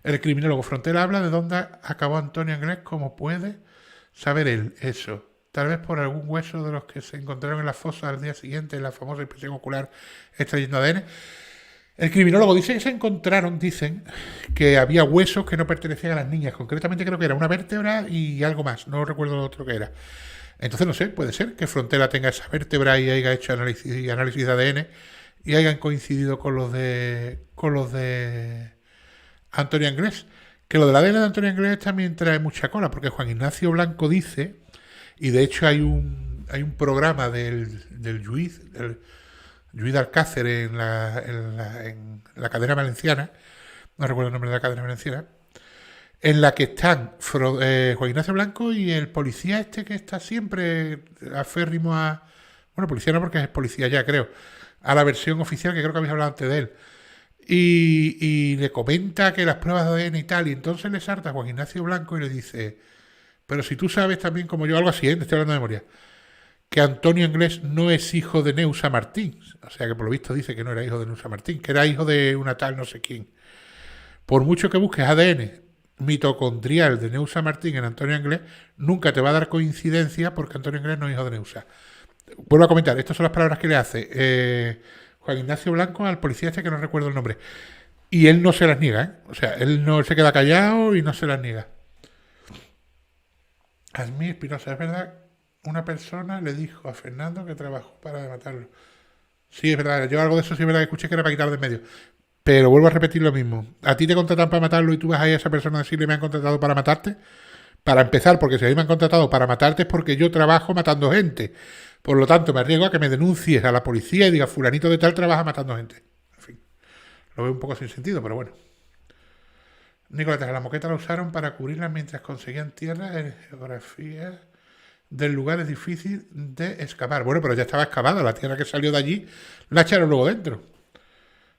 El criminólogo Frontera habla de dónde acabó Antonio Anglés, cómo puede saber él eso. Tal vez por algún hueso de los que se encontraron en la fosa al día siguiente en la famosa inspección ocular extrayendo ADN. El criminólogo dice que se encontraron, dicen, que había huesos que no pertenecían a las niñas. Concretamente creo que era una vértebra y algo más. No recuerdo lo otro que era. Entonces, no sé, puede ser que Frontera tenga esa vértebra y haya hecho análisis de ADN y hayan coincidido con los de Antonio Anglés. Que lo del ADN de Antonio Anglés también trae mucha cola, porque Juan Ignacio Blanco dice, y de hecho hay un programa del Lluís de Alcácer en la cadena valenciana, no recuerdo el nombre de la cadena valenciana, en la que están Juan Ignacio Blanco y el policía este que está siempre aférrimo bueno, policía no porque es policía ya, creo, a la versión oficial, que creo que habéis hablado antes de él. Y le comenta que las pruebas de ADN y tal, y entonces le salta a Juan Ignacio Blanco y le dice, pero si tú sabes también como yo, algo así, te estoy hablando de memoria, que Antonio Anglés no es hijo de Neusa Martín, o sea que por lo visto dice que no era hijo de Neusa Martín, que era hijo de una tal no sé quién. Por mucho que busques ADN mitocondrial de Neusa Martín en Antonio Anglés, nunca te va a dar coincidencia porque Antonio Anglés no es hijo de Neusa. Vuelvo a comentar, estas son las palabras que le hace Juan Ignacio Blanco al policía este que no recuerdo el nombre. Y él no se las niega, ¿eh? O sea, él no se queda callado y no se las niega. Asmí Espinosa, es verdad, una persona le dijo a Fernando que trabajó para matarlo. Sí, es verdad, yo algo de eso sí es verdad que escuché que era para quitar de en medio. Pero vuelvo a repetir lo mismo. A ti te contratan para matarlo y tú vas ahí a esa persona a decirle me han contratado para matarte. Para empezar, porque si a mí me han contratado para matarte es porque yo trabajo matando gente. Por lo tanto, me arriesgo a que me denuncies a la policía y diga fulanito de tal trabaja matando gente. En fin, lo veo un poco sin sentido, pero bueno. Nicolás, la moqueta la usaron para cubrirla mientras conseguían tierra en geografía del lugar es difícil de excavar. Bueno, pero ya estaba excavada, la tierra que salió de allí la echaron luego dentro.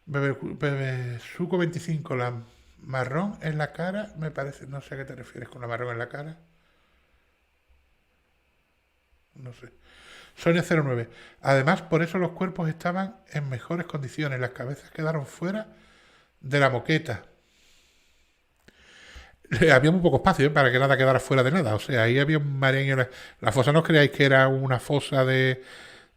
Bebesuco 25, las Marrón en la cara, me parece, no sé a qué te refieres con la marrón en la cara. No sé. Sonia09. Además, por eso los cuerpos estaban en mejores condiciones. Las cabezas quedaron fuera de la moqueta. Había muy poco espacio, para que nada quedara fuera de nada. O sea, ahí había un mareño. La fosa, no os creáis que era una fosa de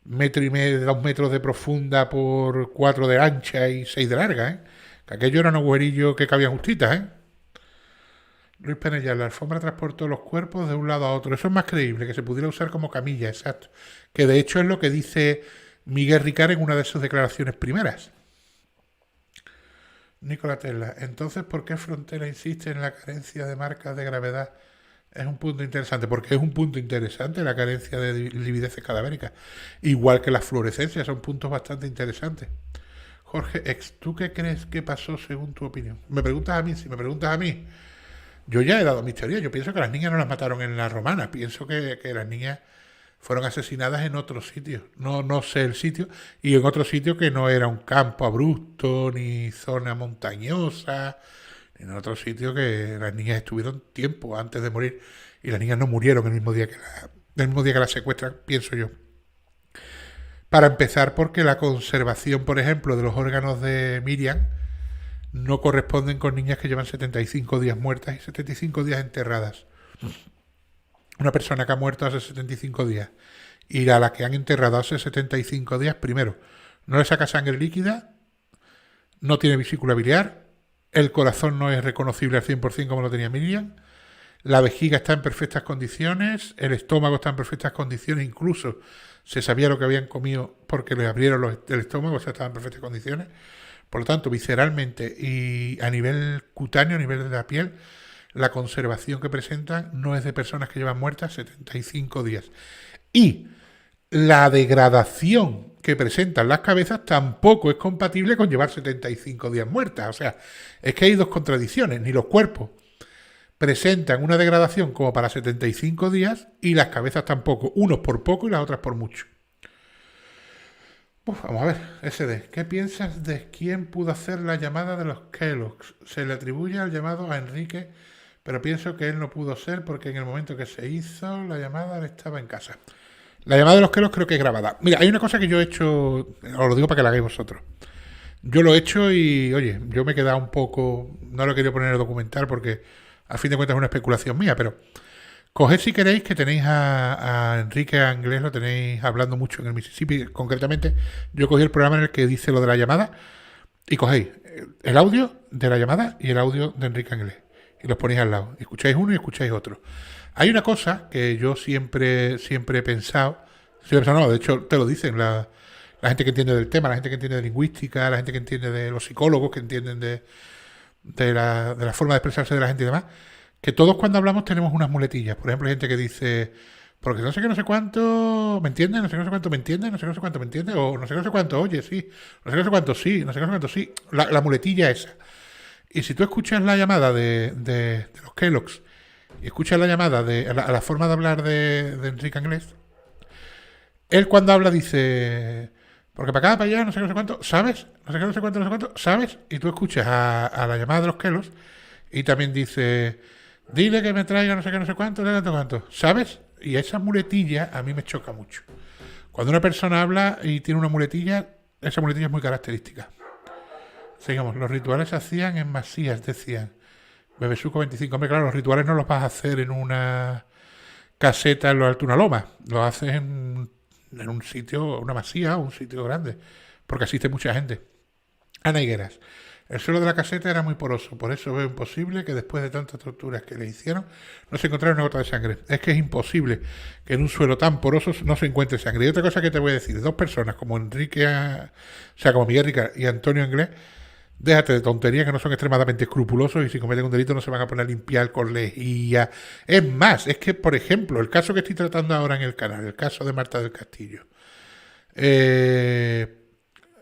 1,5 metros, de 2 metros de profunda por 4 de ancha y 6 de larga, ¿eh? Que aquello era un agujerillo que cabía justitas, ¿eh? Luis Penella, la alfombra transportó los cuerpos de un lado a otro. Eso es más creíble, que se pudiera usar como camilla, exacto. Que de hecho es lo que dice Miguel Ricard en una de sus declaraciones primeras. Nicola Tesla, entonces, ¿por qué Frontera insiste en la carencia de marcas de gravedad? Es un punto interesante, porque es un punto interesante la carencia de livideces cadavéricas. Igual que las fluorescencias, son puntos bastante interesantes. Jorge X, ¿tú qué crees que pasó según tu opinión? ¿Me preguntas a mí? Si me preguntas a mí, yo ya he dado mis teorías. Yo pienso que las niñas no las mataron en la romana. Pienso que las niñas fueron asesinadas en otro sitio. No sé el sitio. Y en otro sitio que no era un campo abrupto, ni zona montañosa. Ni en otro sitio que las niñas estuvieron tiempo antes de morir. Y las niñas no murieron el mismo día que las secuestran, pienso yo. Para empezar, porque la conservación, por ejemplo, de los órganos de Miriam no corresponden con niñas que llevan 75 días muertas y 75 días enterradas. Una persona que ha muerto hace 75 días y a la que han enterrado hace 75 días, primero, no le saca sangre líquida, no tiene vesícula biliar, el corazón no es reconocible al 100% como lo tenía Miriam, la vejiga está en perfectas condiciones, el estómago está en perfectas condiciones, incluso se sabía lo que habían comido porque le abrieron el estómago, o sea, estaba en perfectas condiciones. Por lo tanto, visceralmente y a nivel cutáneo, a nivel de la piel, la conservación que presentan no es de personas que llevan muertas 75 días. Y la degradación que presentan las cabezas tampoco es compatible con llevar 75 días muertas. O sea, es que hay dos contradicciones. Ni los cuerpos presentan una degradación como para 75 días y las cabezas tampoco. Unos por poco y las otras por mucho. Vamos a ver, SD, ¿qué piensas de quién pudo hacer la llamada de los Kellogg's? Se le atribuye al llamado a Enrique, pero pienso que él no pudo ser porque en el momento que se hizo la llamada él estaba en casa. La llamada de los Kellogg's creo que es grabada. Mira, hay una cosa que yo he hecho, os lo digo para que la hagáis vosotros. Yo lo he hecho y, oye, yo me he quedado un poco, no lo he querido poner en el documental porque al fin de cuentas es una especulación mía, pero coged si queréis que tenéis a Enrique Anglés, lo tenéis hablando mucho en el Mississippi. Concretamente, yo cogí el programa en el que dice lo de la llamada y cogéis el audio de la llamada y el audio de Enrique Anglés y los ponéis al lado. Escucháis uno y escucháis otro. Hay una cosa que yo siempre he pensado, no, de hecho te lo dicen la gente que entiende del tema, la gente que entiende de lingüística, la gente que entiende de los psicólogos, que entienden de la forma de expresarse de la gente y demás, que todos cuando hablamos tenemos unas muletillas. Por ejemplo, hay gente que dice, porque no sé qué, no sé cuánto, ¿me entiendes? No sé qué, no sé cuánto, ¿me entiendes? No sé qué, no sé cuánto, ¿me entiendes? O no sé qué, no sé cuánto, oye, sí. No sé qué, no sé cuánto, sí. No sé qué, no sé cuánto, sí. La muletilla esa. Y si tú escuchas la llamada de los Kellogg's y escuchas la llamada a la forma de hablar de Enrique Anglés, él cuando habla dice, porque para acá, para allá, no sé qué, no sé cuánto, ¿sabes? No sé qué, no sé cuánto, no sé cuánto, ¿sabes? Y tú escuchas a la llamada de los Kellogg's y también dice, dile que me traiga no sé qué, no sé cuánto, no sé cuánto, ¿sabes? Y esa muletilla a mí me choca mucho. Cuando una persona habla y tiene una muletilla, esa muletilla es muy característica. Sigamos, los rituales se hacían en masías, decían. Bebesuco 25. Hombre, claro, los rituales no los vas a hacer en una caseta en lo alto de una loma. Los haces en un sitio, una masía o un sitio grande, porque asiste mucha gente. Ana Higueras. El suelo de la caseta era muy poroso, por eso veo imposible que después de tantas torturas que le hicieron no se encontrara una gota de sangre. Es que es imposible que en un suelo tan poroso no se encuentre sangre. Y otra cosa que te voy a decir, dos personas como como Miguel Ricard y Antonio Anglés, déjate de tonterías, que no son extremadamente escrupulosos y si cometen un delito no se van a poner a limpiar con lejía. Es más, es que, por ejemplo, el caso que estoy tratando ahora en el canal, el caso de Marta del Castillo.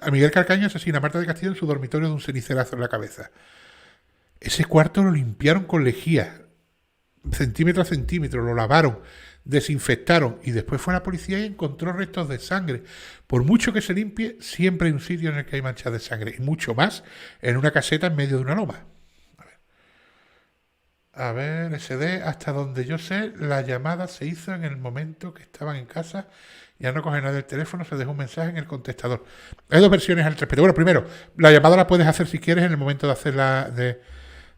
A Miguel Calcaño asesina a Marta del Castillo en su dormitorio de un cenicerazo en la cabeza. Ese cuarto lo limpiaron con lejía, centímetro a centímetro, lo lavaron, desinfectaron y después fue a la policía y encontró restos de sangre. Por mucho que se limpie, siempre hay un sitio en el que hay manchas de sangre y mucho más en una caseta en medio de una loma. A ver. A ver, SD, hasta donde yo sé, la llamada se hizo en el momento que estaban en casa. Ya no coge nadie el teléfono, se dejó un mensaje en el contestador. Hay dos versiones al respecto. Bueno, primero, la llamada la puedes hacer si quieres en el momento de hacerla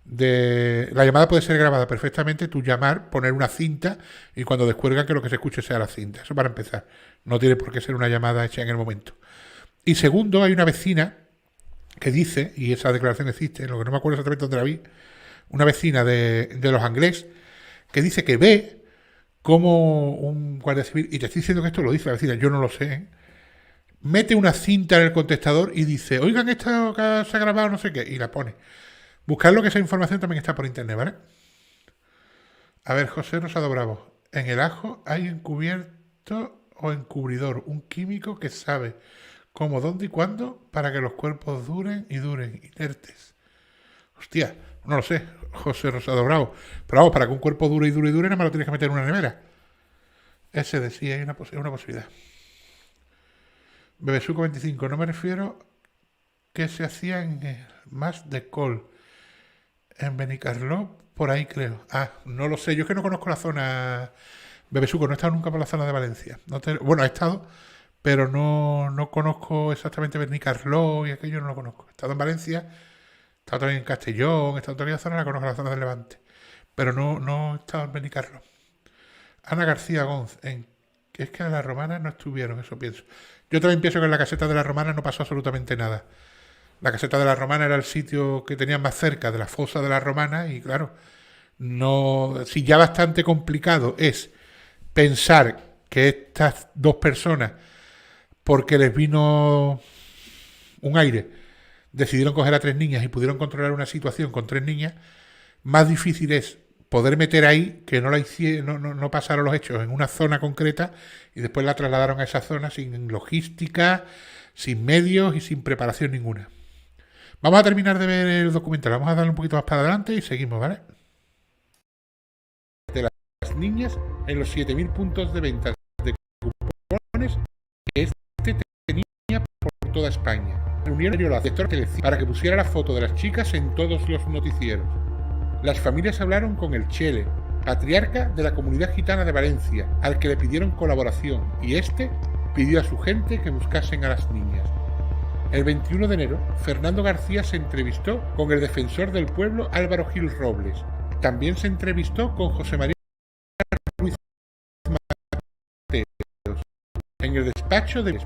la llamada puede ser grabada perfectamente, tú llamar, poner una cinta y cuando descuelgan que lo que se escuche sea la cinta. Eso para empezar. No tiene por qué ser una llamada hecha en el momento. Y segundo, hay una vecina que dice, y esa declaración existe, lo que no me acuerdo exactamente dónde la vi, una vecina de Los Anglés, que dice que ve como un guardia civil, y te estoy diciendo que esto lo dice la vecina, yo no lo sé, ¿eh? Mete una cinta en el contestador y dice, oigan, esto que se ha grabado no sé qué, y la pone. Buscarlo, que esa información también está por internet, ¿vale? A ver, José Rosado Bravo. En el ajo hay encubierto o encubridor, un químico que sabe cómo, dónde y cuándo para que los cuerpos duren y duren, inertes. Hostia, no lo sé, José Rosado Bravo. Pero vamos, para que un cuerpo dure y dure y dure, nada más lo tienes que meter en una nevera. Ese decía, hay una posibilidad. Bebesuco 25, no me refiero que se hacía en más de Col. En Benicarló, por ahí creo. Ah, no lo sé, yo es que no conozco la zona. Bebesuco, no he estado nunca por la zona de Valencia. Bueno, he estado, pero no conozco exactamente Benicarló y aquello no lo conozco. He estado en Valencia, he estado también en Castellón, he estado en toda la zona, la conozco, la zona del Levante. Pero no he estado en Benicarló. Ana García Gonz, es que a la Romana no estuvieron, eso pienso. Yo también pienso que en la caseta de la Romana no pasó absolutamente nada. La caseta de la Romana era el sitio que tenían más cerca de la fosa de la Romana y claro, no, si ya bastante complicado es pensar que estas dos personas, porque les vino un aire, decidieron coger a 3 niñas y pudieron controlar una situación con 3 niñas, más difícil es poder meter ahí que no pasaron los hechos en una zona concreta y después la trasladaron a esa zona sin logística, sin medios y sin preparación ninguna. Vamos a terminar de ver el documental, vamos a darle un poquito más para adelante y seguimos, ¿vale? De las niñas en los 7.000 puntos de venta de cupones que este tenía por toda España. Reunieron a la para que pusiera la foto de las chicas en todos los noticieros. Las familias hablaron con el Chele, patriarca de la comunidad gitana de Valencia, al que le pidieron colaboración, y este pidió a su gente que buscasen a las niñas. El 21 de enero, Fernando García se entrevistó con el defensor del pueblo Álvaro Gil Robles. También se entrevistó con José María Ruiz Mateos. En el despacho del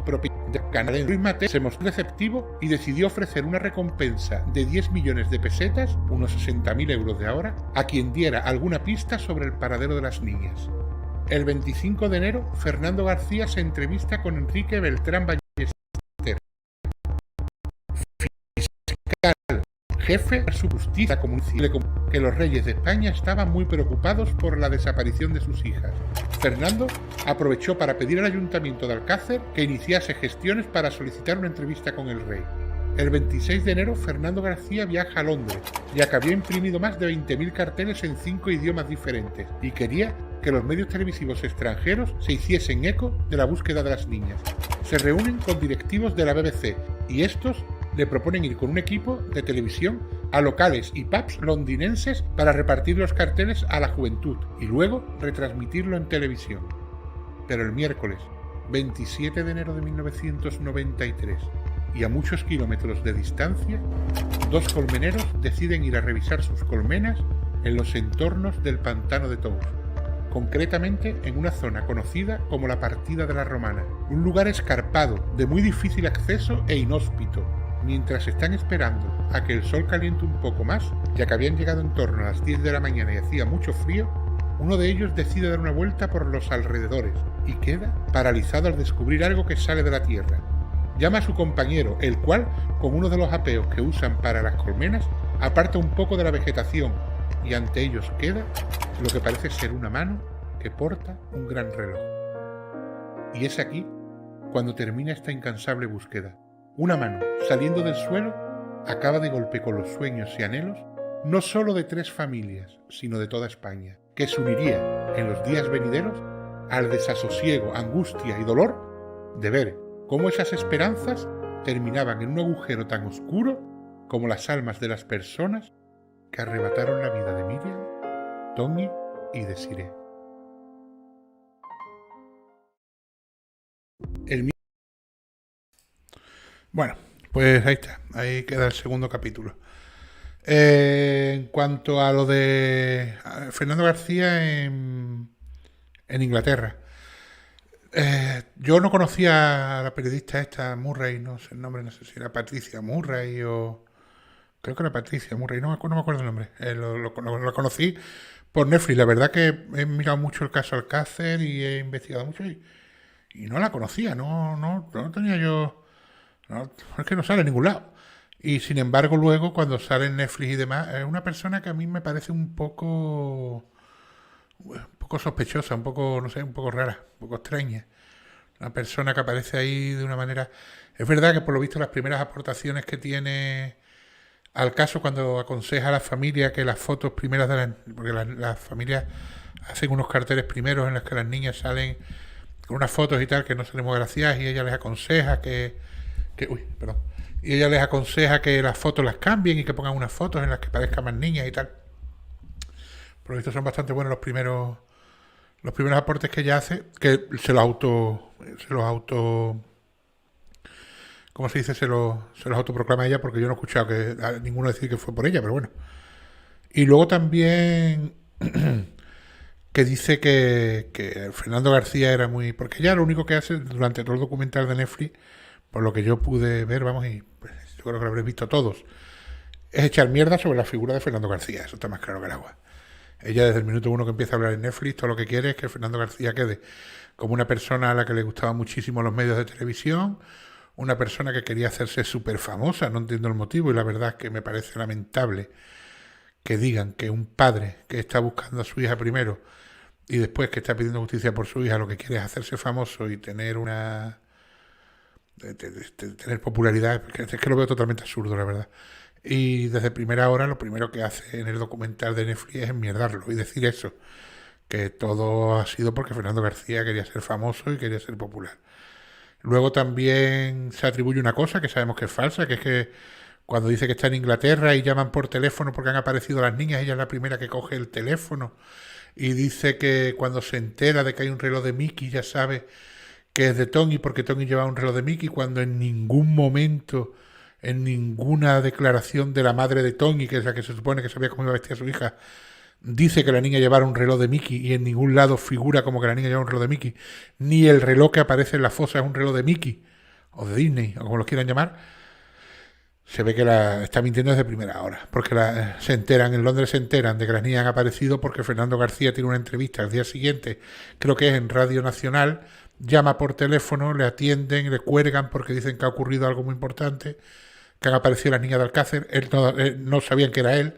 canadiense Ruiz Mateos se mostró receptivo y decidió ofrecer una recompensa de 10 millones de pesetas, unos 60.000 euros de ahora, a quien diera alguna pista sobre el paradero de las niñas. El 25 de enero, Fernando García se entrevista con Enrique Beltrán Ballester, jefe de su justicia comunitaria, que los reyes de España estaban muy preocupados por la desaparición de sus hijas. Fernando aprovechó para pedir al ayuntamiento de Alcácer que iniciase gestiones para solicitar una entrevista con el rey. El 26 de enero, Fernando García viaja a Londres, ya que había imprimido más de 20.000 carteles en 5 idiomas diferentes y quería que los medios televisivos extranjeros se hiciesen eco de la búsqueda de las niñas. Se reúnen con directivos de la BBC y estos le proponen ir con un equipo de televisión a locales y pubs londinenses para repartir los carteles a la juventud y luego retransmitirlo en televisión. Pero el miércoles 27 de enero de 1993 y a muchos kilómetros de distancia, 2 colmeneros deciden ir a revisar sus colmenas en los entornos del pantano de Tous, concretamente en una zona conocida como la Partida de la Romana, un lugar escarpado, de muy difícil acceso e inhóspito. Mientras están esperando a que el sol caliente un poco más, ya que habían llegado en torno a las 10 de la mañana y hacía mucho frío, uno de ellos decide dar una vuelta por los alrededores y queda paralizado al descubrir algo que sale de la tierra. Llama a su compañero, el cual, con uno de los apeos que usan para las colmenas, aparta un poco de la vegetación y ante ellos queda lo que parece ser una mano que porta un gran reloj. Y es aquí cuando termina esta incansable búsqueda. Una mano, saliendo del suelo, acaba de golpe con los sueños y anhelos no solo de 3 familias, sino de toda España, que se uniría en los días venideros al desasosiego, angustia y dolor de ver cómo esas esperanzas terminaban en un agujero tan oscuro como las almas de las personas que arrebataron la vida de Miriam Tony y Desiree. Bueno, pues ahí está. Ahí queda el segundo capítulo. En cuanto a lo de Fernando García en Inglaterra. Yo no conocía a la periodista esta, Murray, no sé el nombre, no sé si era Patricia Murray o... Creo que era Patricia Murray, no me acuerdo el nombre. Lo conocí por Netflix. La verdad que he mirado mucho el caso Alcácer y he investigado mucho y no la conocía, no tenía yo... No, es que no sale en ningún lado. Y sin embargo luego cuando sale en Netflix y demás, es una persona que a mí me parece un poco sospechosa, un poco, no sé, un poco rara, un poco extraña. Una persona que aparece ahí de una manera... Es verdad que por lo visto las primeras aportaciones que tiene al caso cuando aconseja a la familia que las fotos primeras de las... Porque las familias hacen unos carteles primeros en los que las niñas salen con unas fotos y tal que no salen muy gracias y ella les aconseja y ella les aconseja que las fotos las cambien y que pongan unas fotos en las que parezcan más niñas y tal. Por lo visto son bastante buenos los primeros aportes que ella hace, que se los auto ¿cómo se dice? Se los autoproclama ella, porque yo no he escuchado a ninguno decir que fue por ella, pero bueno. Y luego también que dice que Fernando García era muy... Porque ella lo único que hace durante todo el documental de Netflix, por lo que yo pude ver, vamos, y pues, yo creo que lo habréis visto todos, es echar mierda sobre la figura de Fernando García. Eso está más claro que el agua. Ella desde el minuto uno que empieza a hablar en Netflix, todo lo que quiere es que Fernando García quede como una persona a la que le gustaban muchísimo los medios de televisión, una persona que quería hacerse súper famosa, no entiendo el motivo, y la verdad es que me parece lamentable que digan que un padre que está buscando a su hija primero y después que está pidiendo justicia por su hija lo que quiere es hacerse famoso y tener tener popularidad, es que lo veo totalmente absurdo, la verdad. Y desde primera hora lo primero que hace en el documental de Netflix es enmierdarlo y decir eso, que todo ha sido porque Fernando García quería ser famoso y quería ser popular. Luego también se atribuye una cosa que sabemos que es falsa, que es que cuando dice que está en Inglaterra y llaman por teléfono porque han aparecido las niñas, ella es la primera que coge el teléfono y dice que cuando se entera de que hay un reloj de Mickey ya sabe que es de Tony porque Tony lleva un reloj de Mickey, cuando en ningún momento, en ninguna declaración de la madre de Tony, que es la que se supone que sabía cómo iba a vestir a su hija, dice que la niña llevara un reloj de Mickey, y en ningún lado figura como que la niña lleva un reloj de Mickey, ni el reloj que aparece en la fosa es un reloj de Mickey o de Disney o como lo quieran llamar. Se ve que está mintiendo desde primera hora, porque en Londres se enteran de que las niñas han aparecido porque Fernando García tiene una entrevista al día siguiente, creo que es en Radio Nacional, llama por teléfono, le atienden, le cuelgan porque dicen que ha ocurrido algo muy importante, que han aparecido las niñas de Alcácer, él no sabían que era él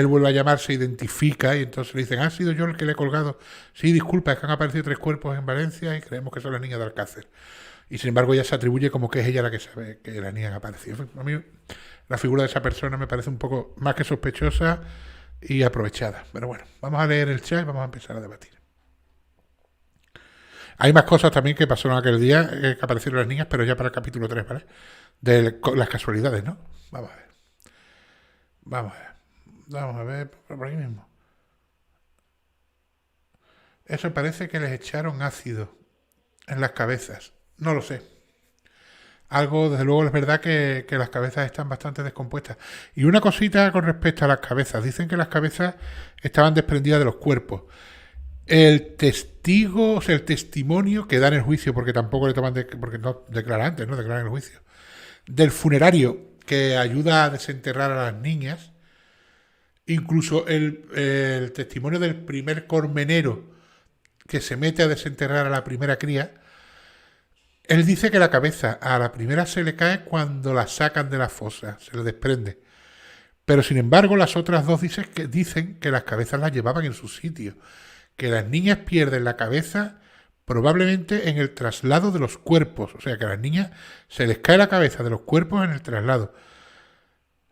vuelve a llamar, se identifica y entonces le dicen, ¿ha sido yo el que le he colgado? Sí, disculpa, es que han aparecido 3 cuerpos en Valencia y creemos que son las niñas de Alcácer. Y sin embargo ella se atribuye como que es ella la que sabe que la niña ha aparecido. A mí la figura de esa persona me parece un poco más que sospechosa y aprovechada. Pero bueno, vamos a leer el chat y vamos a empezar a debatir. Hay más cosas también que pasaron aquel día, que aparecieron las niñas, pero ya para el capítulo 3, ¿vale? De las casualidades, ¿no? Vamos a ver por aquí mismo. Eso parece que les echaron ácido en las cabezas. No lo sé. Algo, desde luego, es verdad que las cabezas están bastante descompuestas. Y una cosita con respecto a las cabezas. Dicen que las cabezas estaban desprendidas de los cuerpos. El testimonio que da en el juicio, porque tampoco le toman, porque no declara antes, no declara en el juicio, del funerario que ayuda a desenterrar a las niñas, incluso el testimonio del primer colmenero que se mete a desenterrar a la primera cría, él dice que la cabeza a la primera se le cae cuando la sacan de la fosa, se le desprende. Pero sin embargo las otras dos dicen que las cabezas las llevaban en su sitio, que las niñas pierden la cabeza probablemente en el traslado de los cuerpos, o sea que a las niñas se les cae la cabeza de los cuerpos en el traslado.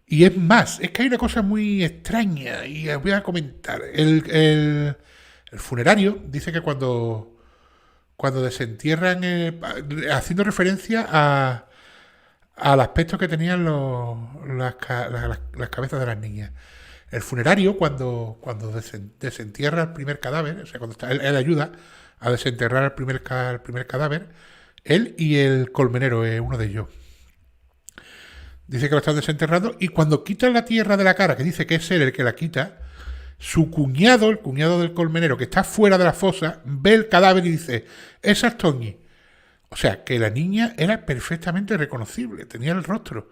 Y es más, es que hay una cosa muy extraña y os voy a comentar. El funerario dice que cuando desentierran, haciendo referencia al aspecto que tenían las cabezas de las niñas. El funerario, cuando desentierra el primer cadáver, o sea, cuando él ayuda a desenterrar el primer cadáver, él y el colmenero, uno de ellos, dice que lo están desenterrando, y cuando quitan la tierra de la cara, que dice que es él el que la quita, su cuñado, el cuñado del colmenero, que está fuera de la fosa, ve el cadáver y dice, esa es Toñi. O sea, que la niña era perfectamente reconocible, tenía el rostro.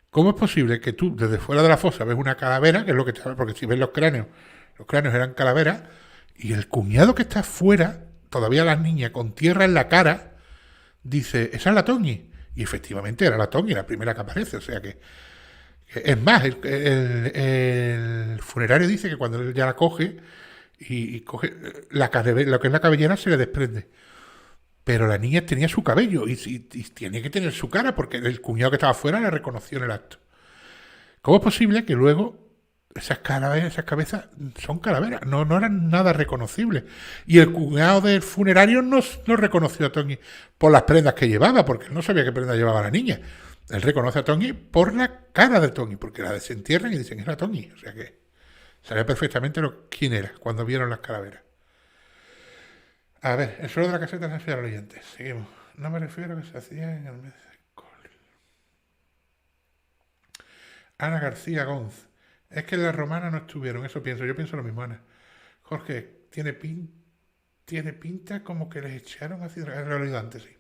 ¿Cómo es posible que tú, desde fuera de la fosa, ves una calavera, que es lo que te... Porque si ves los cráneos eran calaveras, y el cuñado que está fuera, todavía la niña con tierra en la cara, dice, esa es la Toñi. Y efectivamente era la Toñi, la primera que aparece. O sea que es más, el funerario dice que cuando él ya la coge y coge lo que es la cabellera se le desprende. Pero la niña tenía su cabello y tiene que tener su cara porque el cuñado que estaba afuera la reconoció en el acto. ¿Cómo es posible que luego esas cabezas son calaveras? No eran nada reconocibles. Y el cuñado del funerario no reconoció a Toñi por las prendas que llevaba, porque él no sabía qué prendas llevaba la niña. Él reconoce a Toñi por la cara de Toñi, porque la desentierran y dicen, es la Toñi. O sea que sabía perfectamente quién era cuando vieron las calaveras. A ver, el suelo de la caseta se hacía a los oyentes. Seguimos. No me refiero a que se hacía en el mes de col. Ana García Gonz. Es que en la romana no estuvieron, eso pienso. Yo pienso lo mismo, Ana. Jorge, tiene pinta como que les echaron ácido. En realidad antes, sí.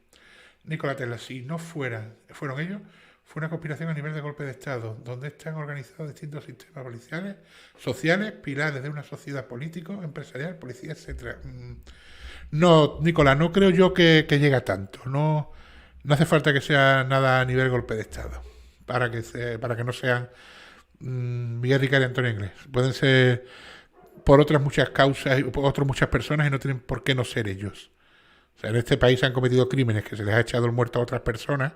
Nicolás Tesla, si no fueron ellos, fue una conspiración a nivel de golpe de Estado, donde están organizados distintos sistemas policiales, sociales, pilares de una sociedad político, empresarial, policía, etcétera. No, Nicolás, no creo yo que llegue a tanto. No hace falta que sea nada a nivel golpe de Estado para que no sean Miguel Ricard y Antonio Inglés. Pueden ser por otras muchas causas y por otras muchas personas y no tienen por qué no ser ellos. O sea, en este país se han cometido crímenes que se les ha echado el muerto a otras personas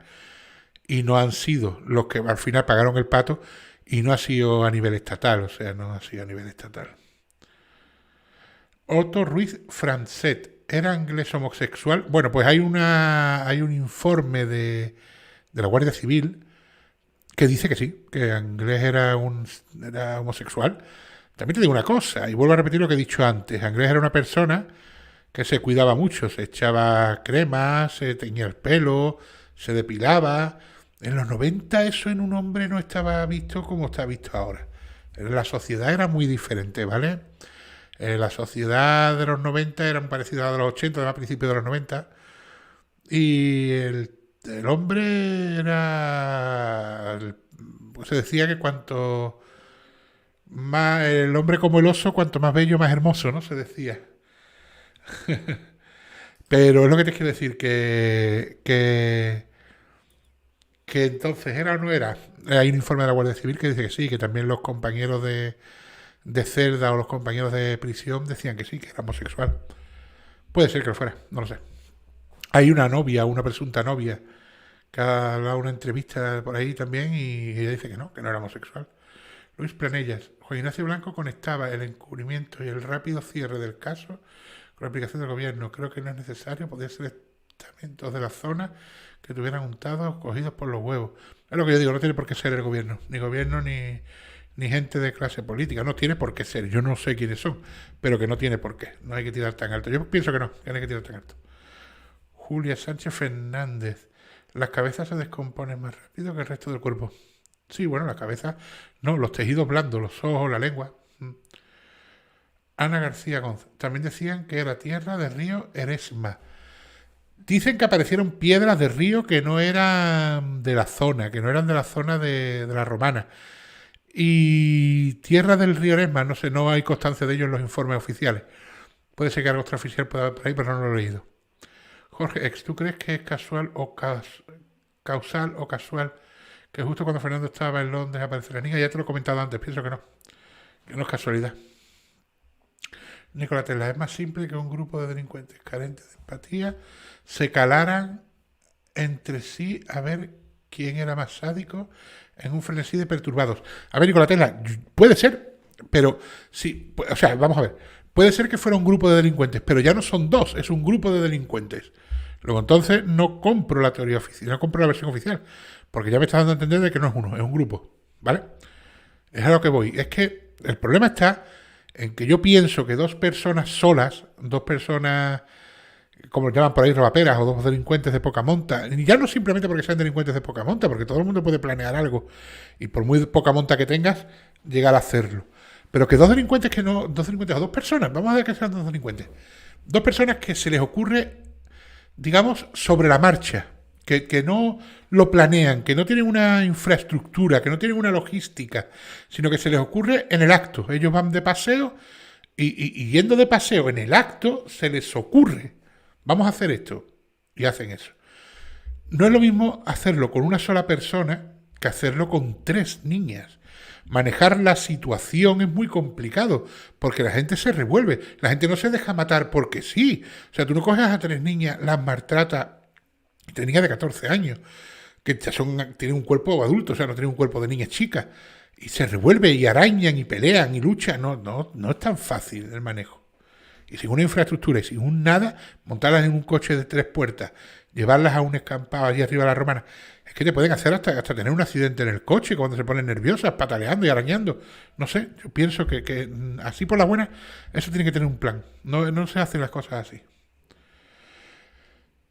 y no han sido los que al final pagaron el pato y no ha sido a nivel estatal. O sea, no ha sido a nivel estatal. Otto Ruiz Francet. ¿Era inglés homosexual? Bueno, pues hay un informe de la Guardia Civil que dice que sí, que Anglés era homosexual. También te digo una cosa, y vuelvo a repetir lo que he dicho antes. Anglés era una persona que se cuidaba mucho, se echaba crema, se teñía el pelo, se depilaba. En los 90 eso en un hombre no estaba visto como está visto ahora. La sociedad era muy diferente, ¿vale? La sociedad de los 90 era parecida a la de los 80, a principios de los 90. Y el hombre era... Pues se decía que cuanto más... El hombre como el oso, cuanto más bello, más hermoso, ¿no? Se decía. Pero es lo que te quiero decir, que entonces era o no era. Hay un informe de la Guardia Civil que dice que sí, que también los compañeros de celda o los compañeros de prisión decían que sí, que era homosexual. Puede ser que lo fuera, no lo sé. Hay una presunta novia, que ha dado una entrevista por ahí también y ella dice que no era homosexual. Luis Planellas. Juan Ignacio Blanco conectaba el encubrimiento y el rápido cierre del caso con la aplicación del gobierno. Creo que no es necesario, podría ser estamentos de la zona que tuvieran untados, cogidos por los huevos. Es lo que yo digo, no tiene por qué ser el gobierno ni gente de clase política, no tiene por qué ser, yo no sé quiénes son, pero que no tiene por qué, no hay que tirar tan alto. Yo pienso que no hay que tirar tan alto. Julia Sánchez Fernández, las cabezas se descomponen más rápido que el resto del cuerpo. Sí, bueno, la cabeza, no, los tejidos blandos, los ojos, la lengua. Ana García González, también decían que era tierra del río Eresma. Dicen que aparecieron piedras de río que no eran de la zona, de la romana. Y tierra del río Eresma, no sé, no hay constancia de ello en los informes oficiales. Puede ser que algo extraoficial pueda haber por ahí, pero no lo he leído. Jorge X, ¿tú crees que es causal o casual que justo cuando Fernando estaba en Londres aparece la niña? Ya te lo he comentado antes, pienso que no es casualidad. Nicolás Tesla, es más simple que un grupo de delincuentes carentes de empatía se calaran entre sí a ver quién era más sádico en un frenesí de perturbados. A ver, Nicolás Tesla, puede ser, pero sí, o sea, vamos a ver, puede ser que fuera un grupo de delincuentes, pero ya no son dos, es un grupo de delincuentes. Luego entonces no compro la teoría oficial, no compro la versión oficial, porque ya me está dando a entender de que no es uno, es un grupo, ¿vale? Es a lo que voy, es que el problema está en que yo pienso que dos personas solas, dos personas, como lo llaman por ahí, robaperas o dos delincuentes de poca monta, y ya no simplemente porque sean delincuentes de poca monta, porque todo el mundo puede planear algo y por muy poca monta que tengas, llegar a hacerlo. Pero que dos delincuentes o dos personas, vamos a ver que sean dos delincuentes, dos personas que se les ocurre, digamos, sobre la marcha, que no lo planean, que no tienen una infraestructura, que no tienen una logística, sino que se les ocurre en el acto. Ellos van de paseo y yendo de paseo en el acto se les ocurre, vamos a hacer esto, y hacen eso. No es lo mismo hacerlo con una sola persona que hacerlo con 3 niñas. Manejar la situación es muy complicado, porque la gente se revuelve, la gente no se deja matar porque sí. O sea, tú no coges a 3 niñas, las maltratas, 3 niñas de 14 años, que ya tienen un cuerpo adulto, o sea, no tienen un cuerpo de niñas chicas, y se revuelve y arañan y pelean y luchan. No es tan fácil el manejo. Y sin una infraestructura y sin un nada, montarlas en un coche de 3 puertas, llevarlas a un escampado allí arriba de la Romana, es que te pueden hacer hasta tener un accidente en el coche cuando se ponen nerviosas, pataleando y arañando. No sé, yo pienso que así por la buena, eso tiene que tener un plan. No se hacen las cosas así.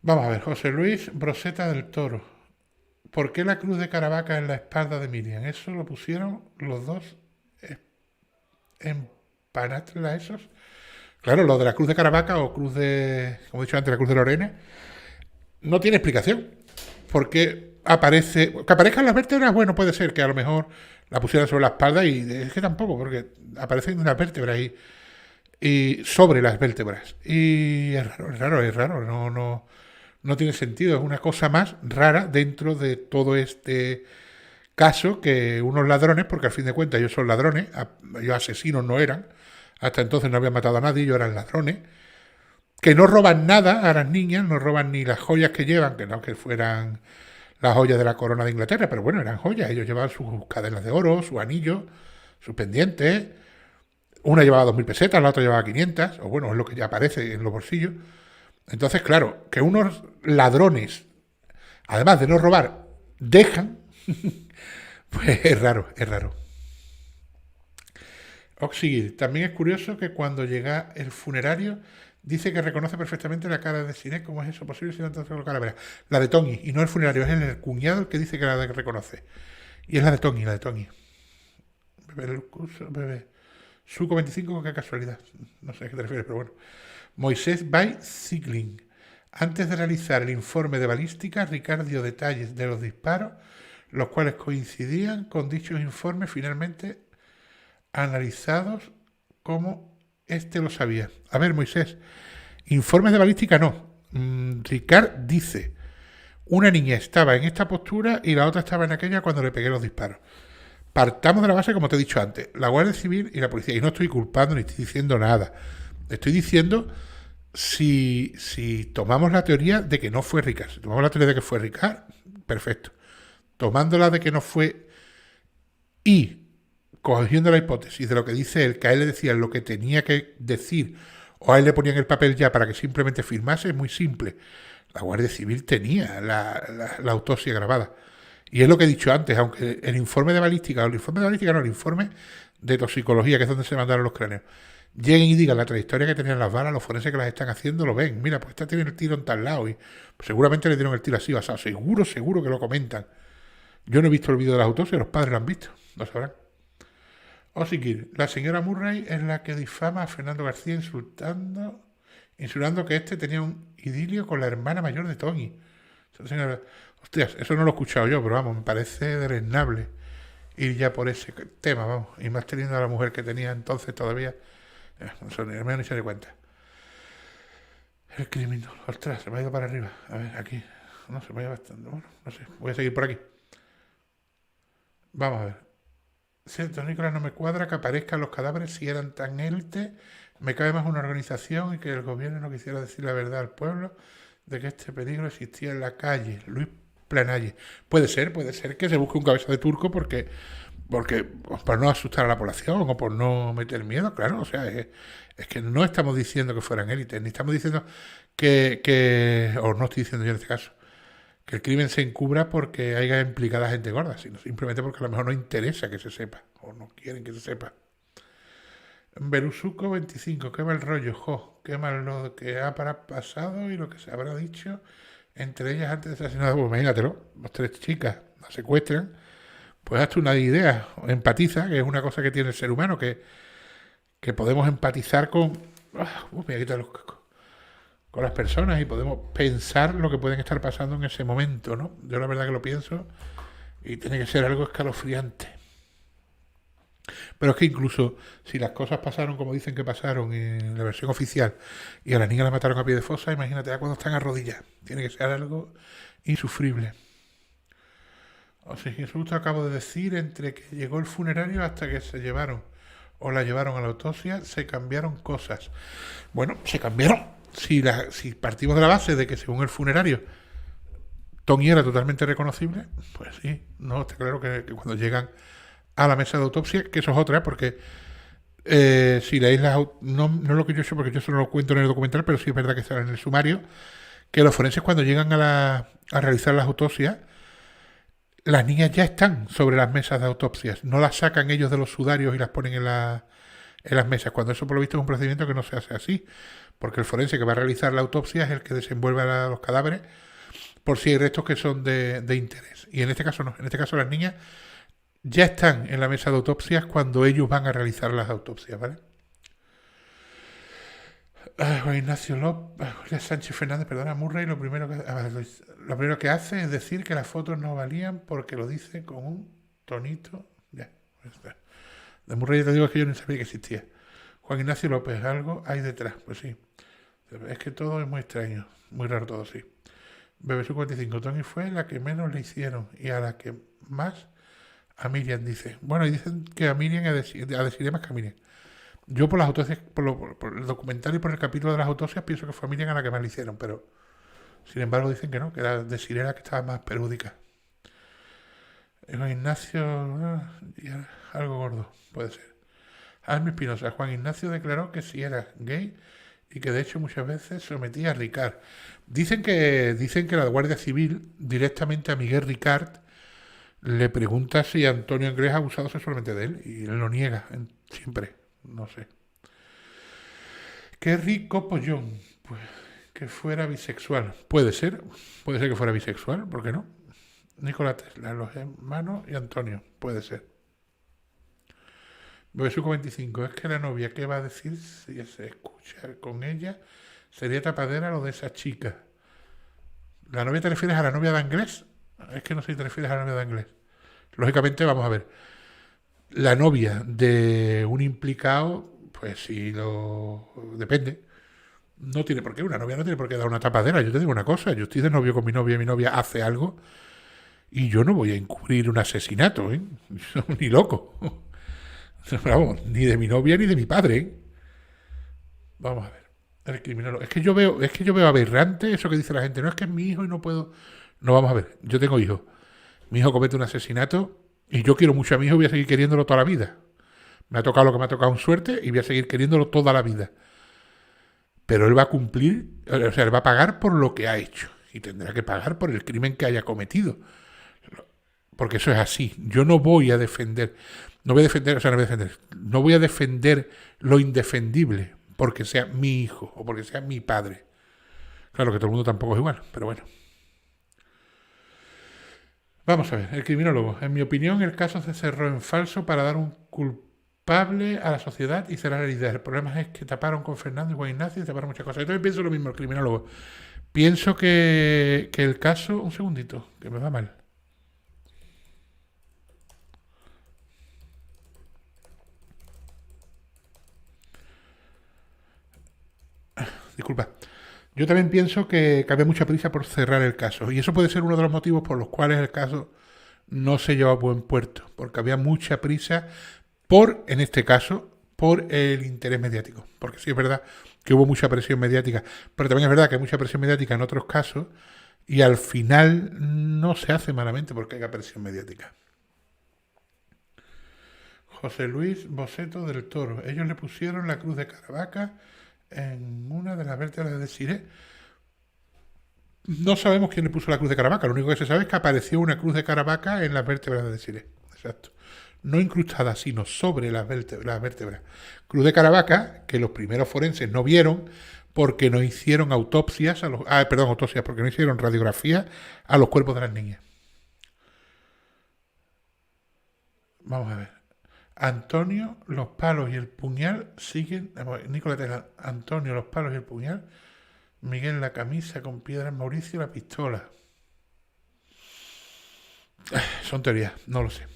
Vamos a ver, José Luis Broseta del Toro. ¿Por qué la cruz de Caravaca en la espalda de Miriam? Eso lo pusieron los dos en Panatla esos. Claro, lo de la cruz de Caravaca o cruz de, como he dicho antes, la cruz de Lorena, no tiene explicación. Porque que aparezcan las vértebras, bueno, puede ser que a lo mejor la pusieran sobre la espalda y es que tampoco, porque aparecen unas vértebras y sobre las vértebras. Y es raro, no tiene sentido, es una cosa más rara dentro de todo este caso que unos ladrones, porque al fin de cuentas ellos son ladrones, ellos asesinos no eran, hasta entonces no habían matado a nadie, ellos eran ladrones, que no roban nada a las niñas, no roban ni las joyas que llevan, que no que fueran las joyas de la corona de Inglaterra, pero bueno, eran joyas, ellos llevaban sus cadenas de oro, sus anillos, sus pendientes, una llevaba 2.000 pesetas, la otra llevaba 500, o bueno, es lo que ya aparece en los bolsillos. Entonces, claro, que unos ladrones, además de no robar, dejan, pues es raro. Oxigil, también es curioso que cuando llega el funerario dice que reconoce perfectamente la cara de Sinet. ¿Cómo es eso posible si no te la cara? La de Tony, y no el funerario, es el cuñado el que dice que la reconoce. Y es la de Tony. Bebé. Suco 25, qué casualidad. No sé a qué te refieres, pero bueno. Moisés by Zigling. Antes de realizar el informe de balística, Ricard dio detalles de los disparos, los cuales coincidían con dichos informes finalmente analizados como este lo sabía. A ver, Moisés, informes de balística no. Ricard dice, una niña estaba en esta postura y la otra estaba en aquella cuando le pegué los disparos. Partamos de la base, como te he dicho antes, la Guardia Civil y la policía, y no estoy culpando ni estoy diciendo nada. Estoy diciendo si tomamos la teoría de que no fue Ricard. Si tomamos la teoría de que fue Ricard, perfecto. Tomándola de que no fue y cogiendo la hipótesis de lo que dice él, que a él le decían lo que tenía que decir o a él le ponían el papel ya para que simplemente firmase, es muy simple. La Guardia Civil tenía la autopsia grabada. Y es lo que he dicho antes, aunque el informe de balística, el informe de toxicología, que es donde se mandaron los cráneos, lleguen y digan la trayectoria que tenían las balas, los forenses que las están haciendo lo ven. Mira, pues esta tiene el tiro en tal lado y pues seguramente le dieron el tiro así basado. Seguro que lo comentan. Yo no he visto el vídeo de las autopsias, los padres lo han visto, lo sabrán. Osikir, la señora Murray es la que difama a Fernando García insinuando que este tenía un idilio con la hermana mayor de Tony. Hostias, eso no lo he escuchado yo, pero vamos, me parece deleznable ir ya por ese tema, vamos. Y más teniendo a la mujer que tenía entonces todavía. No me han hecho de cuenta. El crimen, ostras, se me ha ido para arriba. A ver, aquí. No, se me ha ido bastante. Bueno, no sé, voy a seguir por aquí. Vamos a ver. Cierto, Nicolás, no me cuadra que aparezcan los cadáveres si eran tan élite. Me cabe más una organización y que el gobierno no quisiera decir la verdad al pueblo de que este peligro existía en la calle. Luis Planalle. Puede ser que se busque un cabeza de turco porque por no asustar a la población o por no meter miedo, claro. O sea, es que no estamos diciendo que fueran élites, ni estamos diciendo o no estoy diciendo yo en este caso, que el crimen se encubra porque haya implicada gente gorda, sino simplemente porque a lo mejor no interesa que se sepa o no quieren que se sepa. Berusuco 25, qué mal rollo, qué mal lo que ha pasado y lo que se habrá dicho entre ellas antes de ser asesinada. Pues imagínatelo, las 3 chicas las secuestran, pues hazte una idea, empatiza, que es una cosa que tiene el ser humano, que podemos empatizar con... me voy a quitar los cascos. Con las personas y podemos pensar lo que pueden estar pasando en ese momento, ¿no? Yo la verdad que lo pienso y tiene que ser algo escalofriante. Pero es que incluso si las cosas pasaron como dicen que pasaron en la versión oficial y a las niñas las mataron a pie de fosa, imagínate ya cuando están a rodillas. Tiene que ser algo insufrible. O sea, Jesús te acabo de decir, entre que llegó el funerario hasta que se llevaron o la llevaron a la autopsia, se cambiaron cosas. Bueno, se cambiaron. Si partimos de la base de que según el funerario Tony era totalmente reconocible, pues sí, no, está claro que cuando llegan a la mesa de autopsia, que eso es otra, porque si leéis no lo que yo he hecho, porque yo solo lo cuento en el documental, pero sí es verdad que está en el sumario, que los forenses cuando llegan a realizar las autopsias, las niñas ya están sobre las mesas de autopsias, no las sacan ellos de los sudarios y las ponen en las mesas, cuando eso por lo visto es un procedimiento que no se hace así, porque el forense que va a realizar la autopsia es el que desenvuelve a los cadáveres por si hay restos que son de interés. Y en este caso no, en este caso las niñas ya están en la mesa de autopsias cuando ellos van a realizar las autopsias, ¿vale? Juan Ignacio López, Sánchez Fernández, perdona, Murray, lo primero que hace es decir que las fotos no valían porque lo dice con un tonito. Ya, está. De Murray te digo que yo no sabía que existía. Juan Ignacio López, algo hay detrás, pues sí. Es que todo es muy extraño, muy raro todo, sí. BBC 45, Tony fue la que menos le hicieron y a la que más a Miriam dice. Bueno, y dicen que a Miriam a Desiree más que a Miriam. Yo por las autopsias, por el documental y por el capítulo de las autopsias pienso que fue a Miriam a la que más le hicieron, pero sin embargo dicen que no, que era Desiree la que estaba más perúdica. Juan Ignacio, algo gordo, puede ser. Almi Espinosa, Juan Ignacio declaró que sí era gay y que de hecho muchas veces sometía a Ricard. Dicen que la Guardia Civil directamente a Miguel Ricard le pregunta si Antonio Anglés ha abusado sexualmente de él y él lo niega siempre, no sé. Qué rico pollón, pues que fuera bisexual. Puede ser que fuera bisexual, ¿por qué no? Nikola Tesla, los hermanos y Antonio, puede ser. Bebesuco 25, es que la novia, ¿qué va a decir si se escucha con ella? Sería tapadera lo de esa chica. ¿La novia te refieres a la novia de Anglés? Es que no sé si te refieres a la novia de Anglés. Lógicamente, vamos a ver. La novia de un implicado, pues si lo... depende. No tiene por qué, una novia no tiene por qué dar una tapadera. Yo te digo una cosa, yo estoy de novio con mi novia hace algo y yo no voy a encubrir un asesinato, ¿eh? Ni loco. Vamos, ni de mi novia ni de mi padre, ¿eh? Vamos a ver. El criminólogo. Es que yo veo aberrante eso que dice la gente. No es que es mi hijo y no puedo. No, vamos a ver. Yo tengo hijos. Mi hijo comete un asesinato y yo quiero mucho a mi hijo y voy a seguir queriéndolo toda la vida. Me ha tocado lo que me ha tocado en suerte y voy a seguir queriéndolo toda la vida. Pero él va a cumplir, o sea, él va a pagar por lo que ha hecho y tendrá que pagar por el crimen que haya cometido. Porque eso es así. Yo no voy a defender lo indefendible porque sea mi hijo o porque sea mi padre. Claro que todo el mundo tampoco es igual, pero bueno. Vamos a ver, el criminólogo. En mi opinión, el caso se cerró en falso para dar un culpable a la sociedad y cerrar heridas. El problema es que taparon con Fernando y Juan Ignacio y taparon muchas cosas. Yo también pienso lo mismo, el criminólogo. Pienso que el caso... Un segundito, que me va mal. Disculpa. Yo también pienso que había mucha prisa por cerrar el caso. Y eso puede ser uno de los motivos por los cuales el caso no se llevó a buen puerto. Porque había mucha prisa en este caso, por el interés mediático. Porque sí es verdad que hubo mucha presión mediática. Pero también es verdad que hay mucha presión mediática en otros casos. Y al final no se hace malamente porque haya presión mediática. José Luis Boceto del Toro. Ellos le pusieron la cruz de Caravaca en una de las vértebras de Desiree. No sabemos quién le puso la cruz de Caravaca. Lo único que se sabe es que apareció una cruz de Caravaca en las vértebras de Desiree. Exacto. no incrustada, sino sobre las vértebras. Cruz de Caravaca, que los primeros forenses no vieron porque no hicieron autopsias, porque no hicieron radiografías a los cuerpos de las niñas. Vamos a ver. Antonio, los palos y el puñal siguen. Nicolás Tesla, Antonio, los palos y el puñal. Miguel, la camisa con piedras. Mauricio, la pistola. Son teorías, no lo sé.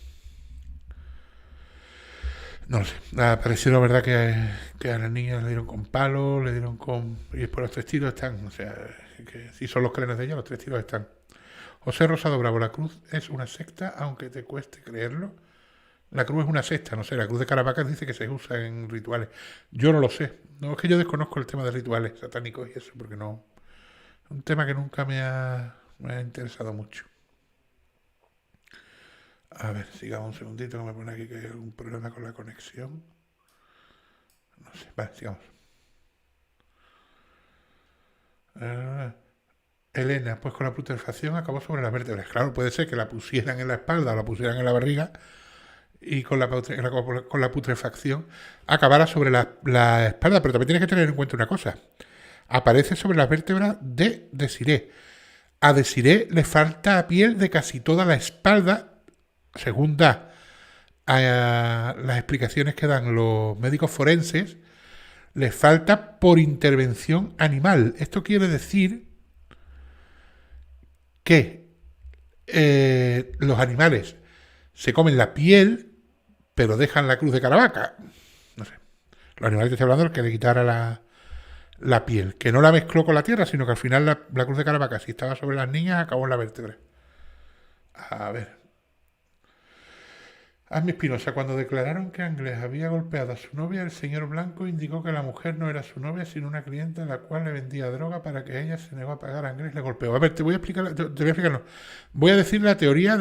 No lo sé. Pareció la verdad que a las niñas le dieron con palos, le dieron con. Y después los 3 tiros están. O sea, que si son los crenes de ella, los 3 tiros están. José Rosado Bravo, la cruz es una secta, aunque te cueste creerlo. La cruz es una secta, no sé, la cruz de Caravaca dice que se usa en rituales. Yo no lo sé. No, es que yo desconozco el tema de rituales satánicos y eso, porque no. Es un tema que nunca me ha interesado mucho. A ver, sigamos un segundito, que me pone aquí que hay algún problema con la conexión. No sé, vale, sigamos. Elena, pues con la putrefacción acabó sobre las vértebras. Claro, puede ser que la pusieran en la espalda o la pusieran en la barriga y con la putrefacción acabara sobre la espalda, pero también tienes que tener en cuenta una cosa. Aparece sobre las vértebras de Desiré. A Desiré le falta piel de casi toda la espalda, según da las explicaciones que dan los médicos forenses, le falta por intervención animal. Esto quiere decir que los animales se comen la piel, pero dejan la cruz de Caravaca. No sé. Los animales que estoy hablando es que le quitara la piel, que no la mezcló con la tierra, sino que al final la cruz de Caravaca, si estaba sobre las niñas, acabó en la vértebra. A ver. Asmi Espinosa, cuando declararon que Anglés había golpeado a su novia, el señor Blanco indicó que la mujer no era su novia, sino una clienta a la cual le vendía droga para que ella se negó a pagar. Anglés le golpeó. A ver, te voy a explicar, no. Voy a decir la teoría.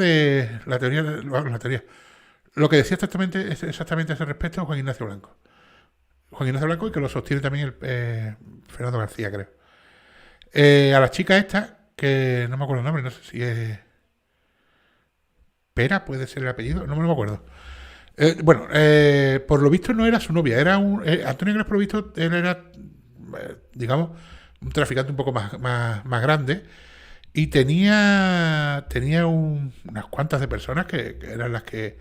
Lo que decía exactamente a ese respecto Juan Ignacio Blanco. Juan Ignacio Blanco, y que lo sostiene también Fernando García, creo. A la chica esta, que no me acuerdo el nombre, no sé si es Pera, puede ser el apellido, no me acuerdo. Por lo visto no era su novia, era Antonio Anglés, por lo visto, él era, digamos, un traficante un poco más grande y tenía unas cuantas de personas que eran las que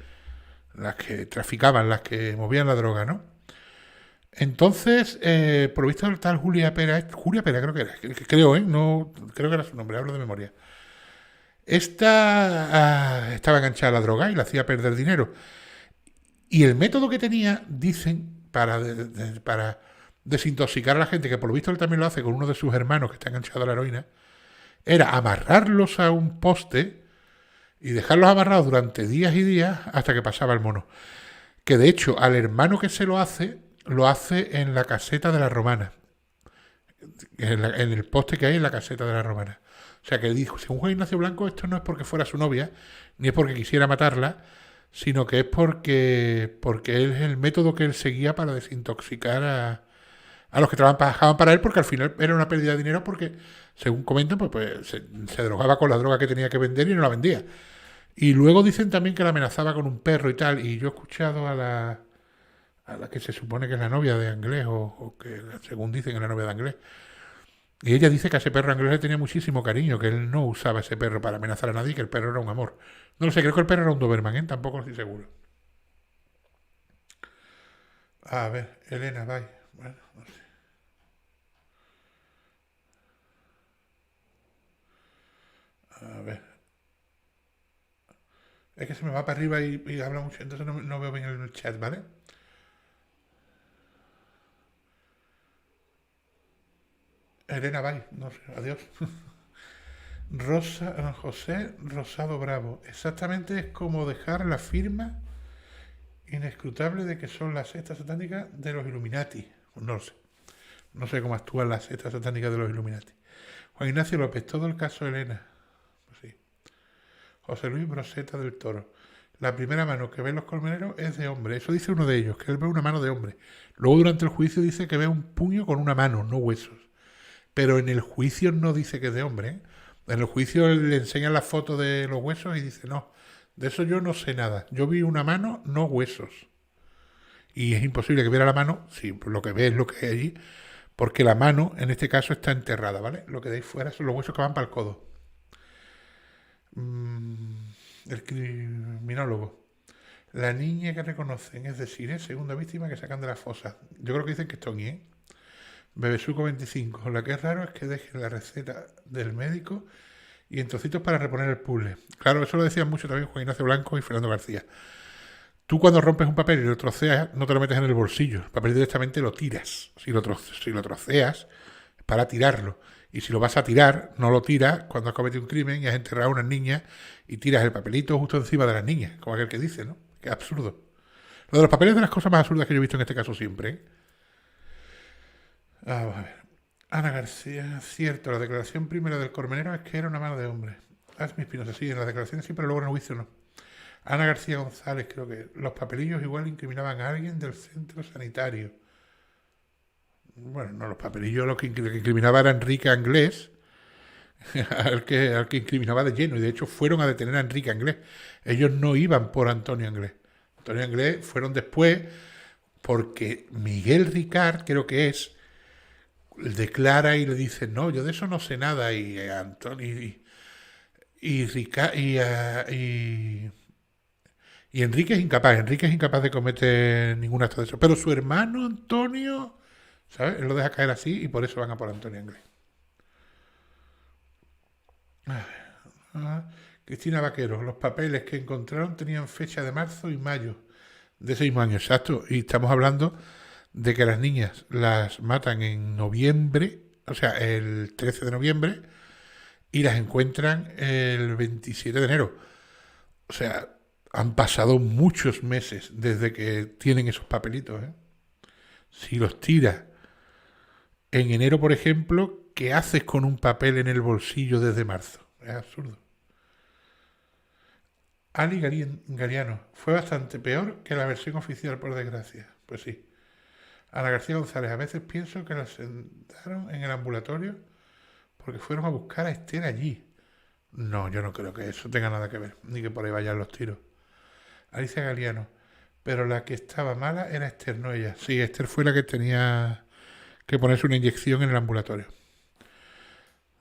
traficaban, las que movían la droga, ¿no? Entonces, por lo visto, tal Julia Pera creo que era, creo, no creo que era su nombre, hablo de memoria. Esta estaba enganchada a la droga y le hacía perder dinero. Y el método que tenía, dicen, para desintoxicar a la gente, que por lo visto él también lo hace con uno de sus hermanos que está enganchado a la heroína, era amarrarlos a un poste y dejarlos amarrados durante días y días hasta que pasaba el mono. Que de hecho, al hermano que se lo hace en la caseta de la Romana. En el poste que hay en la caseta de la Romana. O sea que dijo, según Juan Ignacio Blanco, esto no es porque fuera su novia, ni es porque quisiera matarla, sino que es porque él es el método que él seguía para desintoxicar a los que trabajaban para él, porque al final era una pérdida de dinero, porque, según comentan, pues se drogaba con la droga que tenía que vender y no la vendía. Y luego dicen también que la amenazaba con un perro y tal, y yo he escuchado a la que se supone que es la novia de Anglés, o que según dicen es la novia de Anglés, y ella dice que a ese perro Anglés le tenía muchísimo cariño, que él no usaba ese perro para amenazar a nadie, que el perro era un amor. No lo sé, creo que el perro era un Doberman, ¿eh? Tampoco estoy seguro. A ver, Elena, bye. Bueno, no sé. A ver. Es que se me va para arriba y habla mucho, entonces no veo bien el chat, ¿vale? Elena, bye. No sé, adiós. José Rosado Bravo. Exactamente es como dejar la firma inescrutable de que son las sectas satánicas de los Illuminati. Pues no lo sé. No sé cómo actúan las sectas satánicas de los Illuminati. Juan Ignacio López, todo el caso Elena. Pues sí. José Luis Broseta del Toro. La primera mano que ven los colmeneros es de hombre. Eso dice uno de ellos, que él ve una mano de hombre. Luego durante el juicio dice que ve un puño con una mano, no huesos. Pero en el juicio no dice que es de hombre, ¿eh? En el juicio le enseñan la foto de los huesos y dice, no, De eso yo no sé nada. Yo vi una mano, no huesos. Y es imposible que viera la mano, sí, pues lo que ve es lo que hay allí, porque la mano, en este caso, está enterrada, ¿vale? Lo que de ahí fuera son los huesos que van para el codo. El criminólogo. La niña que reconocen es decir, segunda víctima que sacan de la fosa. Yo creo que dicen que es Tony, ¿eh? Bebesuco 25. Lo que es raro es que dejen la receta del médico y en trocitos para reponer el puzzle. Claro, eso lo decían mucho también Juan Ignacio Blanco y Fernando García. Tú cuando rompes un papel y lo troceas, no te lo metes en el bolsillo. El papel directamente lo tiras. Si lo troceas, es para tirarlo. Y si lo vas a tirar, no lo tiras cuando has cometido un crimen y has enterrado a unas niñas y tiras el papelito justo encima de las niñas, como aquel que dice, ¿no? Que es absurdo. Lo de los papeles es de las cosas más absurdas que yo he visto en este caso siempre, ¿eh? Vamos a ver. Ana García, cierto, la declaración primera del Colmenero es que era una mano de hombre. Asmi Espinosa, sí, en las declaraciones sí, pero luego en el juicio no. Ana García González, creo que los papelillos igual incriminaban a alguien del centro sanitario. Bueno, no, los papelillos lo que incriminaba era Enrique Anglés, al que incriminaba de lleno, y de hecho fueron a detener a Enrique Anglés. Ellos no iban por Antonio Anglés. Antonio Anglés fueron después porque Miguel Ricard, creo que es, declara y le dice, no, yo de eso no sé nada, y Antonio y Enrique es incapaz de cometer ningún acto de eso. Pero su hermano Antonio, ¿sabes? Él lo deja caer así y por eso van a por Antonio Anglés. Cristina Vaquero, los papeles que encontraron tenían fecha de marzo y mayo de ese mismo año, exacto. Y estamos hablando de que las niñas las matan en noviembre, o sea, el 13 de noviembre, y las encuentran el 27 de enero. O sea, han pasado muchos meses desde que tienen esos papelitos, ¿eh? Si los tiras en enero, por ejemplo, ¿qué haces con un papel en el bolsillo desde marzo? Es absurdo. Ali Gariano, fue bastante peor que la versión oficial, por desgracia. Pues sí. Ana García González, a veces pienso que la sentaron en el ambulatorio porque fueron a buscar a Esther allí. No, yo no creo que eso tenga nada que ver, ni que por ahí vayan los tiros. Alicia Galiano, pero la que estaba mala era Esther, no ella. Sí, Esther fue la que tenía que ponerse una inyección en el ambulatorio.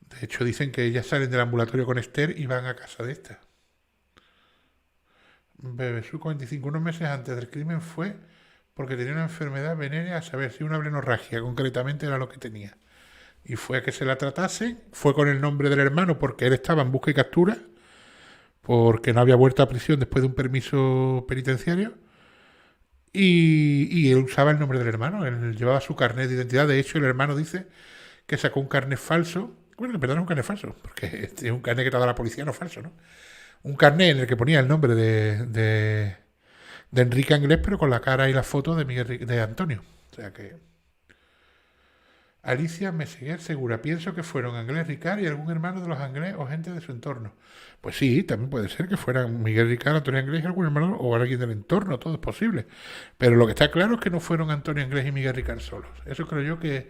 De hecho, dicen que ellas salen del ambulatorio con Esther y van a casa de esta. Bebesuco 25, unos meses antes del crimen fue porque tenía una enfermedad venérea, a saber si una blenorragia concretamente era lo que tenía. Y fue a que se la tratase, fue con el nombre del hermano porque él estaba en busca y captura, porque no había vuelto a prisión después de un permiso penitenciario, y él usaba el nombre del hermano, él llevaba su carnet de identidad. De hecho, el hermano dice que sacó un carnet falso, bueno, que perdón, un carnet falso, porque es un carnet que te da la policía, no falso, ¿no? Un carnet en el que ponía el nombre de Enrique Anglés, pero con la cara y la foto de Antonio. O sea que... Alicia Meseguer segura, pienso que fueron Anglés Ricard y algún hermano de los Anglés o gente de su entorno. Pues sí, también puede ser que fueran Miguel Ricard, Antonio Anglés y algún hermano o alguien del entorno, todo es posible. Pero lo que está claro es que no fueron Antonio Anglés y Miguel Ricard solos. Eso creo yo que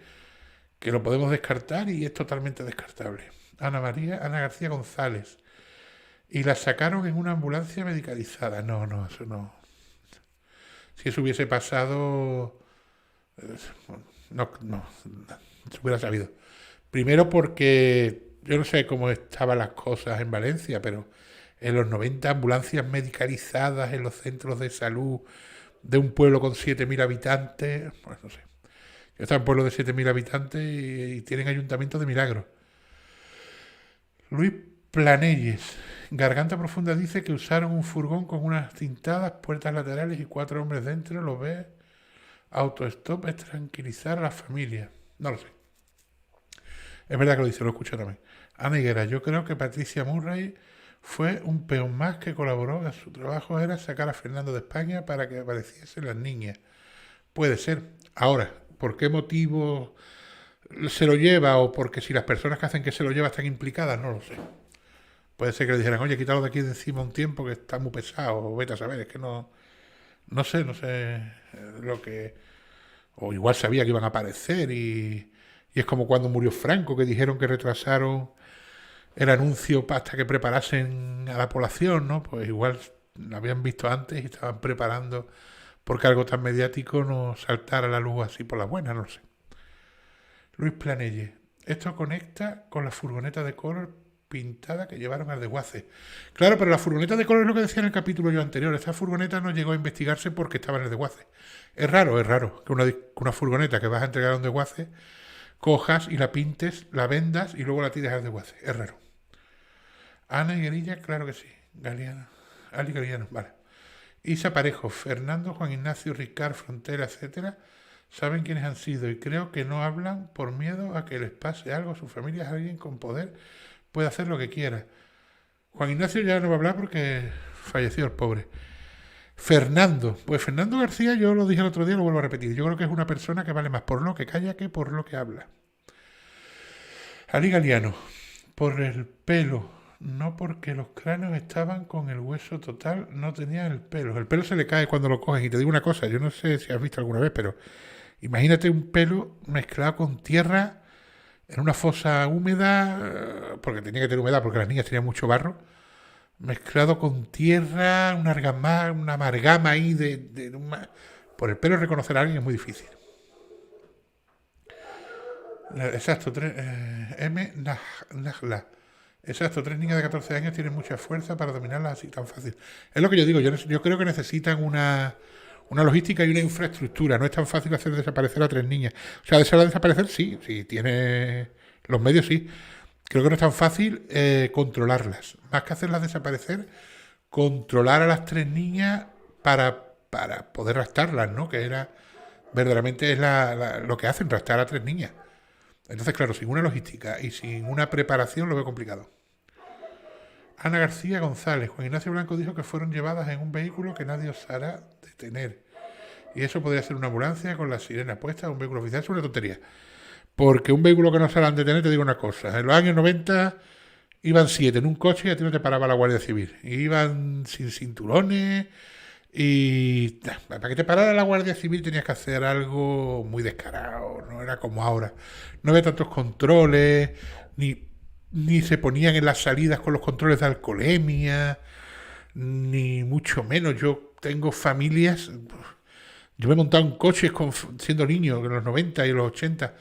lo podemos descartar y es totalmente descartable. Ana García González. Y la sacaron en una ambulancia medicalizada. No, eso no. Si eso hubiese pasado... No, se hubiera sabido. Primero porque yo no sé cómo estaban las cosas en Valencia, pero en los 90 ambulancias medicalizadas en los centros de salud de un pueblo con 7.000 habitantes, pues no sé. Yo estaba en un pueblo de 7.000 habitantes y tienen ayuntamiento de milagro. Luis Planelles, Garganta Profunda, dice que usaron un furgón con unas tintadas, puertas laterales y 4 hombres dentro. Lo ve. Autostop es tranquilizar a la familia. No lo sé. Es verdad que lo dice, lo escucho también. Ana Higuera, yo creo que Patricia Murray fue un peón más que colaboró. Su trabajo era sacar a Fernando de España para que apareciesen las niñas. Puede ser. Ahora, ¿por qué motivo se lo lleva? O porque si las personas que hacen que se lo lleva están implicadas, no lo sé. Puede ser que le dijeran, oye, quítalo de aquí de encima un tiempo que está muy pesado. O vete a saber, es que no sé lo que... O igual sabía que iban a aparecer y es como cuando murió Franco, que dijeron que retrasaron el anuncio hasta que preparasen a la población, ¿no? Pues igual lo habían visto antes y estaban preparando porque algo tan mediático no saltara a la luz así por la buena, no sé. Luis Planelle. Esto conecta con la furgoneta de color pintada que llevaron al desguace. Claro, pero la furgoneta de color es lo que decía en el capítulo yo anterior. Esta furgoneta no llegó a investigarse porque estaba en el desguace. Es raro que una furgoneta que vas a entregar a un desguace cojas y la pintes, la vendas y luego la tires al desguace. Es raro. Ana Higuerilla, claro que sí. Ali Galiano, vale. Isa Parejo, Fernando, Juan Ignacio, Ricard, Frontera, etcétera, saben quiénes han sido y creo que no hablan por miedo a que les pase algo. Su familia es alguien con poder, puede hacer lo que quiera. Juan Ignacio ya no va a hablar porque falleció el pobre. Fernando, pues Fernando García, yo lo dije el otro día, lo vuelvo a repetir. Yo creo que es una persona que vale más por lo que calla que por lo que habla. Ali Galiano, por el pelo. No porque los cráneos estaban con el hueso total, no tenían el pelo. El pelo se le cae cuando lo cogen. Y te digo una cosa, yo no sé si has visto alguna vez, pero imagínate un pelo mezclado con tierra en una fosa húmeda, porque tenía que tener humedad, porque las niñas tenían mucho barro, mezclado con tierra, una amalgama ahí por el pelo reconocer a alguien es muy difícil. Exacto, Najla. Exacto, 3 niñas de 14 años tienen mucha fuerza para dominarlas así tan fácil. Es lo que yo digo, yo creo que necesitan una logística y una infraestructura. No es tan fácil hacer desaparecer a 3 niñas. O sea, hacerlas desaparecer sí, tiene los medios sí. Creo que no es tan fácil controlarlas. Más que hacerlas desaparecer, controlar a las 3 niñas para poder raptarlas, ¿no? Que era verdaderamente es lo que hacen, raptar a 3 niñas. Entonces, claro, sin una logística y sin una preparación lo veo complicado. Ana García González. Juan Ignacio Blanco dijo que fueron llevadas en un vehículo que nadie osará detener. Y eso podría ser una ambulancia con la sirena puesta, un vehículo oficial. Es una tontería. Porque un vehículo que no osarán detener, te digo una cosa. En los años 90 iban 7 en un coche y a ti no te paraba la Guardia Civil. Y iban sin cinturones. Y para que te parara la Guardia Civil tenías que hacer algo muy descarado. No era como ahora. No había tantos controles, ni se ponían en las salidas con los controles de alcoholemia, ni mucho menos. Yo tengo familias, yo me he montado en coches siendo niño en los 90 y los 80,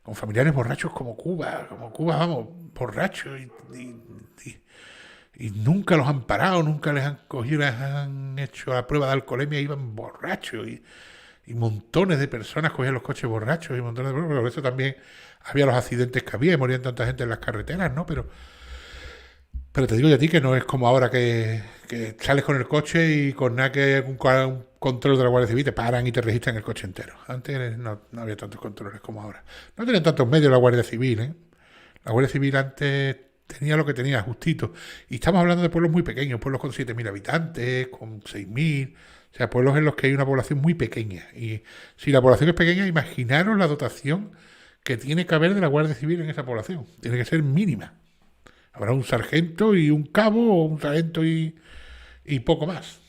con familiares borrachos como Cuba, vamos, borrachos, y nunca los han parado, nunca les han cogido, les han hecho la prueba de alcoholemia, iban borrachos, y montones de personas cogían los coches borrachos, y montones de por eso también había los accidentes que había y morían tanta gente en las carreteras, ¿no? Pero te digo yo a ti que no es como ahora que sales con el coche y con nada que un control de la Guardia Civil te paran y te registran el coche entero. Antes no había tantos controles como ahora. No tenían tantos medios la Guardia Civil, ¿eh? La Guardia Civil antes tenía lo que tenía, justito. Y estamos hablando de pueblos muy pequeños, pueblos con 7.000 habitantes, con 6.000... O sea, pueblos en los que hay una población muy pequeña. Y si la población es pequeña, imaginaros la dotación que tiene que haber de la Guardia Civil en esa población. Tiene que ser mínima. Habrá un sargento y un cabo, o un sargento y poco más.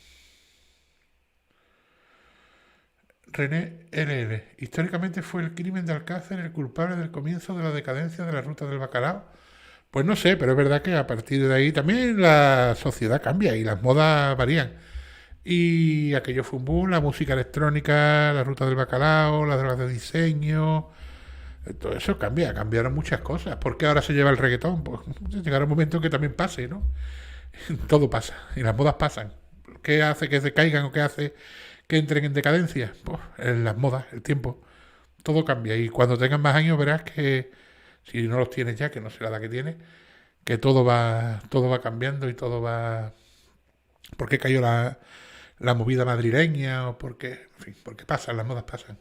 René LL. Históricamente fue el crimen de Alcácer el culpable del comienzo de la decadencia de la ruta del bacalao. Pues no sé, pero es verdad que a partir de ahí también la sociedad cambia y las modas varían. Y aquello fue un boom, la música electrónica, la ruta del bacalao, las drogas de diseño, todo eso cambiaron muchas cosas. ¿Por qué ahora se lleva el reggaetón? Pues llegará un momento que también pase, ¿no? Todo pasa, y las modas pasan. ¿Qué hace que decaigan o qué hace que entren en decadencia? Pues las modas, el tiempo, todo cambia. Y cuando tengas más años verás que, si no los tienes ya, que no sé la edad que tienes, que todo va cambiando y todo va... ¿Por qué cayó la movida madrileña? O porque, en fin, porque pasan, las modas pasan.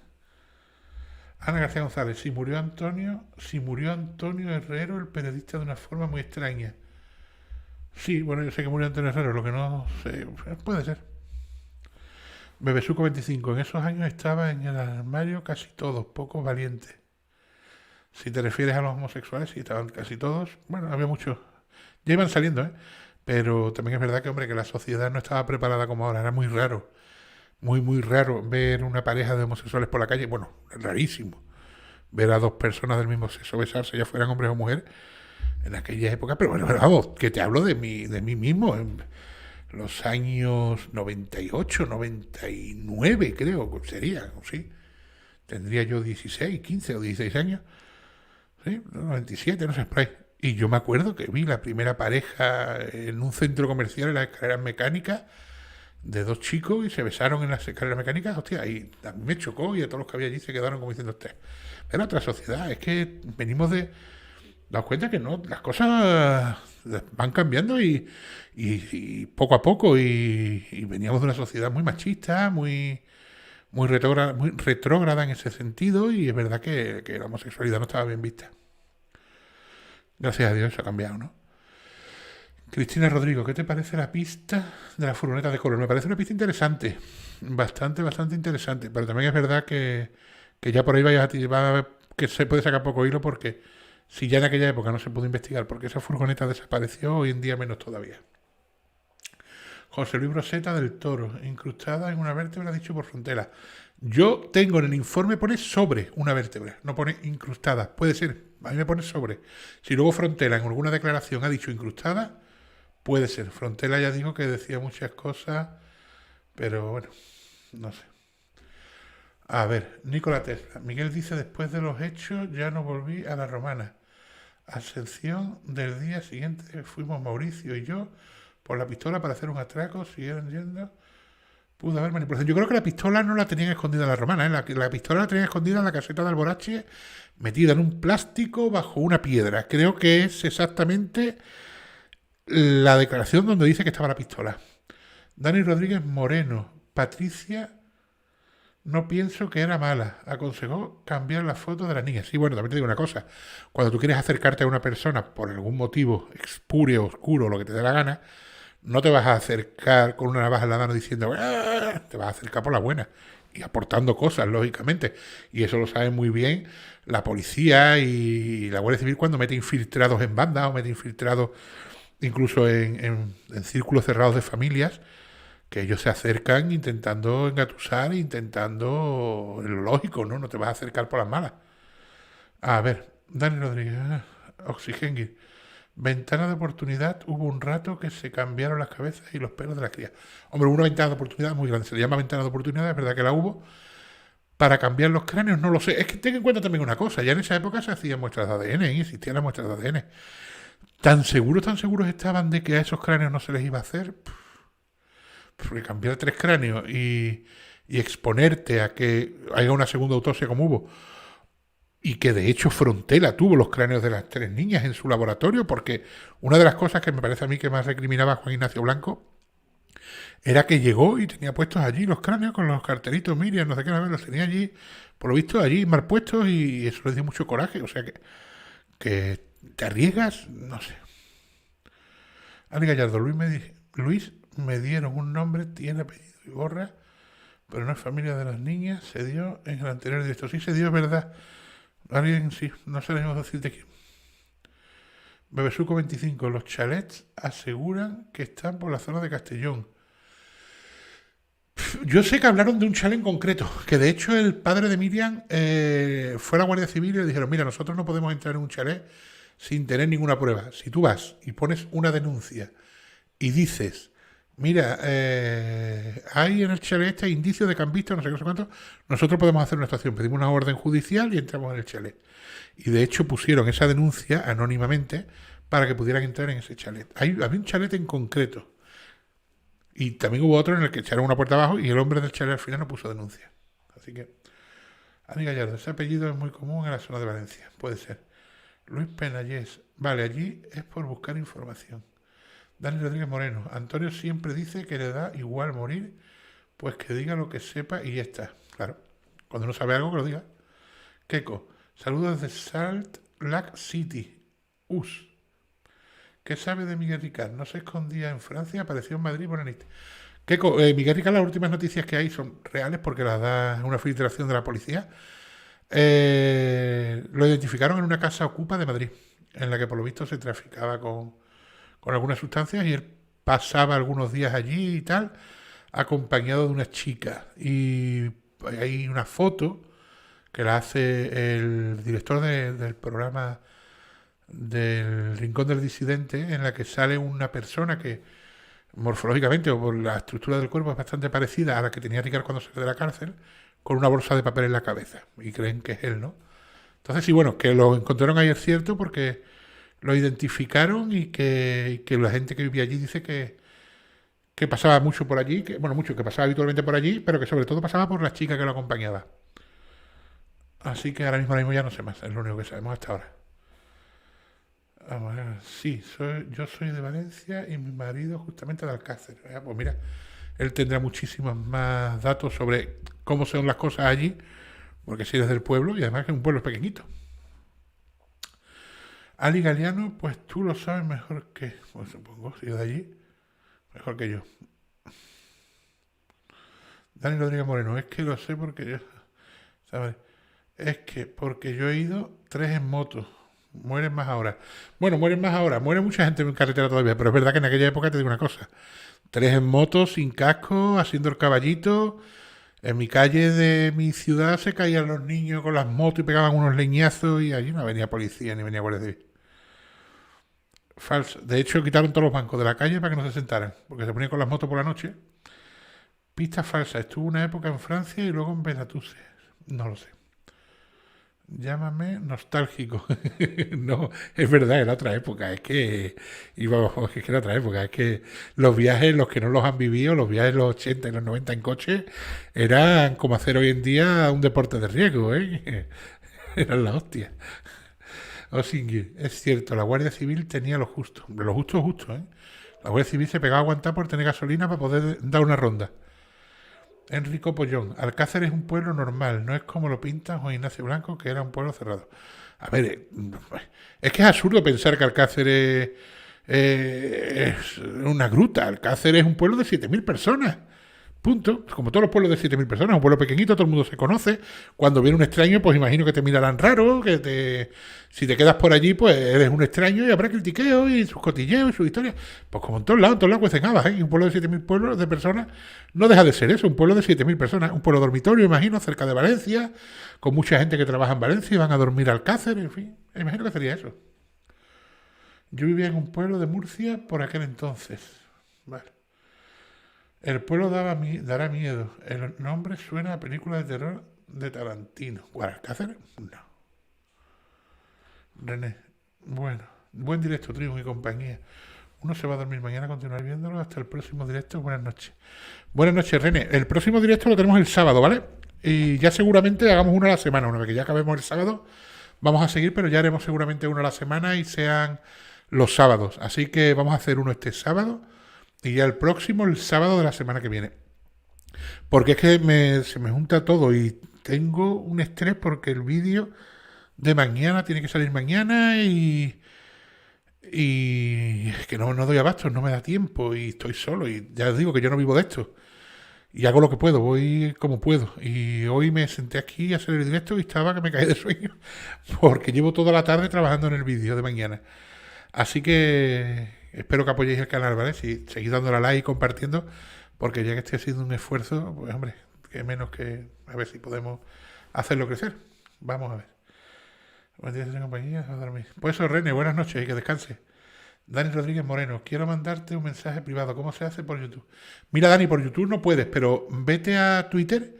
Ana García González, si murió Antonio Herrero, el periodista, de una forma muy extraña. Sí, bueno, yo sé que murió Antonio Herrero, lo que no sé, puede ser. Bebesuco 25, en esos años estaba en el armario casi todos, pocos valientes. Si te refieres a los homosexuales, sí, estaban casi todos. Bueno, había muchos. Ya iban saliendo, ¿eh? Pero también es verdad que, hombre, que la sociedad no estaba preparada como ahora. Era muy raro, muy raro ver una pareja de homosexuales por la calle. Bueno, rarísimo. Ver a 2 personas del mismo sexo besarse, ya fueran hombres o mujeres, en aquella época. Pero bueno, vamos, que te hablo de mí mismo. los años 98, 99, creo, sería, sí. Tendría yo 16, 15 o 16 años. Sí, 97, no sé, por ahí. Y yo me acuerdo que vi la primera pareja en un centro comercial en las escaleras mecánicas de dos chicos y se besaron en las escaleras mecánicas. Hostia, y a mí me chocó y a todos los que había allí se quedaron como diciendo, usted, era otra sociedad, es que venimos de... Daos cuenta que no, las cosas van cambiando y poco a poco y veníamos de una sociedad muy machista, muy retrógrada en ese sentido y es verdad que la homosexualidad no estaba bien vista. Gracias a Dios eso ha cambiado, ¿no? Cristina Rodrigo, ¿qué te parece la pista de la furgoneta de color? Me parece una pista interesante, bastante interesante, pero también es verdad que ya por ahí va a ver que se puede sacar poco hilo porque si ya en aquella época no se pudo investigar porque esa furgoneta desapareció, hoy en día menos todavía. José Luis Broseta del Toro, incrustada en una vértebra, dicho por Frontera. Yo tengo en el informe, pone sobre una vértebra, no pone incrustada. Puede ser, a mí me pone sobre. Si luego Frontera en alguna declaración ha dicho incrustada, puede ser. Frontera ya dijo que decía muchas cosas, pero bueno, no sé. A ver, Nikola Tesla. Miguel dice, después de los hechos ya no volví a la romana. A excepción del día siguiente fuimos Mauricio y yo por la pistola para hacer un atraco, siguieron yendo, pudo haber manipulación. Yo creo que la pistola no la tenían escondida en la romana, ¿eh? La pistola la tenían escondida en la caseta de Alborache, metida en un plástico bajo una piedra. Creo que es exactamente la declaración donde dice que estaba la pistola. Dani Rodríguez Moreno, Patricia, no pienso que era mala, aconsejó cambiar la foto de la niña. Sí, bueno, también te digo una cosa, cuando tú quieres acercarte a una persona por algún motivo espúreo, oscuro, lo que te dé la gana, no te vas a acercar con una navaja en la mano diciendo, ¡ah! Te vas a acercar por la buena y aportando cosas, lógicamente. Y eso lo sabe muy bien la policía y la Guardia Civil cuando mete infiltrados en bandas o mete infiltrados incluso en círculos cerrados de familias, que ellos se acercan intentando engatusar, intentando lo lógico, ¿no? No te vas a acercar por las malas. A ver, Dani Rodríguez, Oxigengui. Ventana de oportunidad, hubo un rato que se cambiaron las cabezas y los pelos de la cría. Hombre, hubo una ventana de oportunidad muy grande, se le llama ventana de oportunidad, es verdad que la hubo. Para cambiar los cráneos, no lo sé. Es que ten en cuenta también una cosa, ya en esa época se hacían muestras de ADN y existían las muestras de ADN. Tan seguros estaban de que a esos cráneos no se les iba a hacer. Porque cambiar 3 cráneos y exponerte a que haya una segunda autopsia como hubo, y que de hecho Frontera tuvo los cráneos de las 3 niñas en su laboratorio, porque una de las cosas que me parece a mí que más recriminaba a Juan Ignacio Blanco era que llegó y tenía puestos allí los cráneos con los cartelitos Miriam, no sé qué, los tenía allí, por lo visto allí mal puestos y eso les dio mucho coraje, o sea que te arriesgas, no sé. Ali Gallardo, Luis me dieron un nombre, tiene apellido y borra, pero no es familia de las niñas, se dio en el anterior directo. Sí, se dio, es verdad. Alguien, sí, no sabemos decirte quién. Bebesuco 25, los chalets aseguran que están por la zona de Castellón. Yo sé que hablaron de un chalet en concreto, que de hecho el padre de Miriam fue a la Guardia Civil y le dijeron, mira, nosotros no podemos entrar en un chalet sin tener ninguna prueba. Si tú vas y pones una denuncia y dices, mira, hay en el chalet este indicio de que han visto no sé qué, no sé cuánto, nosotros podemos hacer una actuación, pedimos una orden judicial y entramos en el chalet. Y de hecho pusieron esa denuncia anónimamente para que pudieran entrar en ese chalet. Había un chalet en concreto. Y también hubo otro en el que echaron una puerta abajo y el hombre del chalet al final no puso denuncia. Así que, Ani Gallardo, ese apellido es muy común en la zona de Valencia. Puede ser. Luis Penallés. Vale, allí es por buscar información. Dani Rodríguez Moreno. Antonio siempre dice que le da igual morir, pues que diga lo que sepa y ya está. Claro. Cuando no sabe algo, que lo diga. Keiko. Saludos desde Salt Lake City. ¿Qué sabe de Miguel Ricard? No se escondía en Francia, apareció en Madrid, Bonanit. Keiko, Miguel Ricard, las últimas noticias que hay son reales porque las da una filtración de la policía. Lo identificaron en una casa ocupa de Madrid, en la que por lo visto se traficaba con algunas sustancias y él pasaba algunos días allí y tal, acompañado de una chica. Y hay una foto que la hace el director del programa del Rincón del Disidente, en la que sale una persona que morfológicamente o por la estructura del cuerpo es bastante parecida a la que tenía Ricard cuando salió de la cárcel, con una bolsa de papel en la cabeza. Y creen que es él, ¿no? Entonces, sí, bueno, que lo encontraron ahí es cierto porque lo identificaron y que la gente que vivía allí dice que pasaba mucho por allí, que pasaba habitualmente por allí, pero que sobre todo pasaba por la chica que lo acompañaba. Así que ahora mismo ya no sé más, es lo único que sabemos hasta ahora. Vamos a ver, sí, yo soy de Valencia y mi marido justamente de Alcácer. Pues mira, él tendrá muchísimos más datos sobre cómo son las cosas allí, porque si eres del pueblo y además que un pueblo es pequeñito. Ali Galeano, pues tú lo sabes mejor que, pues supongo, si de allí, mejor que yo. Dani Rodríguez Moreno, es que lo sé porque yo, ¿sabes? Es que porque yo he ido 3 en moto. Mueren más ahora. Bueno, mueren más ahora. Muere mucha gente en carretera todavía, pero es verdad que en aquella época te digo una cosa. 3 en moto, sin casco, haciendo el caballito. En mi calle de mi ciudad se caían los niños con las motos y pegaban unos leñazos y allí no venía policía ni venía guardia civil. Falso. De hecho, quitaron todos los bancos de la calle para que no se sentaran, porque se ponían con las motos por la noche. Pista falsa. Estuvo una época en Francia y luego en Benetús. No lo sé. Llámame nostálgico. No, es verdad, era otra época. Es que era otra época. Es que los viajes, los que no los han vivido, los viajes de los 80 y los 90 en coche, eran como hacer hoy en día un deporte de riesgo, ¿eh? Eran la hostia. Osingui, es cierto, la Guardia Civil tenía lo justo, ¿eh? La Guardia Civil se pegaba a aguantar por tener gasolina para poder dar una ronda. Enrico Pollón, Alcácer es un pueblo normal, no es como lo pintan Juan Ignacio Blanco, que era un pueblo cerrado. A ver, es que es absurdo pensar que Alcácer es una gruta. Alcácer es un pueblo de 7.000 personas. Punto. Como todos los pueblos de 7.000 personas, un pueblo pequeñito, todo el mundo se conoce. Cuando viene un extraño, pues imagino que te mirarán raro, si te quedas por allí, pues eres un extraño y habrá critiqueo y sus cotilleos y sus historias. Pues como en todos lados cuecen habas, ¿eh? Y un pueblo de 7.000 pueblos de personas no deja de ser eso, un pueblo de 7.000 personas. Un pueblo dormitorio, imagino, cerca de Valencia, con mucha gente que trabaja en Valencia y van a dormir al Alcácer, en fin. Imagino que sería eso. Yo vivía en un pueblo de Murcia por aquel entonces. Vale. El pueblo dará miedo. El nombre suena a película de terror de Tarantino. ¿Guadalcácer? No. René. Bueno. Buen directo, Triunfo y compañía. Uno se va a dormir mañana, continuar viéndolo hasta el próximo directo. Buenas noches. Buenas noches, René. El próximo directo lo tenemos el sábado, ¿vale? Y ya seguramente hagamos uno a la semana. Una vez que ya acabemos el sábado, vamos a seguir, pero ya haremos seguramente uno a la semana y sean los sábados. Así que vamos a hacer uno este sábado. Y ya el próximo, el sábado de la semana que viene. Porque es que se me junta todo y tengo un estrés porque el vídeo de mañana tiene que salir mañana y es que no doy abasto, no me da tiempo y estoy solo y ya os digo que yo no vivo de esto. Y hago lo que puedo, voy como puedo. Y hoy me senté aquí a hacer el directo y estaba que me caí de sueño porque llevo toda la tarde trabajando en el vídeo de mañana. Así que espero que apoyéis el canal, ¿vale? Si seguís dándole a like y compartiendo, porque ya que estoy haciendo un esfuerzo, pues hombre, que menos que a ver si podemos hacerlo crecer. Vamos a ver. Buen día, señor compañía, a dormir. Pues eso, René, buenas noches y que descanse. Dani Rodríguez Moreno, quiero mandarte un mensaje privado. ¿Cómo se hace por YouTube? Mira, Dani, por YouTube no puedes, pero vete a Twitter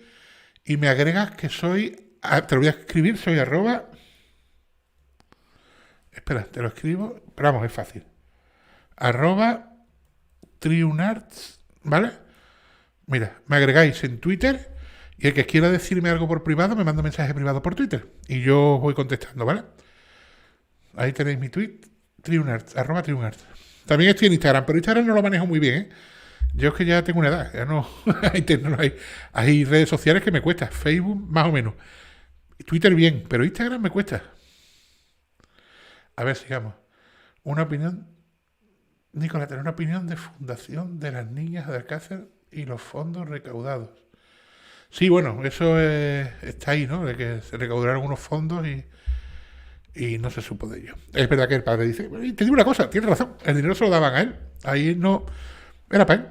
y me agregas que soy... te lo voy a escribir, soy @... Espera, te lo escribo, pero vamos, es fácil. @triunarts, ¿vale? Mira, me agregáis en Twitter y el que quiera decirme algo por privado me manda un mensaje privado por Twitter y yo os voy contestando, ¿vale? Ahí tenéis mi tweet, triunarts, @triunarts. También estoy en Instagram, pero Instagram no lo manejo muy bien, ¿eh? Yo es que ya tengo una edad, ya no hay redes sociales que me cuesta, Facebook más o menos, Twitter bien, pero Instagram me cuesta. A ver, sigamos. Una opinión... Nicolás, tener una opinión de fundación de las niñas de Alcácer y los fondos recaudados. Sí, bueno, eso está ahí, ¿no? De que se recaudaron algunos fondos y no se supo de ello. Es verdad que el padre dice, te digo una cosa, tienes razón, el dinero se lo daban a él. Ahí no... Era para él.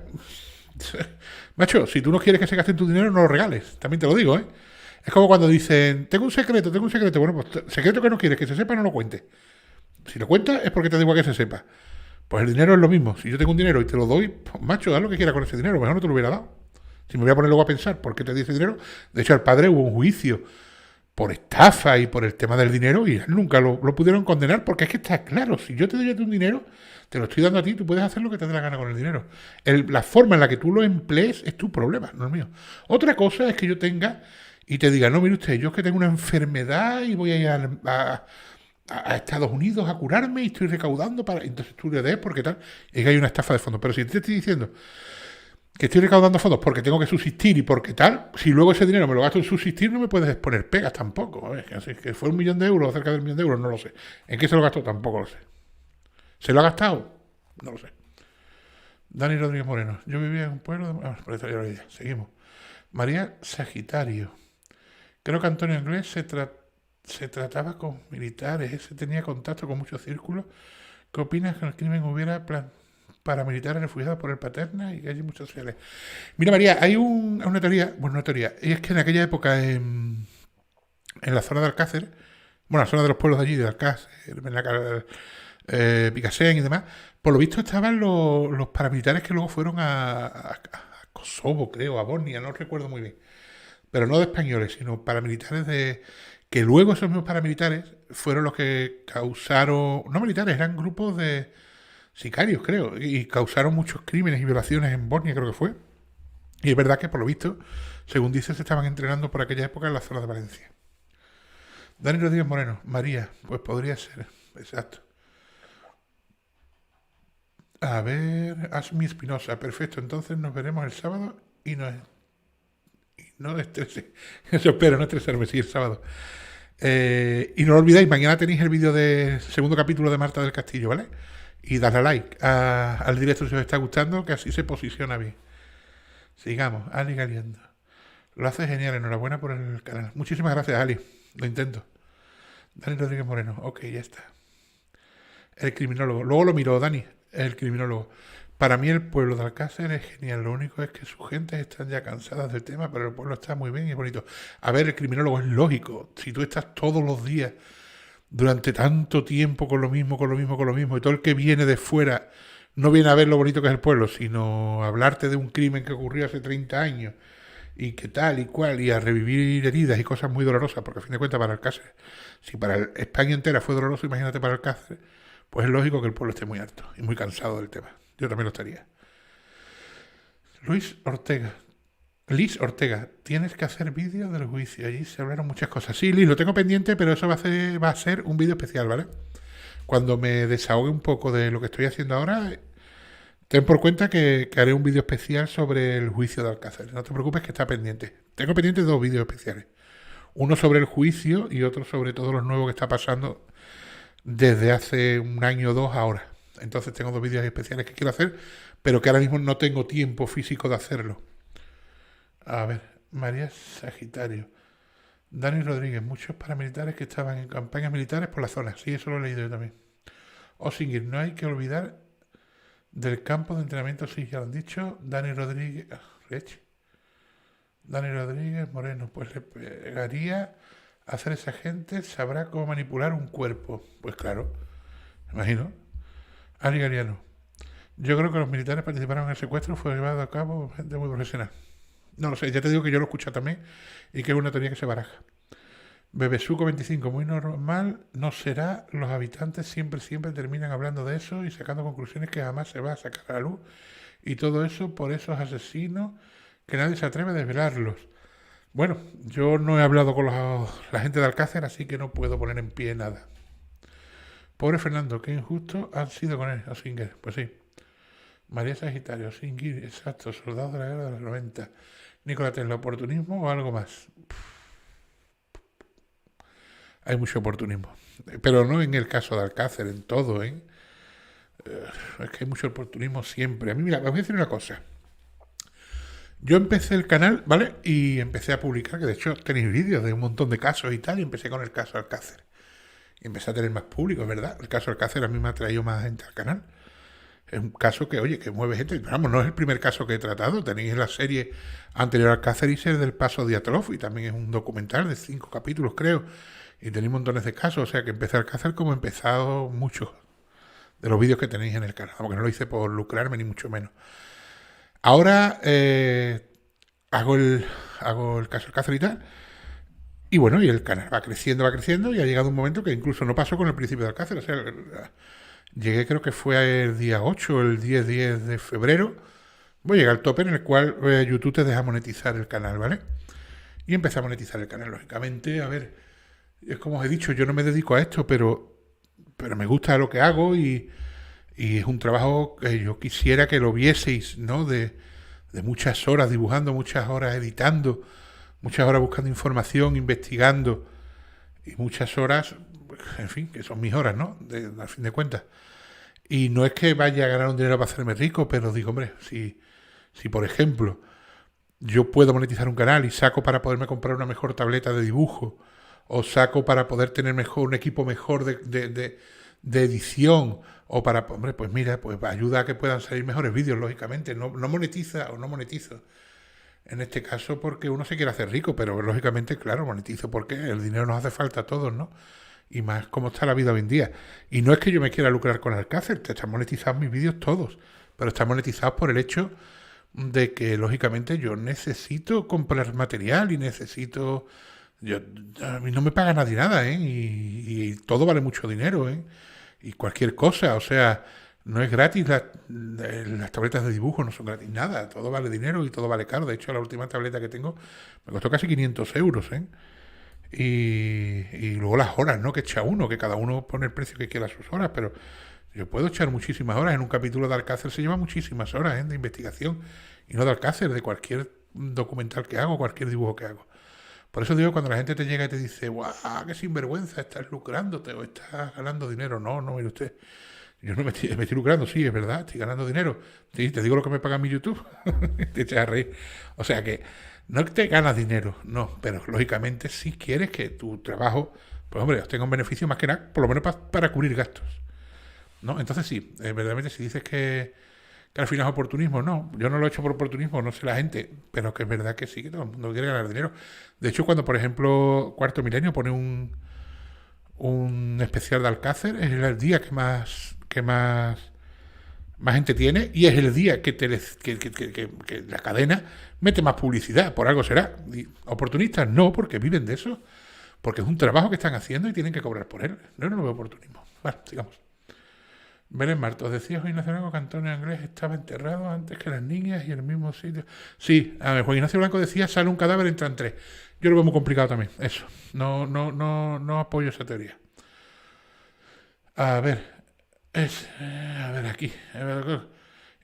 Macho, si tú no quieres que se gaste tu dinero, no lo regales. También te lo digo, ¿eh? Es como cuando dicen, tengo un secreto. Bueno, pues secreto que no quieres que se sepa, no lo cuentes. Si lo cuentas es porque te digo que se sepa. Pues el dinero es lo mismo. Si yo tengo un dinero y te lo doy, pues, macho, haz lo que quiera con ese dinero. Mejor no te lo hubiera dado. Si me voy a poner luego a pensar por qué te di ese dinero. De hecho, al padre hubo un juicio por estafa y por el tema del dinero y nunca lo pudieron condenar porque es que está claro. Si yo te doy a ti un dinero, te lo estoy dando a ti, tú puedes hacer lo que te dé la gana con el dinero. La forma en la que tú lo emplees es tu problema, no el mío. Otra cosa es que yo tenga y te diga, no, mire usted, yo es que tengo una enfermedad y voy a ir a Estados Unidos a curarme y estoy recaudando para... Entonces tú le des porque tal, es que hay una estafa de fondos. Pero si te estoy diciendo que estoy recaudando fondos porque tengo que subsistir y porque tal, si luego ese dinero me lo gasto en subsistir, no me puedes poner pegas tampoco. Así que fue 1 millón de euros, cerca del 1 millón de euros, no lo sé. ¿En qué se lo gastó? Tampoco lo sé. ¿Se lo ha gastado? No lo sé. Dani Rodríguez Moreno. Yo vivía en un pueblo de... por eso ya lo dije. Seguimos. María Sagitario. Creo que Antonio Inglés se trataba con militares. Ese tenía contacto con muchos círculos. ¿Qué opinas que el crimen hubiera paramilitares refugiados por el Paterna y que hay muchos sociales? Mira, María, hay una teoría, bueno, una teoría, y es que en aquella época en la zona de Alcácer, bueno, la zona de los pueblos de allí, de Alcácer, Picasen y demás, por lo visto estaban los paramilitares que luego fueron a Kosovo, creo, a Bosnia, no recuerdo muy bien, pero no de españoles, sino paramilitares que luego esos mismos paramilitares fueron los que causaron, no militares, eran grupos de sicarios, creo, y causaron muchos crímenes y violaciones en Bosnia, creo que fue. Y es verdad que, por lo visto, según dice, se estaban entrenando por aquella época en la zona de Valencia. Dani Rodríguez Moreno, María, pues podría ser, exacto. A ver, Asmi Espinosa, perfecto, entonces nos veremos el sábado y no estrese, eso espero, no estresarme, sí, el sábado. Y no lo olvidéis, mañana tenéis el vídeo del segundo capítulo de Marta del Castillo, ¿vale? Y darle like al directo si os está gustando, que así se posiciona bien. Sigamos, Ali Galiendo. Lo hace genial, enhorabuena por el canal. Muchísimas gracias, Ali. Lo intento. Dani Rodríguez Moreno. Ok, ya está. El criminólogo. Luego lo miró, Dani. El criminólogo. Para mí el pueblo de Alcácer es genial. Lo único es que sus gentes están ya cansadas del tema, pero el pueblo está muy bien y es bonito. A ver, el criminólogo es lógico. Si tú estás todos los días durante tanto tiempo con lo mismo, y todo el que viene de fuera no viene a ver lo bonito que es el pueblo, sino a hablarte de un crimen que ocurrió hace 30 años y que tal y cual, y a revivir heridas y cosas muy dolorosas, porque a fin de cuentas para Alcácer, si para España entera fue doloroso, imagínate para Alcácer, pues es lógico que el pueblo esté muy harto y muy cansado del tema. Yo también lo estaría. Liz Ortega, tienes que hacer vídeo del juicio. Allí se hablaron muchas cosas. Sí, Liz, lo tengo pendiente, pero eso va a ser un vídeo especial, ¿vale? Cuando me desahogue un poco de lo que estoy haciendo ahora, ten por cuenta que haré un vídeo especial sobre el juicio de Alcácer. No te preocupes que está pendiente. Tengo pendiente 2 vídeos especiales. Uno sobre el juicio y otro sobre todo lo nuevo que está pasando desde hace 1 año o 2 ahora. Entonces tengo 2 vídeos especiales que quiero hacer, pero que ahora mismo no tengo tiempo físico de hacerlo. A ver, María Sagitario. Dani Rodríguez, muchos paramilitares que estaban en campañas militares por la zona. Sí, eso lo he leído yo también. Osingir, no hay que olvidar del campo de entrenamiento, sí, ya lo han dicho. Dani Rodríguez Moreno, pues le pegaría a hacer esa gente, sabrá cómo manipular un cuerpo. Pues claro, me imagino. Ari Gariano. Yo creo que los militares participaron en el secuestro, fue llevado a cabo gente muy profesional. No lo sé, ya te digo que yo lo escucho también y que es una teoría que se baraja. Bebesuco 25, muy normal no será, los habitantes siempre terminan hablando de eso y sacando conclusiones que jamás se va a sacar a la luz y todo eso por esos asesinos que nadie se atreve a desvelarlos. Bueno, yo no he hablado con la gente de Alcácer, así que no puedo poner en pie nada. Pobre Fernando, qué injusto han sido con él, Osinger, pues sí. María Sagitario, Osinger, exacto, soldado de la guerra de los 90. Nicolás Tesla, ¿oportunismo o algo más? Hay mucho oportunismo, pero no en el caso de Alcácer, en todo, ¿eh? Es que hay mucho oportunismo siempre. A mí, mira, os voy a decir una cosa. Yo empecé el canal, ¿vale? Y empecé a publicar, que de hecho tenéis vídeos de un montón de casos y tal, y empecé con el caso Alcácer. Y empecé a tener más público, ¿verdad? El caso Alcácer a mí me ha traído más gente al canal. Es un caso que, oye, que mueve gente. Vamos, no es el primer caso que he tratado. Tenéis la serie anterior al Cáceres del Paso Diatlov, y también es un documental de 5 capítulos, creo. Y tenéis montones de casos. O sea, que empecé al Cáceres como he empezado muchos. de los vídeos que tenéis en el canal. Aunque no lo hice por lucrarme, ni mucho menos. Ahora hago el caso Alcácer y tal. Y bueno, y el canal va creciendo y ha llegado un momento que incluso no pasó con el principio de Alcácer. O sea, llegué, creo que fue el día 8, el 10 de febrero. Voy a llegar al tope en el cual YouTube te deja monetizar el canal, ¿vale? Y empecé a monetizar el canal, lógicamente. A ver, es como os he dicho, yo no me dedico a esto, pero me gusta lo que hago y es un trabajo que yo quisiera que lo vieseis, ¿no? De muchas horas dibujando, muchas horas editando, muchas horas buscando información, investigando y muchas horas, en fin, que son mis horas, ¿no? A fin de cuentas. Y no es que vaya a ganar un dinero para hacerme rico, pero digo, hombre, si por ejemplo yo puedo monetizar un canal y saco para poderme comprar una mejor tableta de dibujo o saco para poder tener un equipo mejor de edición o para, hombre, pues mira, pues ayuda a que puedan salir mejores vídeos, lógicamente. No monetiza o no monetizo. En este caso porque uno se quiere hacer rico, pero lógicamente, claro, monetizo porque el dinero nos hace falta a todos, ¿no? Y más como está la vida hoy en día. Y no es que yo me quiera lucrar con Alcácer, te están monetizados mis vídeos todos, pero están monetizados por el hecho de que, lógicamente, yo necesito comprar material y necesito... a mí no me paga nadie nada, ¿eh? Y todo vale mucho dinero, ¿eh? Y cualquier cosa, o sea, no es gratis, las tabletas de dibujo no son gratis, nada, todo vale dinero y todo vale caro. De hecho, la última tableta que tengo me costó casi 500 euros, ¿eh? Y luego las horas, ¿no? Que echa uno, que cada uno pone el precio que quiera a sus horas, pero yo puedo echar muchísimas horas. En un capítulo de Alcácer se lleva muchísimas horas, ¿eh? De investigación, y no de Alcácer, de cualquier documental que hago, cualquier dibujo que hago. Por eso digo, cuando la gente te llega y te dice, ¡guau, qué sinvergüenza! Estás lucrándote o estás ganando dinero. No, mire usted. Yo no me estoy lucrando, sí, es verdad, estoy ganando dinero. Sí, te digo lo que me paga mi YouTube. Te echas a reír. O sea que no te ganas dinero, no, pero lógicamente si quieres que tu trabajo, pues hombre, tenga un beneficio más que nada, por lo menos para cubrir gastos, ¿no? Entonces sí, verdaderamente si dices que al final es oportunismo, no, yo no lo he hecho por oportunismo, no sé la gente, pero que es verdad que sí, que todo el mundo quiere ganar dinero. De hecho, cuando por ejemplo Cuarto Milenio pone un especial de Alcácer, es el día que más gente tiene y es el día que la cadena mete más publicidad, por algo será. Y oportunistas no, porque viven de eso, porque es un trabajo que están haciendo y tienen que cobrar por él. No lo veo oportunismo. Bueno, sigamos. Belén Martos, decía Juan Ignacio Blanco que Antonio Anglés estaba enterrado antes que las niñas y en el mismo sitio. Sí, a ver, Juan Ignacio Blanco decía sale un cadáver, entran tres. Yo lo veo muy complicado también, eso. No apoyo esa teoría. A ver, aquí.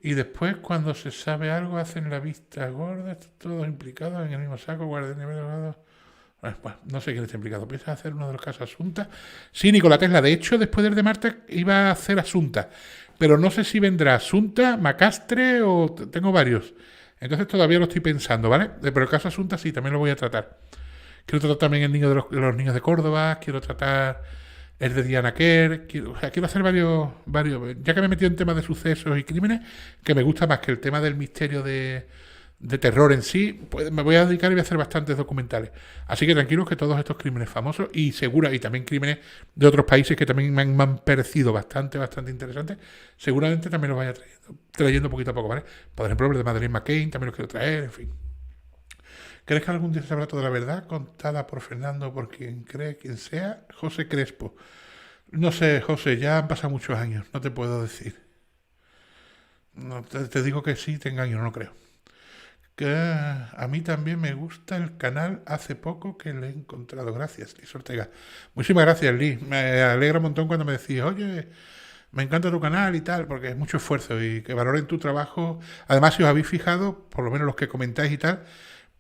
Y después, cuando se sabe algo, hacen la vista gorda, todos implicados en el mismo saco, guardián. Bueno, no sé quién está implicado. ¿Piensas hacer uno de los casos Asunta? Sí, Nikola Tesla. De hecho, después del de Marta iba a hacer Asunta. Pero no sé si vendrá Asunta, Macastre o... Tengo varios. Entonces todavía lo estoy pensando, ¿vale? Pero el caso Asunta sí, también lo voy a tratar. Quiero tratar también el niño de los niños de Córdoba. Quiero tratar el de Diana Kerr. Quiero hacer varios... Ya que me he metido en temas de sucesos y crímenes, que me gusta más que el tema del misterio de terror en sí, pues me voy a dedicar y voy a hacer bastantes documentales. Así que tranquilos que todos estos crímenes famosos y también crímenes de otros países que también me han parecido bastante interesantes, seguramente también los vaya trayendo poquito a poco, ¿vale? Por ejemplo, el de Madeleine McCann también los quiero traer, en fin. ¿Crees que algún día se habrá toda la verdad contada por Fernando, por quien cree, quien sea? José Crespo. No sé, José, ya han pasado muchos años, no te puedo decir. No, te digo que sí, te engaño, no creo. Que a mí también me gusta el canal, hace poco que le he encontrado. Gracias, Liz Ortega. Muchísimas gracias, Liz. Me alegra un montón cuando me decís, oye, me encanta tu canal y tal, porque es mucho esfuerzo y que valoren tu trabajo. Además, si os habéis fijado, por lo menos los que comentáis y tal,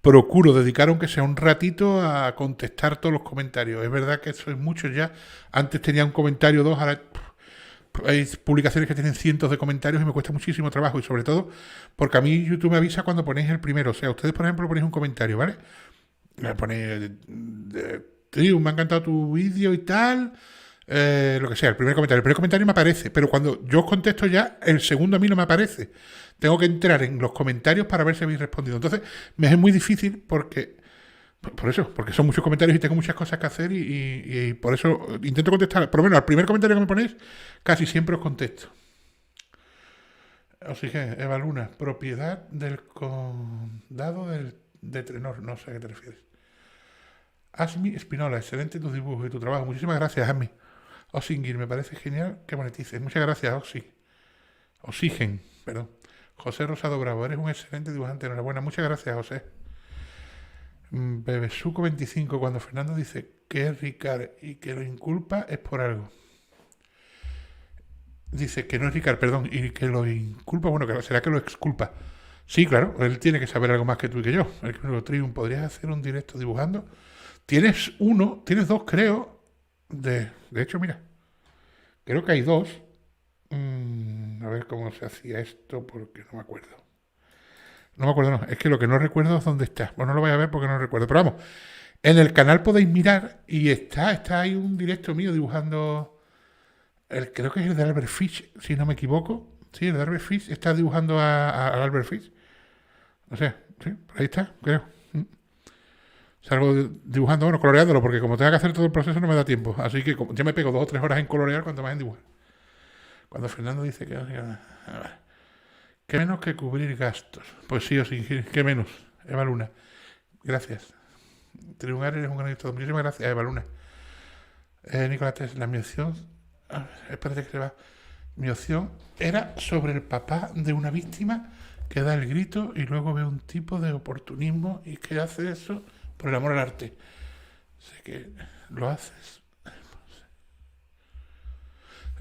procuro dedicar aunque sea un ratito a contestar todos los comentarios. Es verdad que sois muchos ya. Antes tenía un comentario o dos, ahora... Hay publicaciones que tienen cientos de comentarios y me cuesta muchísimo trabajo, y sobre todo porque a mí YouTube me avisa cuando ponéis el primero. O sea, ustedes, por ejemplo, ponéis un comentario, ¿vale? Me ponéis, tío, me ha encantado tu vídeo y tal, lo que sea, el primer comentario. El primer comentario me aparece, pero cuando yo os contesto ya, el segundo a mí no me aparece. Tengo que entrar en los comentarios para ver si habéis respondido. Entonces, me es muy difícil porque Por eso, porque son muchos comentarios y tengo muchas cosas que hacer y por eso intento contestar. Por lo menos al primer comentario que me ponéis, casi siempre os contesto. Así que, Eva Luna, propiedad del condado de Trenor, no sé a qué te refieres. Asmi Espinola, excelente tu dibujo y tu trabajo. Muchísimas gracias, Asmi. Osingir, me parece genial que monetices. Muchas gracias, Oxigen, perdón. José Rosado Bravo, eres un excelente dibujante. Enhorabuena. Muchas gracias, José. Bebesuco 25, cuando Fernando dice que es Ricard y que lo inculpa es por algo. Dice que no es Ricard, perdón, y que lo inculpa, bueno, que será que lo exculpa. Sí, claro, él tiene que saber algo más que tú y que yo. El que Triun, ¿podrías hacer un directo dibujando? Tienes dos, creo. De hecho, mira, creo que hay dos. A ver cómo se hacía esto, porque no me acuerdo. No me acuerdo, no. Es que lo que no recuerdo es dónde está. Pues no lo voy a ver porque no lo recuerdo. Pero vamos, en el canal podéis mirar y está ahí un directo mío dibujando. Creo que es el de Albert Fish, si no me equivoco. Sí, el de Albert Fish está dibujando a Albert Fish. O sea, sí, por ahí está, creo. Salgo dibujando, bueno, coloreándolo, porque como tenga que hacer todo el proceso no me da tiempo. Así que ya me pego 2 o 3 horas en colorear, cuanto más en dibujar. Cuando Fernando dice que... ¿Qué menos que cubrir gastos? Pues sí o sí, ¿qué menos? Eva Luna, gracias. Triunfar eres un gran editor. Muchísimas gracias, Eva Luna. Nicolás Tesla, mi opción... espérate que se va. Mi opción era sobre el papá de una víctima que da el grito y luego ve un tipo de oportunismo y que hace eso por el amor al arte. Sé que lo haces.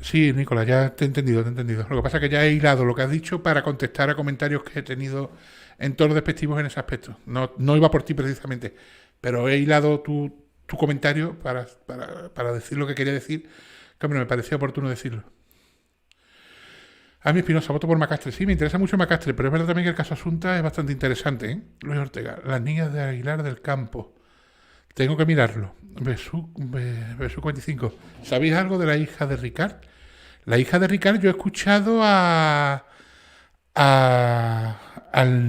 Sí, Nicolás, ya te he entendido. Lo que pasa es que ya he hilado lo que has dicho para contestar a comentarios que he tenido en tonos despectivos en ese aspecto. No iba por ti precisamente, pero he hilado tu comentario para decir lo que quería decir, que hombre, me parecía oportuno decirlo. A mí Espinosa, voto por Macastre. Sí, me interesa mucho Macastre, pero es verdad también que el caso Asunta es bastante interesante, ¿eh? Luis Ortega, las niñas de Aguilar del Campo. Tengo que mirarlo. Besuc 25. ¿Sabéis algo de la hija de Ricard? La hija de Ricard, yo he escuchado al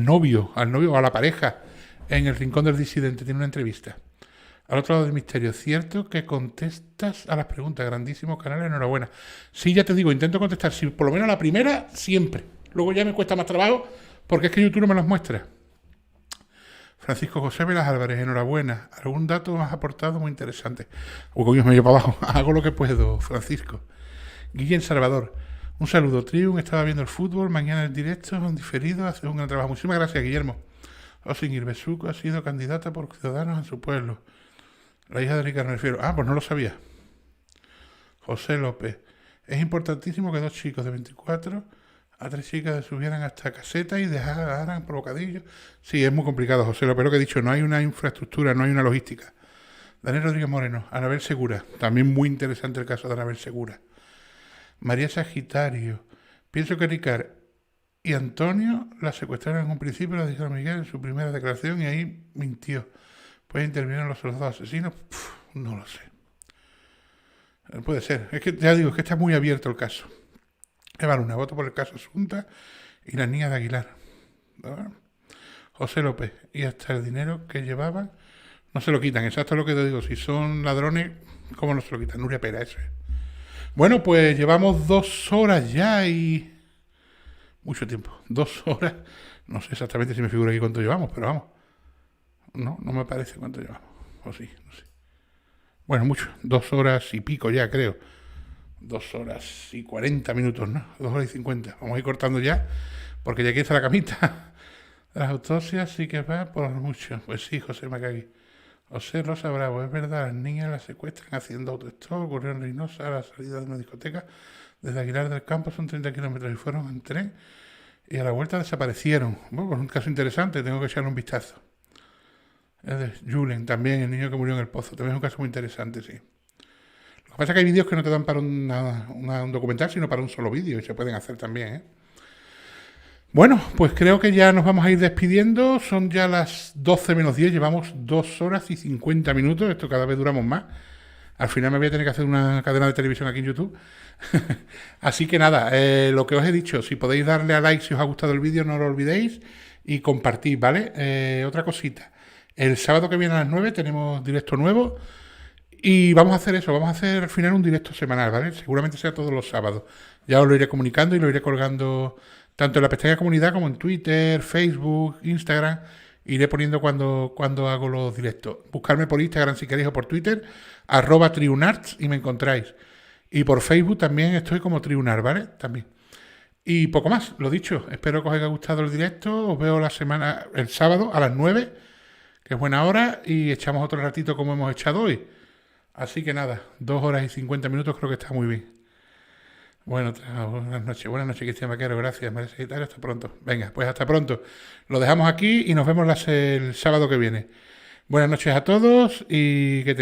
novio o a la pareja en el Rincón del Disidente. Tiene una entrevista. Al otro lado del misterio, cierto que contestas a las preguntas. Grandísimo canal, enhorabuena. Sí, ya te digo, intento contestar. Si por lo menos la primera, siempre. Luego ya me cuesta más trabajo porque es que YouTube no me las muestra. Francisco José Velas Álvarez, enhorabuena. Algún dato has aportado muy interesante. Coño, me llevo para abajo. Hago lo que puedo, Francisco. Guillén Salvador, un saludo. Triun, estaba viendo el fútbol. Mañana el directo, un diferido. Hace un gran trabajo. Muchísimas gracias, Guillermo. Osingir Besuco ha sido candidata por Ciudadanos en su pueblo. La hija de Ricardo me refiero. Ah, pues no lo sabía. José López. Es importantísimo que 2 chicos de 24 a 3 chicas subieran hasta caseta y dejaran por bocadillo. Sí, es muy complicado, José López. Lo que he dicho, no hay una infraestructura, no hay una logística. Daniel Rodríguez Moreno. Anabel Segura. También muy interesante el caso de Anabel Segura. María Sagitario. Pienso que Ricard y Antonio la secuestraron en un principio, la dijeron a Miguel en su primera declaración y ahí mintió. Pues intervinieron los soldados asesinos. No lo sé. Puede ser. Es que ya digo, es que está muy abierto el caso. Eva Luna, voto por el caso Asunta y las niñas de Aguilar. José López, y hasta el dinero que llevaban no se lo quitan. Exacto lo que te digo. Si son ladrones, ¿cómo no se lo quitan? Nuria Pera, eso es. Bueno, pues llevamos 2 horas ya y... mucho tiempo. 2 horas. No sé exactamente si me figura aquí cuánto llevamos, pero vamos. No me parece cuánto llevamos. O sí, no sé. Bueno, mucho. 2 horas y pico ya, creo. 2 horas y 40 minutos, ¿no? 2 horas y 50. Vamos a ir cortando ya, porque ya aquí está la camita. Las autopsias sí que va por mucho. Pues sí, José Macagui. José Rosa Bravo, es verdad, las niñas las secuestran haciendo autostop. Ocurrió en Reynosa a la salida de una discoteca. Desde Aguilar del Campo son 30 kilómetros y fueron en tren y a la vuelta desaparecieron. Bueno, pues un caso interesante, tengo que echarle un vistazo. Es de Julen, también, el niño que murió en el pozo. También es un caso muy interesante, sí. Lo que pasa es que hay vídeos que no te dan para un documental, sino para un solo vídeo, y se pueden hacer también, ¿eh? Bueno, pues creo que ya nos vamos a ir despidiendo. Son ya las 12 menos 10, llevamos 2 horas y 50 minutos. Esto cada vez duramos más. Al final me voy a tener que hacer una cadena de televisión aquí en YouTube. Así que nada, lo que os he dicho, si podéis darle a like si os ha gustado el vídeo, no lo olvidéis, y compartid, ¿vale? Otra cosita. El sábado que viene a las 9 tenemos directo nuevo y vamos a hacer eso, vamos a hacer al final un directo semanal, ¿vale? Seguramente sea todos los sábados. Ya os lo iré comunicando y lo iré colgando tanto en la pestaña de comunidad como en Twitter, Facebook, Instagram. Iré poniendo cuando hago los directos. Buscarme por Instagram si queréis o por Twitter, @triunarts y me encontráis. Y por Facebook también estoy como Triunar, ¿vale? También. Y poco más, lo dicho. Espero que os haya gustado el directo. Os veo el sábado a las 9, que es buena hora, y echamos otro ratito como hemos echado hoy. Así que nada, 2 horas y 50 minutos creo que está muy bien. Bueno, buenas noches, Cristian Vaquero, gracias, María Sagitario, hasta pronto. Venga, pues hasta pronto. Lo dejamos aquí y nos vemos el sábado que viene. Buenas noches a todos y que tengáis